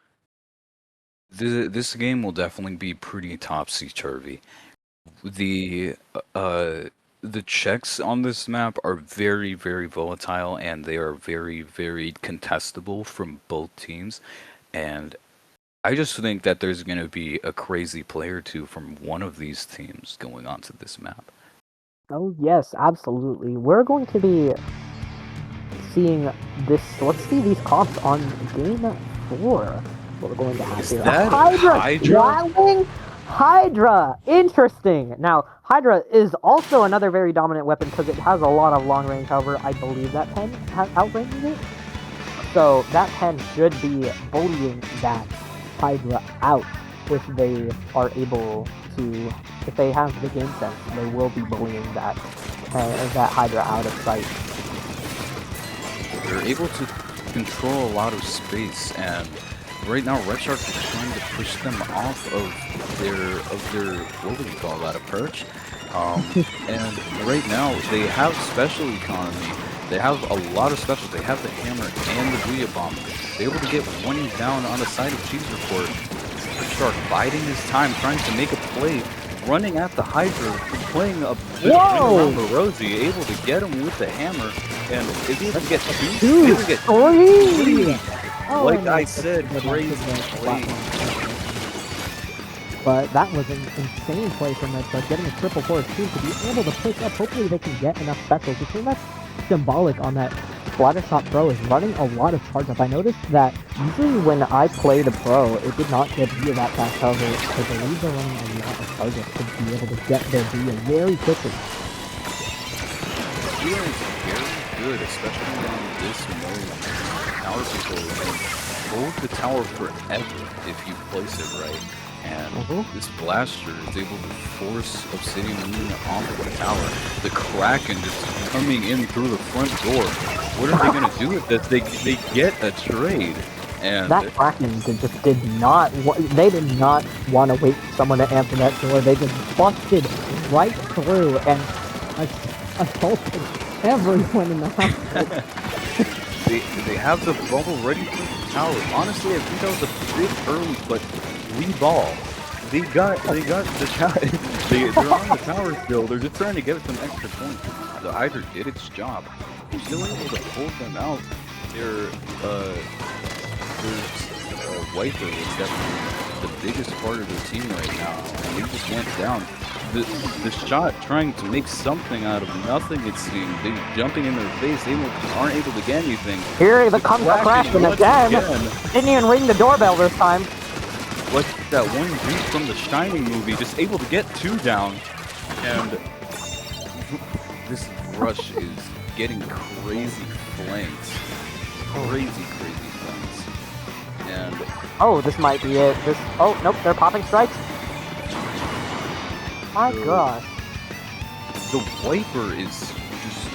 this game will definitely be pretty topsy-turvy. The uh the checks on this map are very, very volatile and they are very, very contestable from both teams. And I just think that there's going to be a crazy player or two from one of these teams going onto this map. oh yes, absolutely. We're going to be seeing this. Let's see these comps on game 4. What we're going to have Is here. A that Hydra Hydra? Wildling Hydra. Interesting. Now, Hydra is also another very dominant weapon because it has a lot of long range. However, I believe that pen outranges it. So that pen should be bullying that Hydra out if they are able to. If they have the game sense, they will be bullying that Hydra out of sight. They're able to control a lot of space, and right now Red Shark is trying to push them off of their what would you call that, a perch? And right now they have special economy. They have a lot of specials. They have the hammer and the Booyah Bomb. They're able to get one down on the side of Cheese Report. Red Shark biding his time, trying to make a play, running at the Hydra, playing a bit of ring around the Rosie, able to get him with the hammer, and is able to get two, able to get three. Oh, Like and I that's said, the crazy play. But that was an insane play from Red Shark, getting a triple force too to be able to pick up. Hopefully they can get enough specials. The thing that's symbolic on that Splattershot Pro is running a lot of charge up. I noticed that usually when I played a pro, it did not get via that fast. However, I believe they're running a lot of charge up to be able to get their via very quickly. Via is very good, especially on this mode. Tower control can hold the tower forever if you place it right. And this blaster is able to force Obsidian Moon onto the tower. The Kraken just coming in through the front door. What are they going to do with this? They get a trade. And that Kraken just did not. They did not want to wait for someone to answer that door. They just busted right through and assaulted everyone in the house. they have the bubble ready for the tower. Honestly, I think that was a bit early, but reball. They got the tower. They're on the tower still. They're just trying to get some extra points. The Hydra did its job. They're still able to hold them out. Their Wiper was definitely the biggest part of their team right now, and they just went down. The shot trying to make something out of nothing, it seemed. They jumping in their face, they aren't able to get anything. Here comes the Kraken again. Didn't even ring the doorbell this time. Like that one dude from the Shining movie, just able to get 2 down. And this rush is getting crazy flanks. Crazy flanks. And oh, this might be it. Oh nope, they're popping strikes. My gosh. the Wiper is just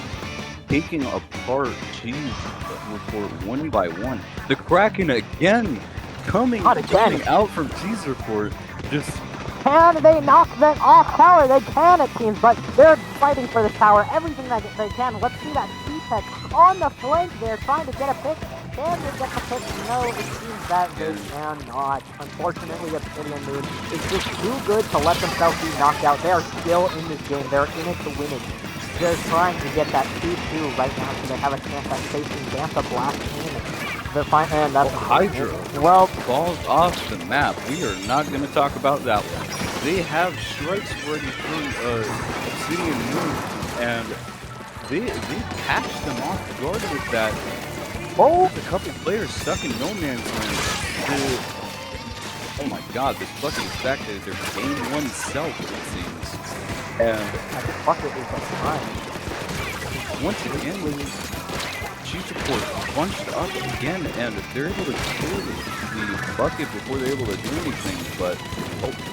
taking apart Cheese Report one by one. The Kraken again coming out from Cheese Report, just Can they knock them off tower? They can, it seems, but they're fighting for the tower. Everything that they can. Let's see that C-Tech on the flank there, trying to get a pick. Can they get the pick? No, it seems that they cannot. Unfortunately, Obsidian Moon is just too good to let themselves be knocked out. They are still in this game. They're in it to win it. They're trying to get that 2-2 right now so they have a chance at facing Vanta Black in the final. And that's Hydra well, falls off the map. We are not going to talk about that one. They have strikes ready for Obsidian Moon, and they catch them off guard with that. oh, A couple players stuck in no man's land. Oh my god, this bucket is back to their game one self, it seems. And this bucket is like fine. once again, Chief Support bunched up again, and they're able to kill the bucket before they're able to do anything, but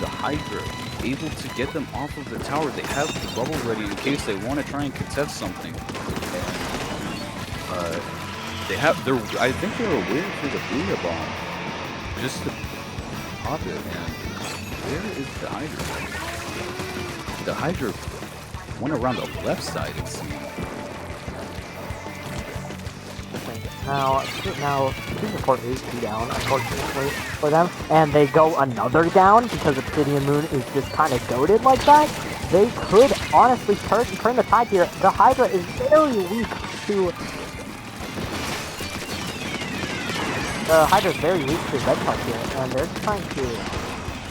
the Hydra able to get them off of the tower. They have the bubble ready in case they want to try and contest something. And, I think they were waiting for the Booyah Bomb just to pop it, and where is the Hydra? The Hydra went around the left side, it seems. Now, Team Report is 2 down, unfortunately, for them, and they go another down because Obsidian Moon is just kind of goated like that. They could honestly turn the tide here. The Hydra is very weak to... The Hydra is very weak to Red Tuck here, and they're just trying to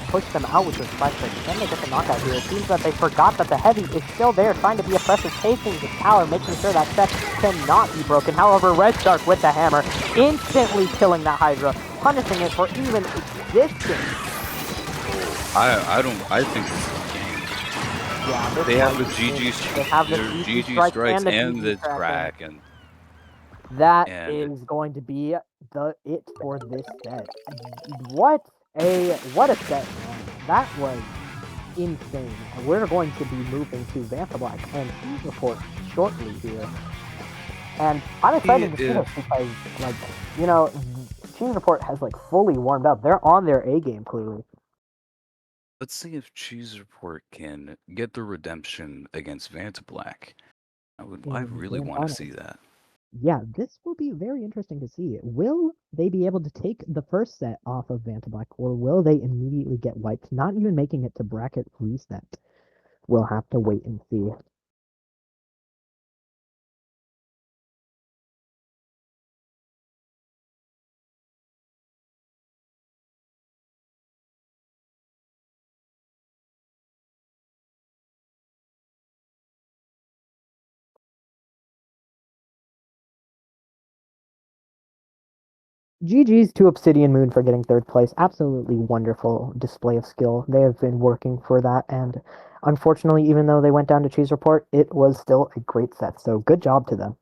push them out with their spike pick. Can they get the knockout here? It seems that they forgot that the Heavy is still there, trying to be oppressive, chasing the tower, making sure that check cannot be broken. However, Red Shark with the hammer, instantly killing that Hydra, punishing it for even existing. I think this is a game. Yeah, They have the GG strikes and the track, and that is going to be it for this set. What a set, man. That was insane. And we're going to be moving to Vanta Black and Team Report shortly here. And I'm excited to see this because, like, you know, Team Report has like fully warmed up. They're on their A game clearly. let's see if Cheese Report can get the redemption against Vanta Black. I really want to see that. Yeah, this will be very interesting to see. Will they be able to take the first set off of Vanta Black, or will they immediately get wiped, not even making it to bracket reset? We'll have to wait and see. GG's to Obsidian Moon for getting third place. Absolutely wonderful display of skill. They have been working for that, and unfortunately, even though they went down to Cheese Report, it was still a great set. So good job to them.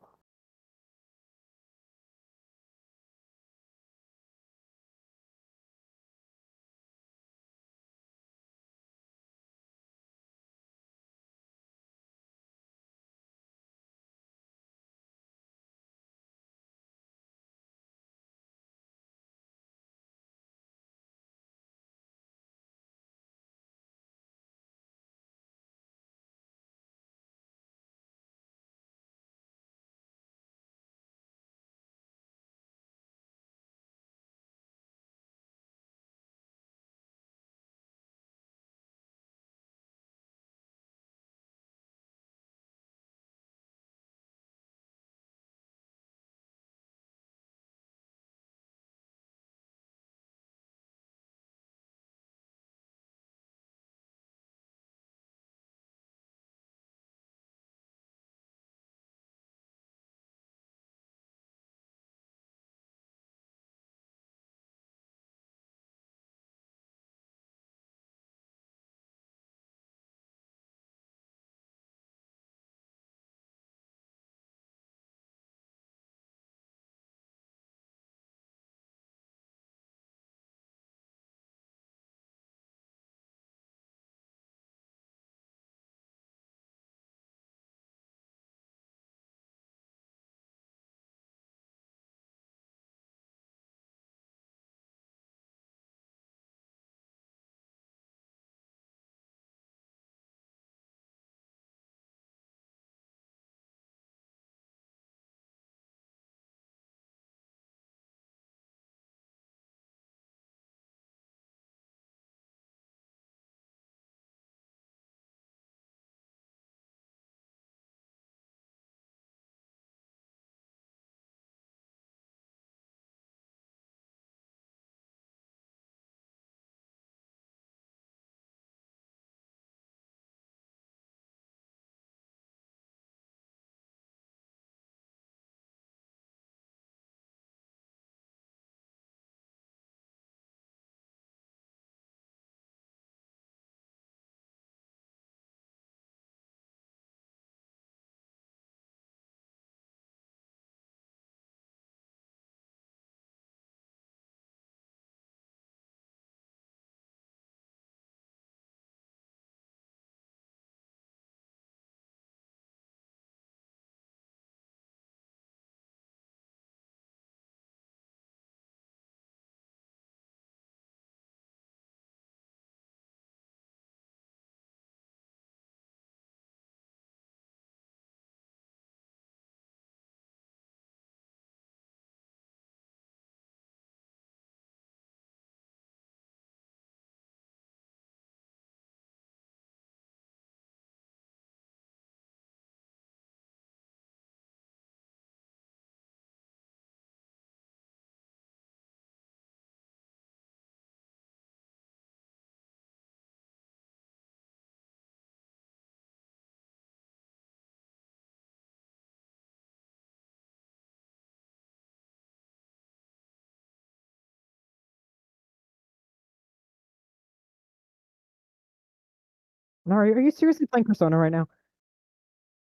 Nari, are you seriously playing Persona right now?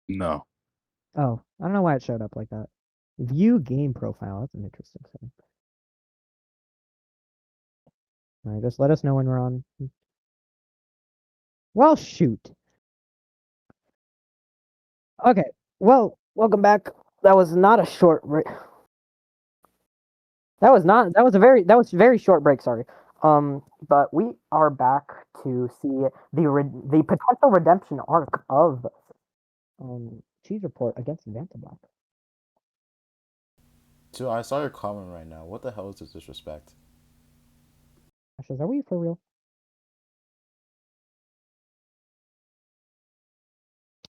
No. Oh, I don't know why it showed up like that. View game profile. That's an interesting thing. All right, just let us know when we're on. Well, shoot. Okay. Well, welcome back. That was not a short break. That was a very short break, sorry. But we are back to see the potential redemption arc of Cheese Report against Vantablack. Dude, I saw your comment right now. What the hell is this disrespect? Ashes, are we for real?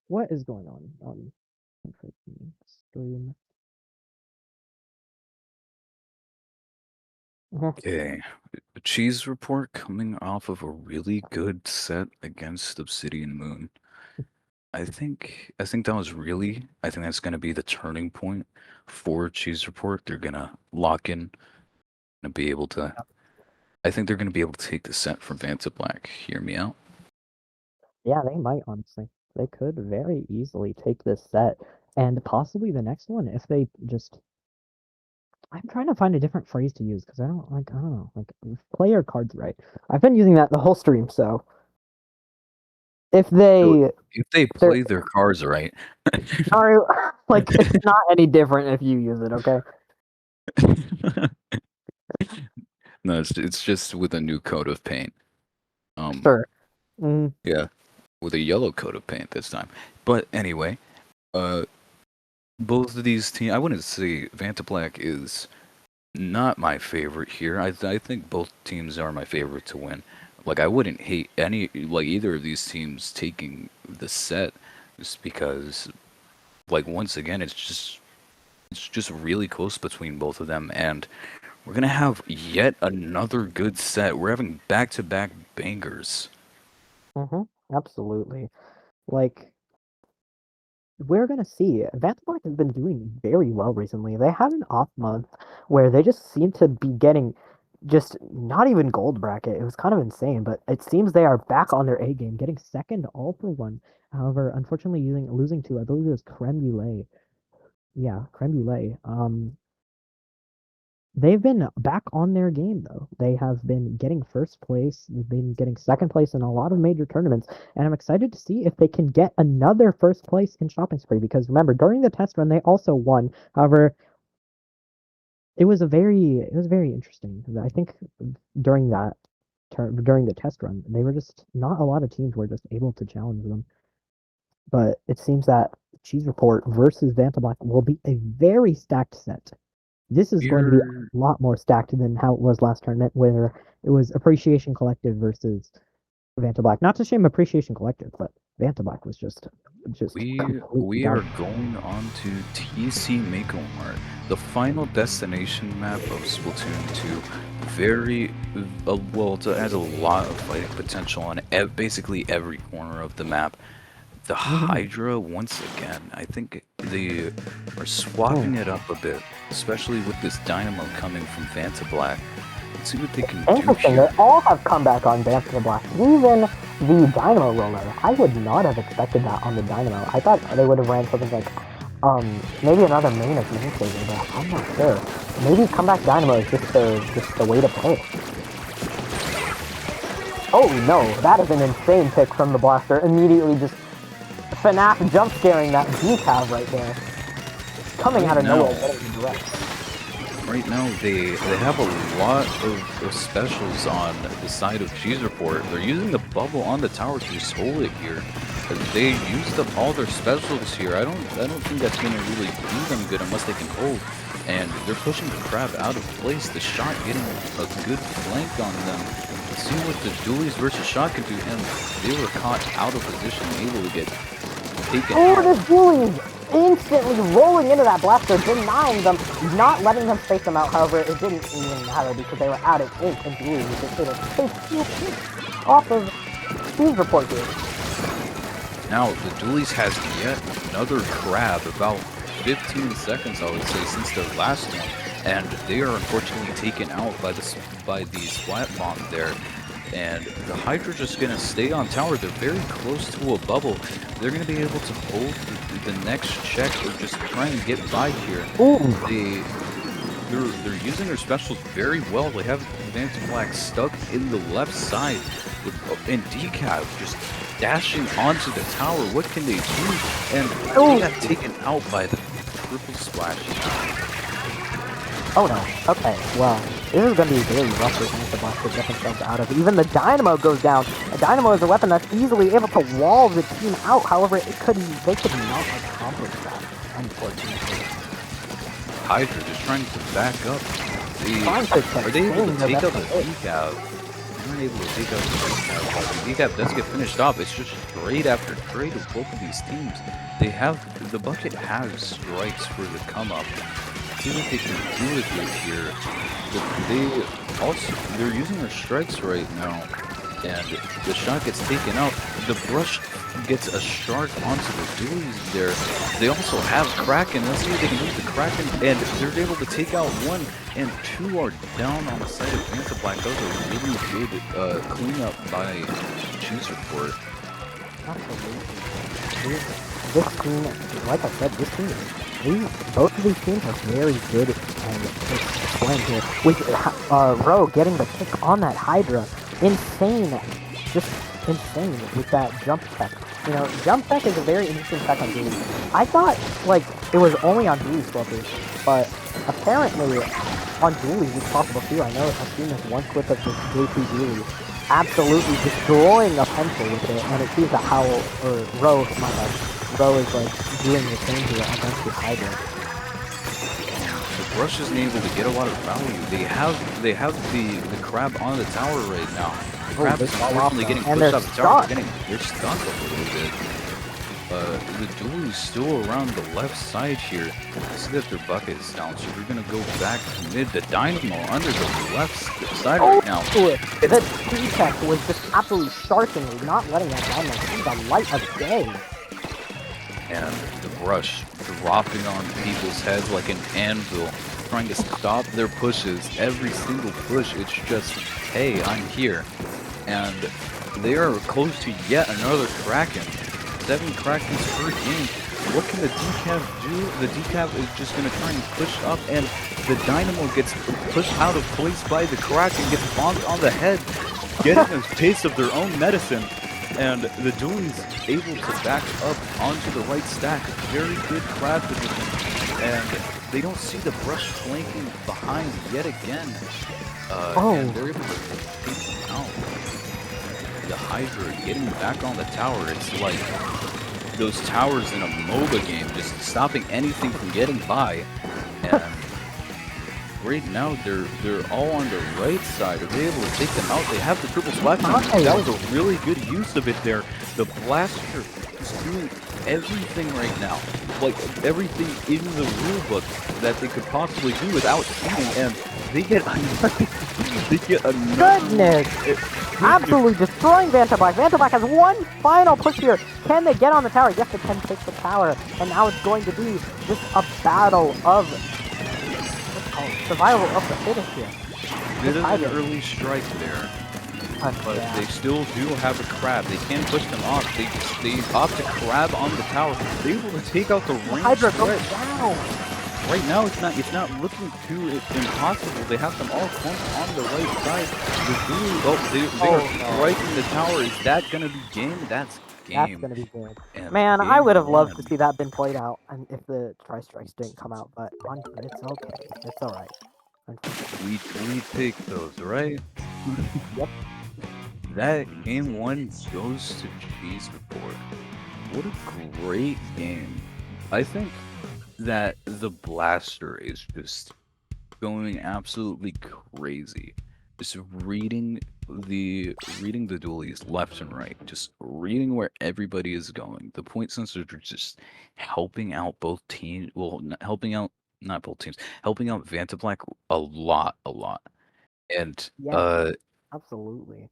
What is going on stream? Okay. Cheese Report coming off of a really good set against Obsidian Moon. I think that's gonna be the turning point for Cheese Report. They're gonna lock in and be able to I think they're gonna be able to take the set from Vantablack. Hear me out. Yeah, they might, honestly. They could very easily take this set and possibly the next one if they just. I'm trying to find a different phrase to use because I don't know, play your cards right. I've been using that the whole stream, so if they If they play their cards right. are like, it's not any different if you use it, okay? No, it's just with a new coat of paint. Sure. Yeah, with a yellow coat of paint this time. But anyway, both of these teams, I wouldn't say Vantablack is not my favorite here. I think both teams are my favorite to win. Like I wouldn't hate either of these teams taking the set, just because, like once again, it's just really close between both of them, and we're gonna have yet another good set. We're having back-to-back bangers. Absolutely. Like, we're gonna see. Vantablack has been doing very well recently. They had an off month where they just seem to be getting just not even gold bracket. It was kind of insane, but it seems they are back on their A game, getting second all for one. However, unfortunately, losing to, I believe it was Creme Brulee. Yeah, Creme Brulee. They've been back on their game though. They have been getting first place. They've been getting second place in a lot of major tournaments, and I'm excited to see if they can get another first place in Shopping Spree. Because remember, during the test run, they also won. However, it was very interesting. I think during during the test run, they were just not a lot of teams were just able to challenge them. But it seems that Cheese Report versus Vantablack will be a very stacked set. This is going to be a lot more stacked than how it was last tournament, where it was Appreciation Collective versus Vantablack. Not to shame Appreciation Collective, but Vantablack was just we are going on to TC Mako Mart, the final destination map of Splatoon 2. Very well, it has a lot of fighting potential on basically every corner of the map. The Hydra, once again, I think they are swapping it up a bit, especially with this Dynamo coming from Vantablack. Let's see what they can do Interesting, here. they all have come back on Vantablack. Even the Dynamo roller. I would not have expected that on the Dynamo. I thought they would have ran something like, maybe another main of main saver, but I'm not sure. Maybe Comeback Dynamo is just the way to play. Oh no, that is an insane pick from the Blaster. Immediately just FNAF jump scaring that decal right there. Coming out of nowhere, getting direct. Right now, they have a lot of specials on the side of Cheese Report. They're using the bubble on the tower to just hold it here. They used up all their specials here. I don't think that's gonna really do them good unless they can hold. And they're pushing the crab out of place. The shot getting a good flank on them. Let's see what the Dualies versus shot can do. And they were caught out of position, able to get taken out. The Dualies instantly rolling into that Blaster, denying them, not letting them space them out. However, it didn't even matter because they were out of ink, and Dualies just able to take 2 hits off of Cheese Report here. Now, the Dualies has yet another crab, about 15 seconds, I would say, since their last one, and they are unfortunately taken out by the splat bomb there. And the Hydra just gonna stay on tower. They're very close to a bubble. They're gonna be able to hold the next check or just try and get by here. Ooh. They're using their specials very well. They have Vanta Black stuck in the left side and Decaf just dashing onto the tower. What can they do? And they got taken out by the triple splash. Oh no. Okay, well, this is going to be very rough for Vanta Black to get themselves out of. Even the Dynamo goes down. A Dynamo is a weapon that's easily able to wall the team out. However, they could not accomplish that, unfortunately. Hydra just trying to back up. Are they able to take out the Decaf? They weren't able to take out the Decaf. The Decaf does get finished off. It's just trade after trade of both of these teams. The bucket has strikes for the come up. See what they can do with it here. But they're using their strikes right now, and the shot gets taken out. The brush gets a shard onto the dualies there. They also have Kraken. Let's see if they can use the Kraken, and they're able to take out 1 and 2 are down on the side of Vanta Black. Those are really good cleanup by Choose Report. Absolutely. This team, like I said, both of these teams are very good and playing here. With Ro getting the kick on that Hydra, insane, just insane with that jump tech. You know, jump tech is a very interesting tech on Dooley. I thought like it was only on Dooley swappers, but apparently on Dooley it's possible too. I know I've seen this one clip of this JP Dooley absolutely destroying a pencil with it, and it seems that Ro is like doing the same here against this Hydra. The Brush isn't able to get a lot of value. They have the crab on the tower right now. The crab is unfortunately getting pushed off the tower. They're stuck a little bit. The duel is still around the left side here. I see that their bucket is down, so they're gonna go back to mid. The Dynamo under the left side right now. The T-Tech was just absolutely sharpening, not letting that Dynamo see the light of day. And the Brush dropping on people's heads like an anvil, trying to stop their pushes. Every single push, it's just, hey, I'm here. And they are close to yet another Kraken. 7 Krakens per game. What can the Decaf do? The Decaf is just going to try and push up, and the Dynamo gets pushed out of place by the Kraken, gets bonked on the head, getting a taste of their own medicine. And the Dooley's able to back up onto the right stack. Very good crab position. And they don't see the Brush flanking behind yet again. And they're able to take them out. The Hydra getting back on the tower. It's like those towers in a MOBA game, just stopping anything from getting by. And right now they're all on the right side. Are they able to take them out? They have the triple splash. That was a really good use of it there. The Blaster is doing everything right now. Like everything in the rulebook that they could possibly do without cheating, and they get another Goodness! Absolutely destroying Vanta Black. Vanta Black has one final push here. Can they get on the tower? Yes, they can take the tower. And now it's going to be just a battle of survival of the fittest here. Bit of an early strike there. But they still do have a crab. They can push them off. They opt to crab on the tower. They're able to take out the range. Hydra goes down. Right now, it's not looking too impossible. They have them all clumped on the right side. They are striking the tower. Is that gonna be game? That's game. That's gonna be good. And Man, I would have loved to see that been played out, and if the tri-strikes didn't come out. But it's okay. It's all right. We take those, right? Yep. That game 1 goes to Cheese Report. What a great game. I think that the Blaster is just going absolutely crazy. Just reading the dualies left and right, just reading where everybody is going. The point sensors are just helping out both teams. Well, not both teams, helping out Vanta Black a lot. And Absolutely.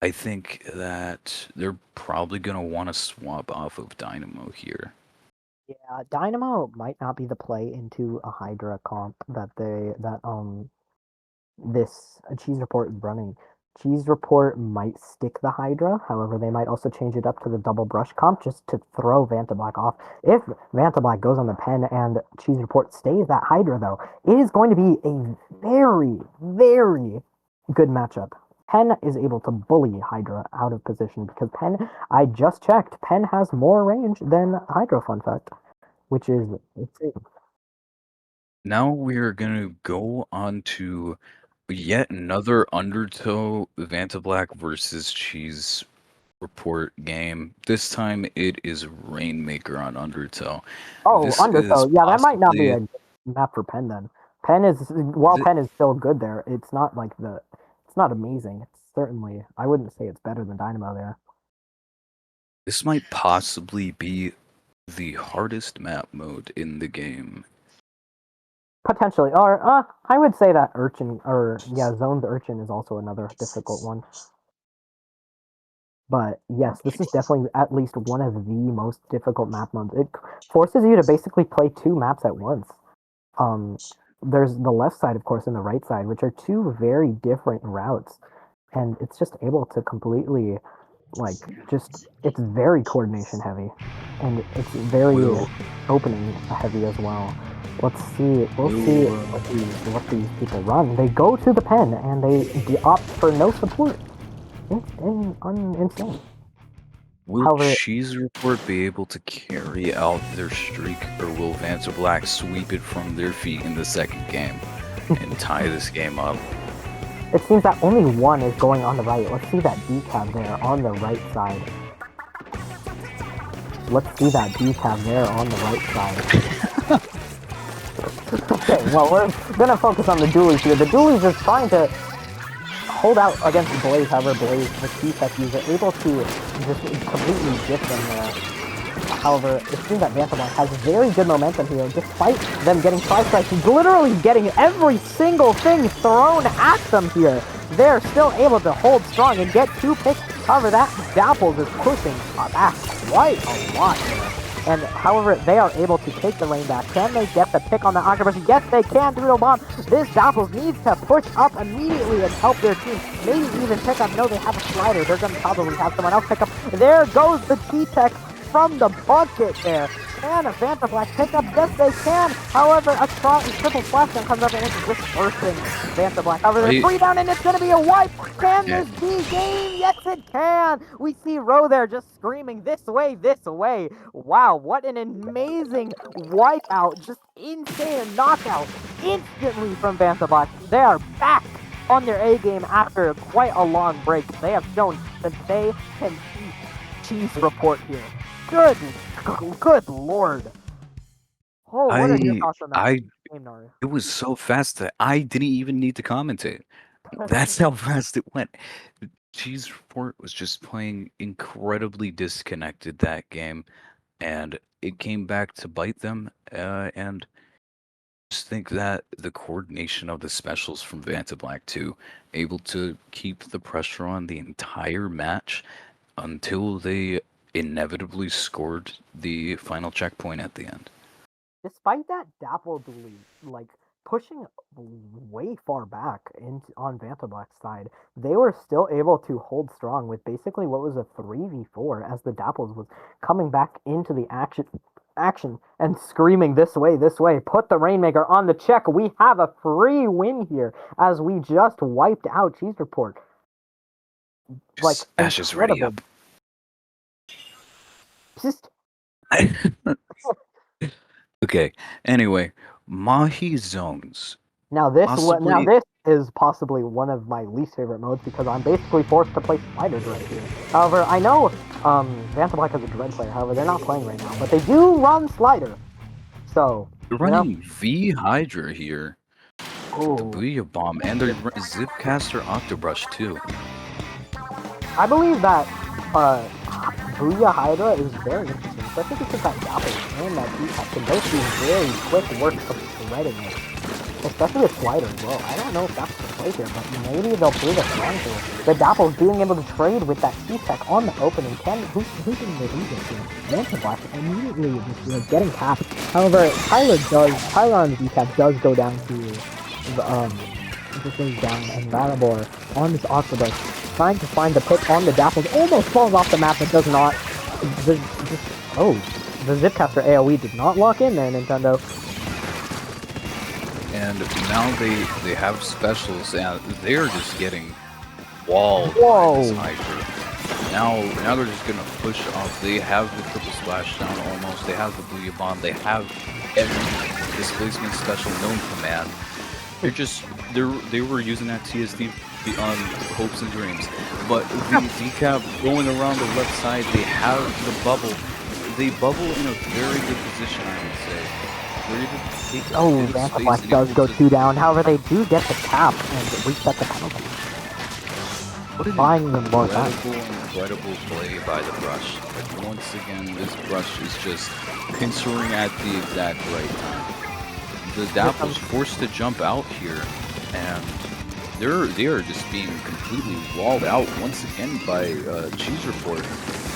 I think that they're probably gonna want to swap off of Dynamo here. Yeah, Dynamo might not be the play into a Hydra comp that this Cheese Report is running. Cheese Report might stick the Hydra. However, they might also change it up to the double brush comp just to throw Vantablack off. If Vantablack goes on the pen and Cheese Report stays that Hydra, though, it is going to be a very, very good matchup. Pen is able to bully Hydra out of position because Pen, I just checked, Pen has more range than Hydra, fun fact, which is insane. Now we're gonna go on to yet another Undertow Vantablack versus Cheese Report game. This time it is Rainmaker on Undertow. Oh, This Undertow. is Yeah, that might not be possibly a map for Pen then. Pen is while th- Pen is still good there, it's not like it's not amazing. It's certainly I wouldn't say it's better than Dynamo there. this might possibly be the hardest map mode in the game. Potentially, or I would say that Urchin or yeah, Zone's Urchin is also another difficult one. But yes, this is definitely at least one of the most difficult map modes. It forces you to basically play two maps at once. There's the left side, of course, and the right side, which are two very different routes, and it's just able to completely, like, just it's very coordination heavy, and it's very Will opening heavy as well. Let's see. We'll see what these people run. They go to the pen and they opt for no support. It's insane. will However, Cheese Report be able to carry out their streak, or will Vantablack sweep it from their feet in the second game and tie this game up? it seems that only one is going on the right. Let's see that decaf there on the right side. Let's see that decaf there on the right side. Okay, well, we're gonna focus on the dualies here. The dualies is trying to hold out against Blaze. However, Blaze, the T-Tech user, able to just completely dip them there. However, it seems that Vantablack has very good momentum here, despite them getting tri-strikes. He's literally getting every single thing thrown at them here. They're still able to hold strong and get 2 picks. However, that Dapples is pushing back quite a lot here. And however, they are able to take the lane back. Can they get the pick on the Octopus? Yes, they can. Doodle Bomb. This Dapples needs to push up immediately and help their team. Maybe even pick up. No, they have a slider. They're going to probably have someone else pick up. There goes the T-Tech from the bucket there. Can Vantablack pick up? Yes, they can. However, a triple splashdown comes up and it's dispersing Vantablack. However, they're 3 down and it's going to be a wipe. Can this be game? Yes, it can. We see Ro there just screaming, this way, this way. Wow, what an amazing wipeout. Just insane knockout instantly from Vantablack. They are back on their A game after quite a long break. They have shown that they can beat Cheese Report here. Good lord. Oh, what are your thoughts on that game, Nari? It was so fast that I didn't even need to commentate. That's how fast it went. Cheese Report was just playing incredibly disconnected that game, and it came back to bite them. And just think that the coordination of the specials from Vantablack too, able to keep the pressure on the entire match until they inevitably scored the final checkpoint at the end. Despite that Dapple lead, like pushing way far back on Vantablack's side, they were still able to hold strong with basically what was a 3v4 as the Dapples was coming back into the action and screaming this way, put the Rainmaker on the check. We have a free win here as we just wiped out Cheese Report. Like, Ashes ready up. Just Okay. Anyway, Mahi zones. now this is possibly one of my least favorite modes because I'm basically forced to play sliders right here. However, I know Vantablack is a Dread player. However, they're not playing right now, but they do run slider. So They're running V Hydra here. The Booyah Bomb, and they're Zipcaster Octobrush too. I believe that Booyah Hydra is very interesting, especially because that Dapple and that Decap can both do very quick work of shredding it. Especially with slider as well. I don't know if that's the play here, but maybe they'll prove it wrong here. The Dapple's being able to trade with that T-Tech on the opening. Who's in the lead here? Vantablack immediately just getting capped. However, Tyler on the Decap does go down to This is down, and Lattimore on this octopus, trying to find the pick on the Dapples, almost falls off the map, but does not. The Zipcaster AoE did not lock in there, Nintendo. And now they have specials, and they're just getting walled by Whoa. this Hydra. Now they're just gonna push off. They have the triple splashdown almost. They have the Booyah Bomb. They have every displacement special known command. They were using that TSD beyond hopes and dreams. But the decap going around the left side, they have the bubble. They bubble in a very good position, I would say. They're able to take a Oh, bit of Vanta space Black and does able go to- 2 down. However, they do get the cap and reset the penalty. What an Buying them more time. incredible play by the brush. Like, once again, this brush is just pincering at the exact right time. The Dap was forced to jump out here, and they are just being completely walled out once again by Cheese Report.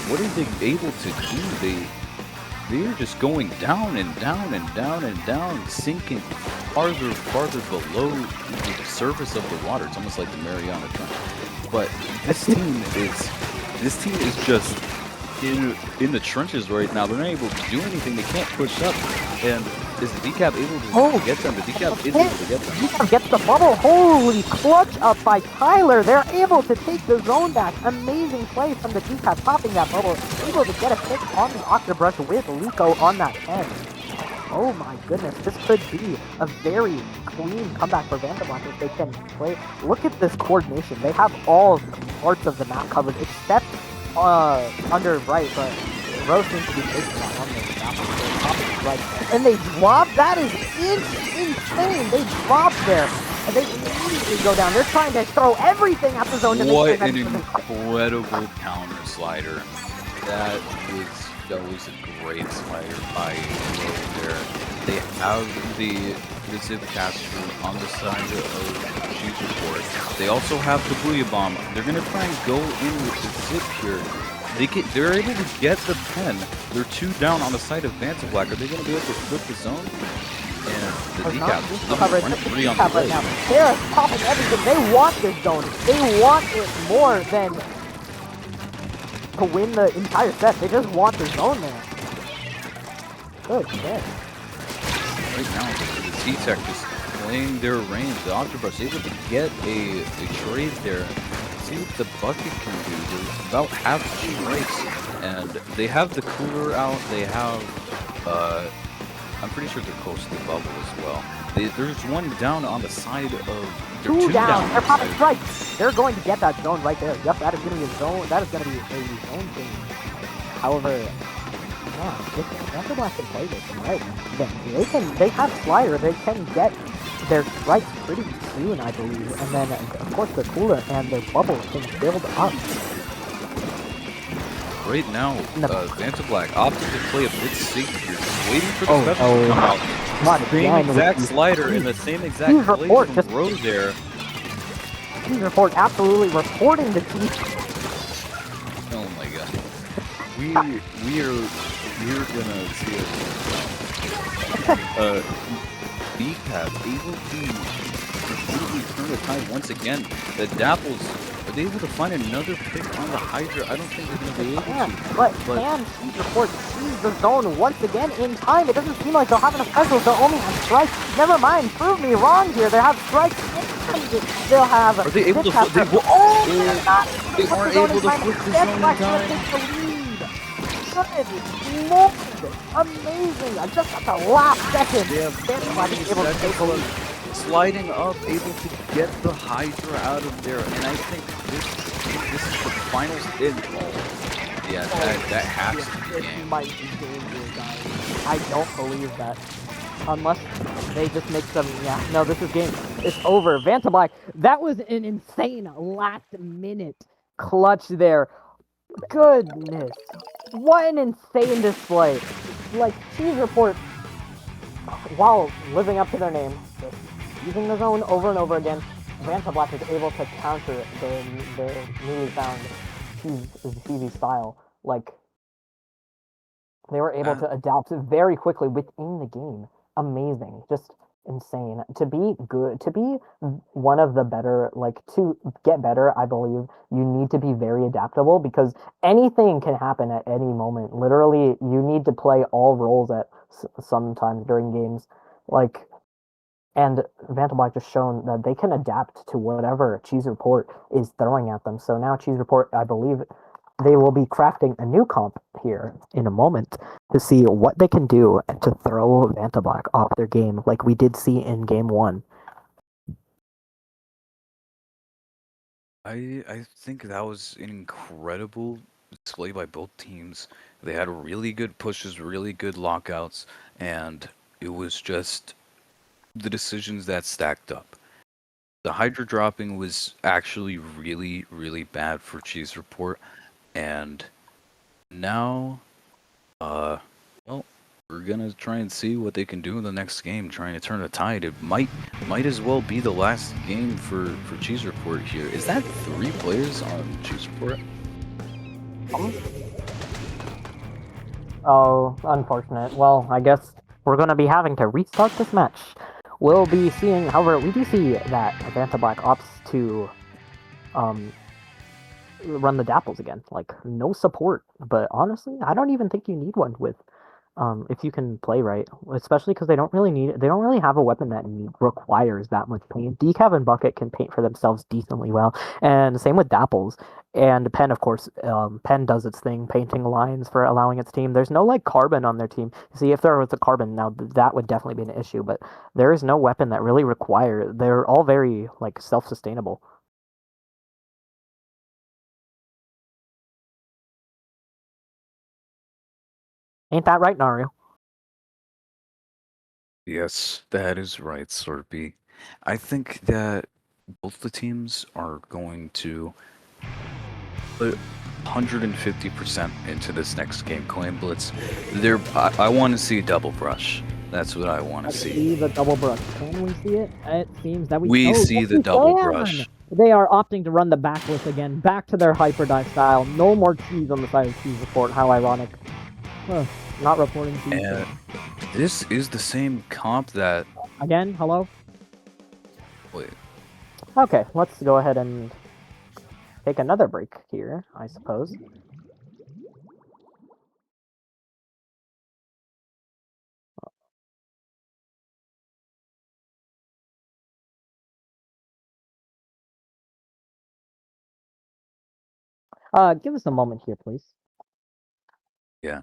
What are they able to do? They're just going down and down and down and down, sinking farther below the surface of the water. It's almost like the Mariana Trench. But this team is just in the trenches right now. They're not able to do anything. They can't push up. And is the decap able to get them? The decap is able to get them. Decap gets the bubble. Holy clutch up by Tyler. They're able to take the zone back. Amazing play from the decap, popping that bubble. Able to get a pick on the Octobrush with Liko on that head. Oh my goodness, this could be a very clean comeback for Vanderbilt if they can play. Look at this coordination. They have all parts of the map covered except under right, but Rose seems to be taking that on the map. Right. And they drop? That is insane. They drop there. And they immediately go down. They're trying to throw everything at the zone to What make an sure that incredible counter slider. That was a great slider by Rose there. They have the Zip Caster on the side of Cheese Report. They also have the Booyah Bomb. They're gonna try and go in with the Zip here. They're able to get the pen. They're 2 down on the side of Vanta Black. Are they gonna be able to flip the zone? And the decap running free on the right now. They're popping everything. They want this zone. They want it more than to win the entire set. They just want the zone there. Good shit. Right now, the T-Tech just playing their range. The Octobrush able to get a trade there. See what the bucket can do. They're about half strikes, and they have the cooler out. They have, I'm pretty sure they're close to the bubble as well. There's 1 down on the side of. They're 2 2 down. They're popping on the strikes. They're going to get that zone right there. Yep, that is going to be a zone. That is going to be a zone thing. However, yeah, Vanta Black can play this right. They have slider. They can get their strikes pretty soon, I believe. And then, of course, the cooler and their bubble can build up. Right now, Vanta Black opted to play a bit safe here, just waiting for the special to come out. Not Same again. exact slider and the same exact Cheese play Report from just- Rose there. Cheese Report absolutely reporting the team. Oh my god. We're gonna see a decap able to completely turn the tide once again. The Dapples, are they able to find another pick on the Hydra? I don't think they're gonna be able to. But can Cheese Report seize the zone once again in time? It doesn't seem like they'll have enough specials. They'll only have strikes. Never mind, prove me wrong here. They have strikes. They'll have. Are they able to Zipcaster. flip? They're not. They Put the aren't zone able in to time. flip the That's zone in why time. takes the lead. Good lord. Amazing. Just at the last second. They have Vanta Black is able to take a lead. sliding up, able to get the Hydra out of there, and I think this is the final spin. Oh, yeah, that has to be It game. might be dangerous, guys. I don't believe that. Unless they just make some, yeah, no, this is game. It's over. Vanta Black, that was an insane last minute clutch there. Goodness. What an insane display. Like, Cheese Report, while living up to their name, just using the zone over and over again, Vanta Black is able to counter the newly found Cheesy style. Like, they were able to adapt very quickly within the game. Amazing. Just insane. To be good, to be one of the better, like to get better, I believe you need to be very adaptable because anything can happen at any moment. Literally, you need to play all roles at sometimes during games. Like, and Vantablack just shown that they can adapt to whatever Cheese Report is throwing at them. So now Cheese Report, I believe, they will be crafting a new comp here in a moment to see what they can do to throw Vantablack off their game, like we did see in game one. I think that was an incredible display by both teams. They had really good pushes, really good lockouts, and it was just the decisions that stacked up. The Hydra dropping was actually really, really bad for Cheese Report, and now, uh, well, we're gonna try and see what they can do in the next game, trying to turn the tide. It might as well be the last game for Cheese Report here. Is that 3 players on Cheese Report? Oh, unfortunate. Well, I guess we're going to be having to restart this match. We'll be seeing, however, we do see that Vantablack opts to um, run the Dapples again. Like, no support. But honestly, I don't even think you need one with if you can play right, especially because they don't really have a weapon that requires that much paint. Decav and Bucket can paint for themselves decently well, and same with Dapples. And Pen, of course, Pen does its thing, painting lines for allowing its team. There's no like carbon on their team. See, if there was a carbon, now that would definitely be an issue. But there is no weapon that really require. They're all very like self-sustainable. Ain't that right, Naru? Yes, that is right, Sorpy. I think that both the teams are going to put 150% into this next game. Claim Blitz. I want to see double brush. That's what I want to Let's see. see the double brush. Can we see it? It seems that We see yes, the we double can! brush. They are opting to run the backless again, back to their hyperdive style. No more cheese on the side of cheese report. How ironic. Huh. Not reporting cheese. And this is the same comp that. Again, hello? Wait, Okay, let's go ahead and take another break here, I suppose. Give us a moment here, please. yeah.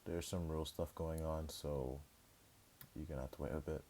There's some real stuff going on, so you're gonna have to wait a bit.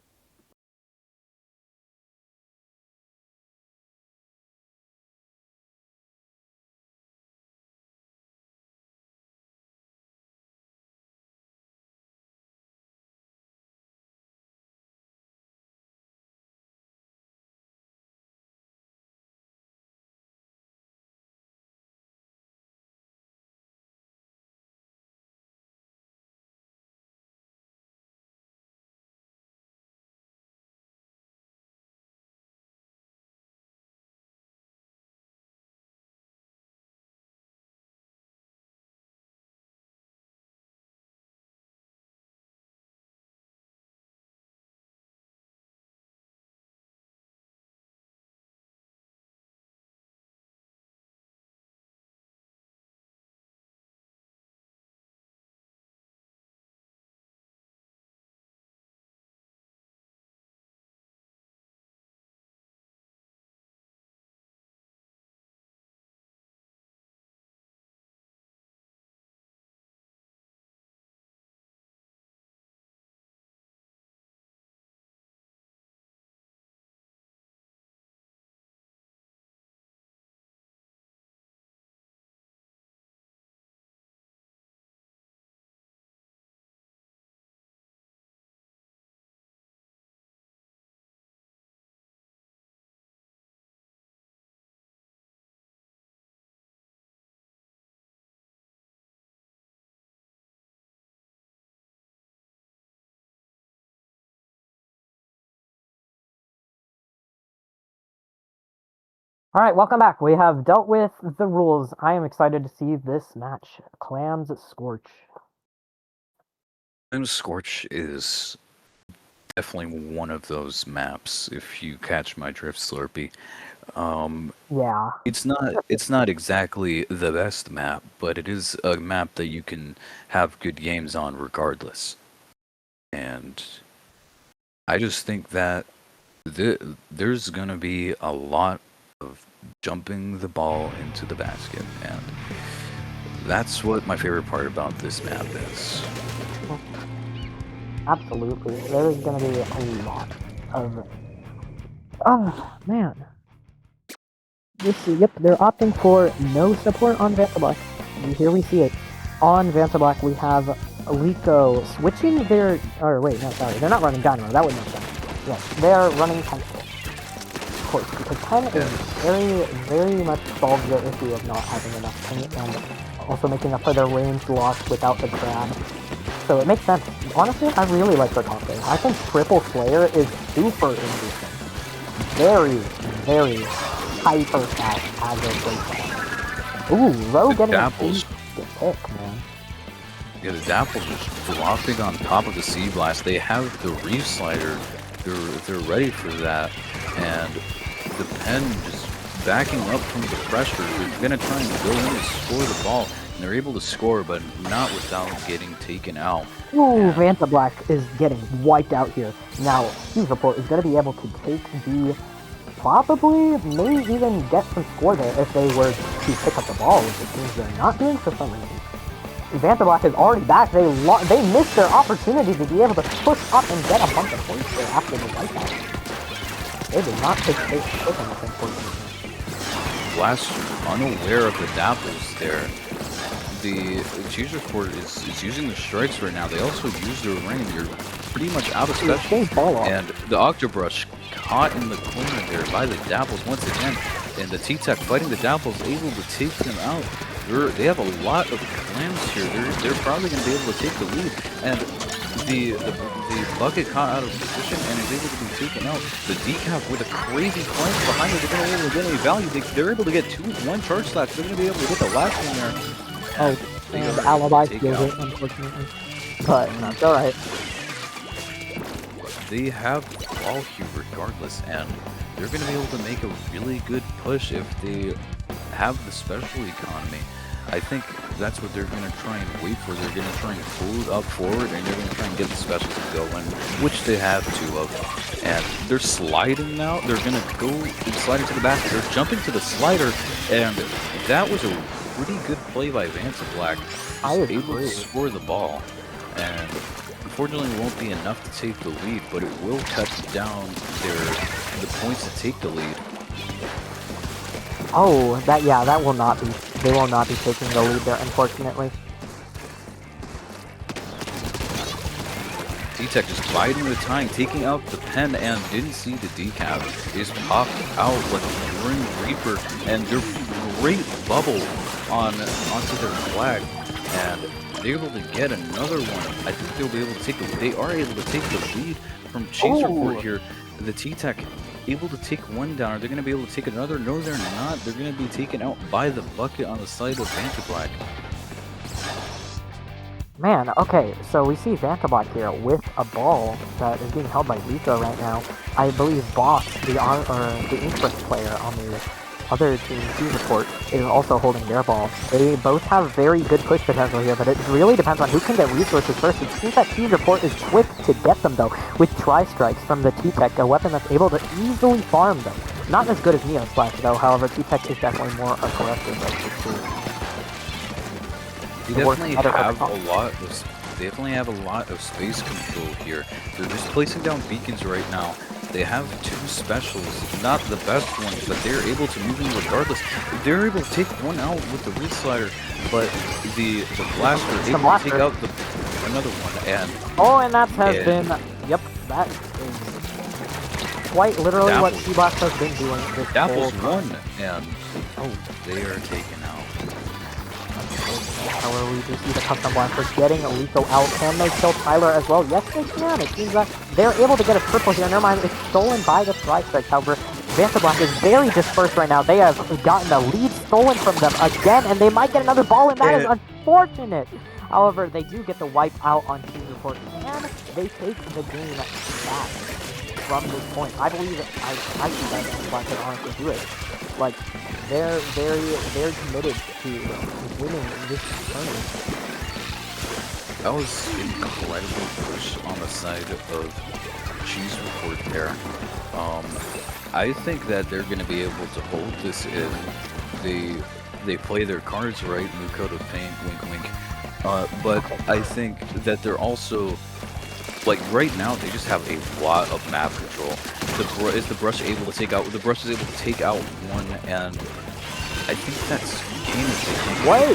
All right, welcome back. We have dealt with the rules. I am excited to see this match. Clams Scorch. Scorch is definitely one of those maps, if you catch my drift, Slurpee. Yeah. It's not exactly the best map, but it is a map that you can have good games on regardless. And I just think that there's gonna be a lot of jumping the ball into the basket, and that's what my favorite part about this map is. Absolutely. There is going to be a lot of... Oh, man. Yep, they're opting for no support on Vantablack. Here we see it. On Vantablack, we have Rico switching their... Or wait, no, sorry. They're not running Dynamo. That would make sense. Yes, they're running Pencil. Of course, because Pen is very much solves the issue of not having enough paint and also making up for their ranged loss without the grab. So it makes sense. Honestly, I really like their comp there. I think Triple Slayer is super interesting. Very hyper fast as a great. Ooh, Row getting Dapples. the pick, man. Yeah, the Dapples just dropping on top of the Sea Blast. They have the Reef Slider. They're ready for that, and the Pen just backing up from the pressure. They're gonna try and go in and score the ball, and they're able to score, but not without getting taken out. Ooh, Vantablack is getting wiped out here. Now, Hughes Report is going to be able to take the... Probably, maybe even get some score there if they were to pick up the ball, which it seems they're not doing for some reason. Vantablack is already back. They missed their opportunity to be able to push up and get a bunch of points there after the wipeout. They did not take enough, unfortunately. Blast unaware of the Dapples there. The Cheese Report is using the strikes right now. They also use their rain. They're pretty much out of special. And the Octobrush caught in the corner there by the Dapples once again. And the T-Tech fighting the Dapples, able to take them out. They have a lot of clams here. They're probably going to be able to take the lead. And the bucket caught out of position and is able to be taken out. The Decaf with a crazy flank behind it. They're going to be able to get any value. They're able to get one charge slash. They're going to be able to get the last one there. Oh, and Alibi steals it, unfortunately. But that's alright. They have the ball here regardless, and they're going to be able to make a really good push if they have the special economy. I think that's what they're going to try and wait for. They're going to try and pull it up forward, and they're going to try and get the specials to go in, which they have two of. And they're sliding now. They're going to go and slide into the basket. They're jumping to the slider, and that was a pretty good play by Vantablack. I Just able to agree. score the ball. And unfortunately it won't be enough to take the lead, but it will cut down the points to take the lead. Oh, that will not be. They will not be taking the lead there, unfortunately. T-Tech just biding the time, taking out the pen, and didn't see the decap. They just popped out like a Grim Reaper, and their great bubble onto their flag, and they're able to get another one. I think they'll be able to take they are able to take the lead from Cheese Report here. The T-Tech able to take one down. Are they going to be able to take another? No, they're not. They're going to be taken out by the bucket on the side of Vantablack. Man, okay, so we see Vantabot here with a ball that is being held by Rico right now. I believe Boss, the Interest player on the other team, T-Report, is also holding their ball. They both have very good push potential here, but it really depends on who can get resources first. It seems that T-Report is quick to get them, though, with Tri-Strikes from the T-Tech, a weapon that's able to easily farm them. Not as good as Neo Splash, though, however, T-Tech is definitely more aggressive of the two. They definitely have a lot of space control here. They're just placing down beacons right now. They have two specials, not the best ones, but they're able to move them regardless. They're able to take one out with the Root Slider, but the blaster able to take out another one. And that has been, yep, that is quite literally what T-Blast has been doing this Dapple's whole time. one, and they are taken out. However, we do see the custom blaster getting Rico out. Can they kill Tyler as well? Yes, they can. It seems that they're able to get a triple here. Never mind, it's stolen by the Tri-Strike. However, Vantablack is very dispersed right now. They have gotten the lead stolen from them again, and they might get another ball, and that is unfortunate. However, they do get the wipe out on Team Report, and they take the game back from this point. I believe I think that Vantablack can honestly do it. Like, they're very committed to winning this tournament. That was incredible push on the side of Cheese Report there. I think that they're going to be able to hold this if they play their cards right in the Code of Paint, wink wink. But I think that they're also, like right now, they just have a lot of map control. Is the brush able to take out? The brush is able to take out one, and I think that's game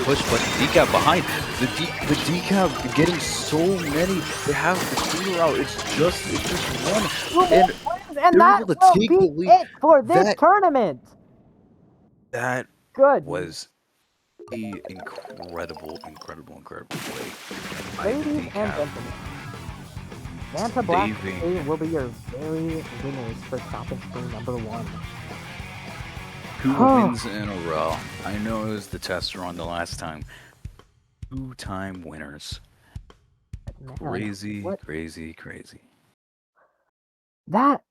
push, but the decap behind the decap getting so many. They have the clear out. It's just one, and they're able to take the lead. It for this tournament. That good was a incredible play. Ladies and gentlemen, Vantablack will be your very winners for Shopping Spree number 1. 2 wins in a row. I know it was the tester on the last time. 2-time winners. Man, crazy. That,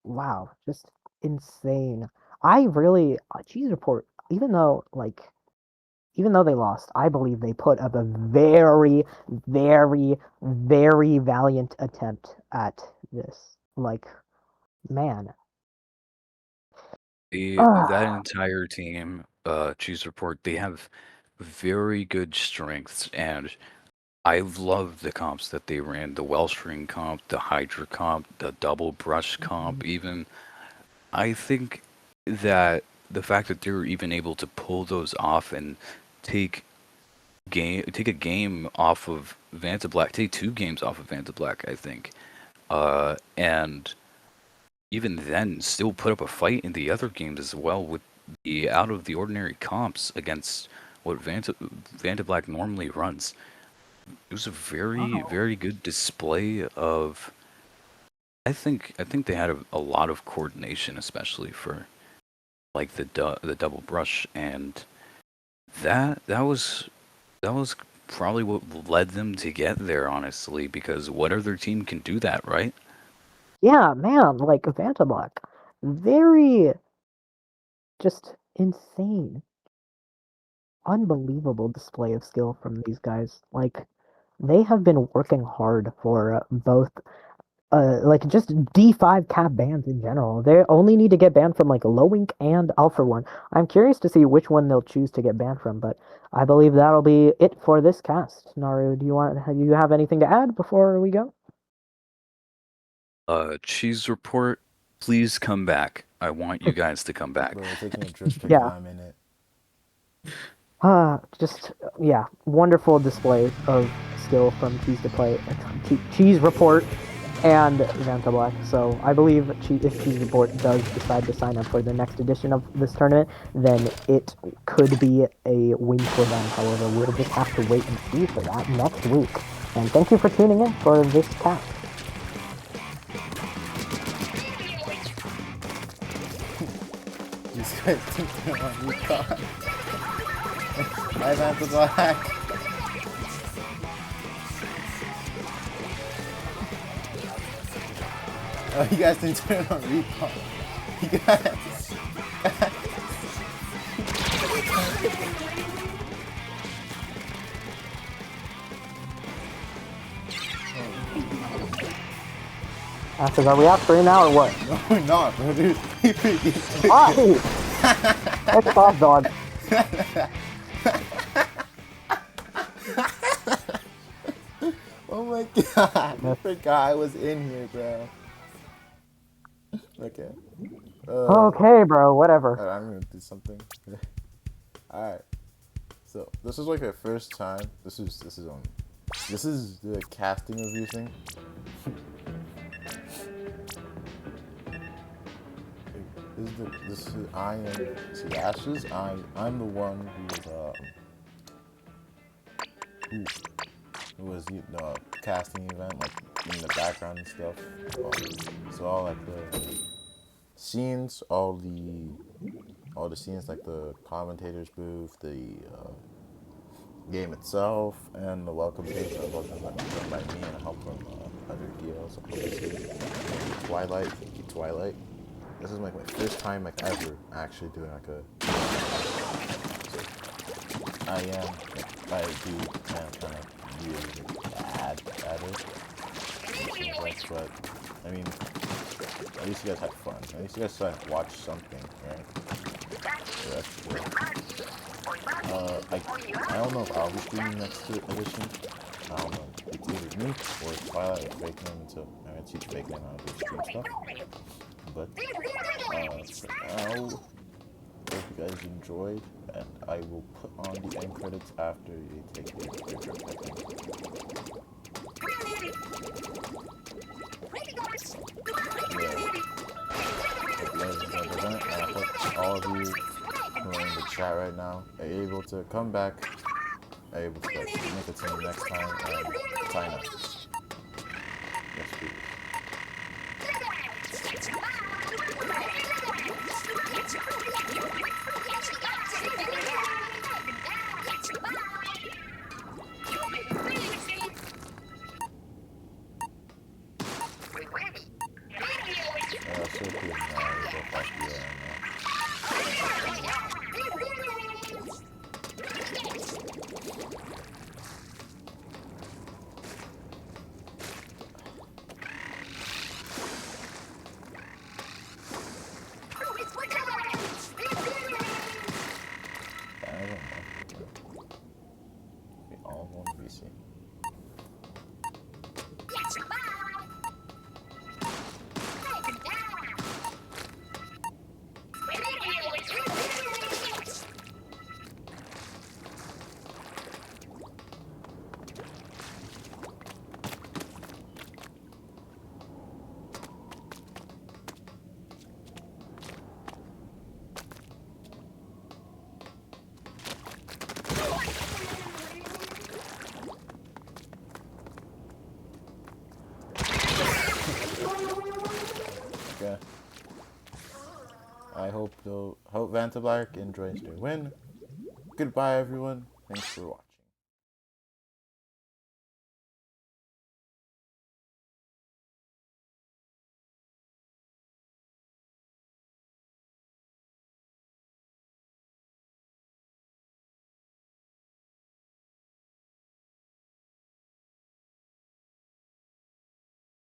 wow, just insane. I really, Cheese Report, even though they lost, I believe they put up a very, very, very valiant attempt at this. Like, man. That entire team, Cheese Report, they have very good strengths, and I love the comps that they ran. The Wellstring comp, the Hydra comp, the Double Brush comp, even. I think that the fact that they're even able to pull those off and take a game off of Vantablack, take 2 games off of Vantablack, I think, and even then still put up a fight in the other games as well with the out of the ordinary comps against what Vantablack normally runs. It was a very good display of. I think they had a lot of coordination, especially for like the double brush, and that was probably what led them to get there, honestly, because what other team can do that, right? Yeah, man, like Vantablack, very just insane, unbelievable display of skill from these guys. Like, they have been working hard for both like just D5 cap bans in general. They only need to get banned from like Low Ink and Alpha One. I'm curious to see which one they'll choose to get banned from, but I believe that'll be it for this cast. Naru, do you have anything to add before we go? Cheese report, please come back. I want you guys to come back. Bro, we're taking a drip stream Yeah. and I'm in it. Just yeah, wonderful display of skill from Cheese to play, Cheese Report, and Vanta Black. So I believe if Cheese Report does decide to sign up for the next edition of this tournament, then it could be a win for them. However, we'll just have to wait and see for that next week. And thank you for tuning in for this cast. These guys think they're on recon. I ran the black. Oh, you guys think they're on recon. You guys. Ashes, are we out for now or what? No, we're not, bro, dude. Ah, that's off, dog. Oh my god. I forgot I was in here, bro. Okay. Okay, bro. Whatever. Alright, I'm gonna do something. Alright. So this is like our first time. This is the casting review thing. Ashes. I'm the one who was casting event, like in the background and stuff. So all like the scenes, all the scenes, like the commentators booth, the game itself, and the welcome page are both done by me and help from other DLs. Obviously, Twilight, thank you, Twilight. This is like my first time like ever actually doing like a. So I do kind of really bad at it. But I mean, at least you guys had fun. At least you guys watched something, right? So that's cool. I don't know if I'll be streaming next edition. I don't know. It's either me or Twilight or Fake Name until I'm gonna teach Fake Name how to do stream stuff. But for now, hope you guys enjoyed, and I will put on the end credits after you take the picture. And I hope all of you who are in the chat right now are able to come back, are able to make it to the next time and sign up. Yes, please. So cool. We all want to be seen. Okay. I hope Vanta Black enjoys their win. Goodbye, everyone. Thanks for watching.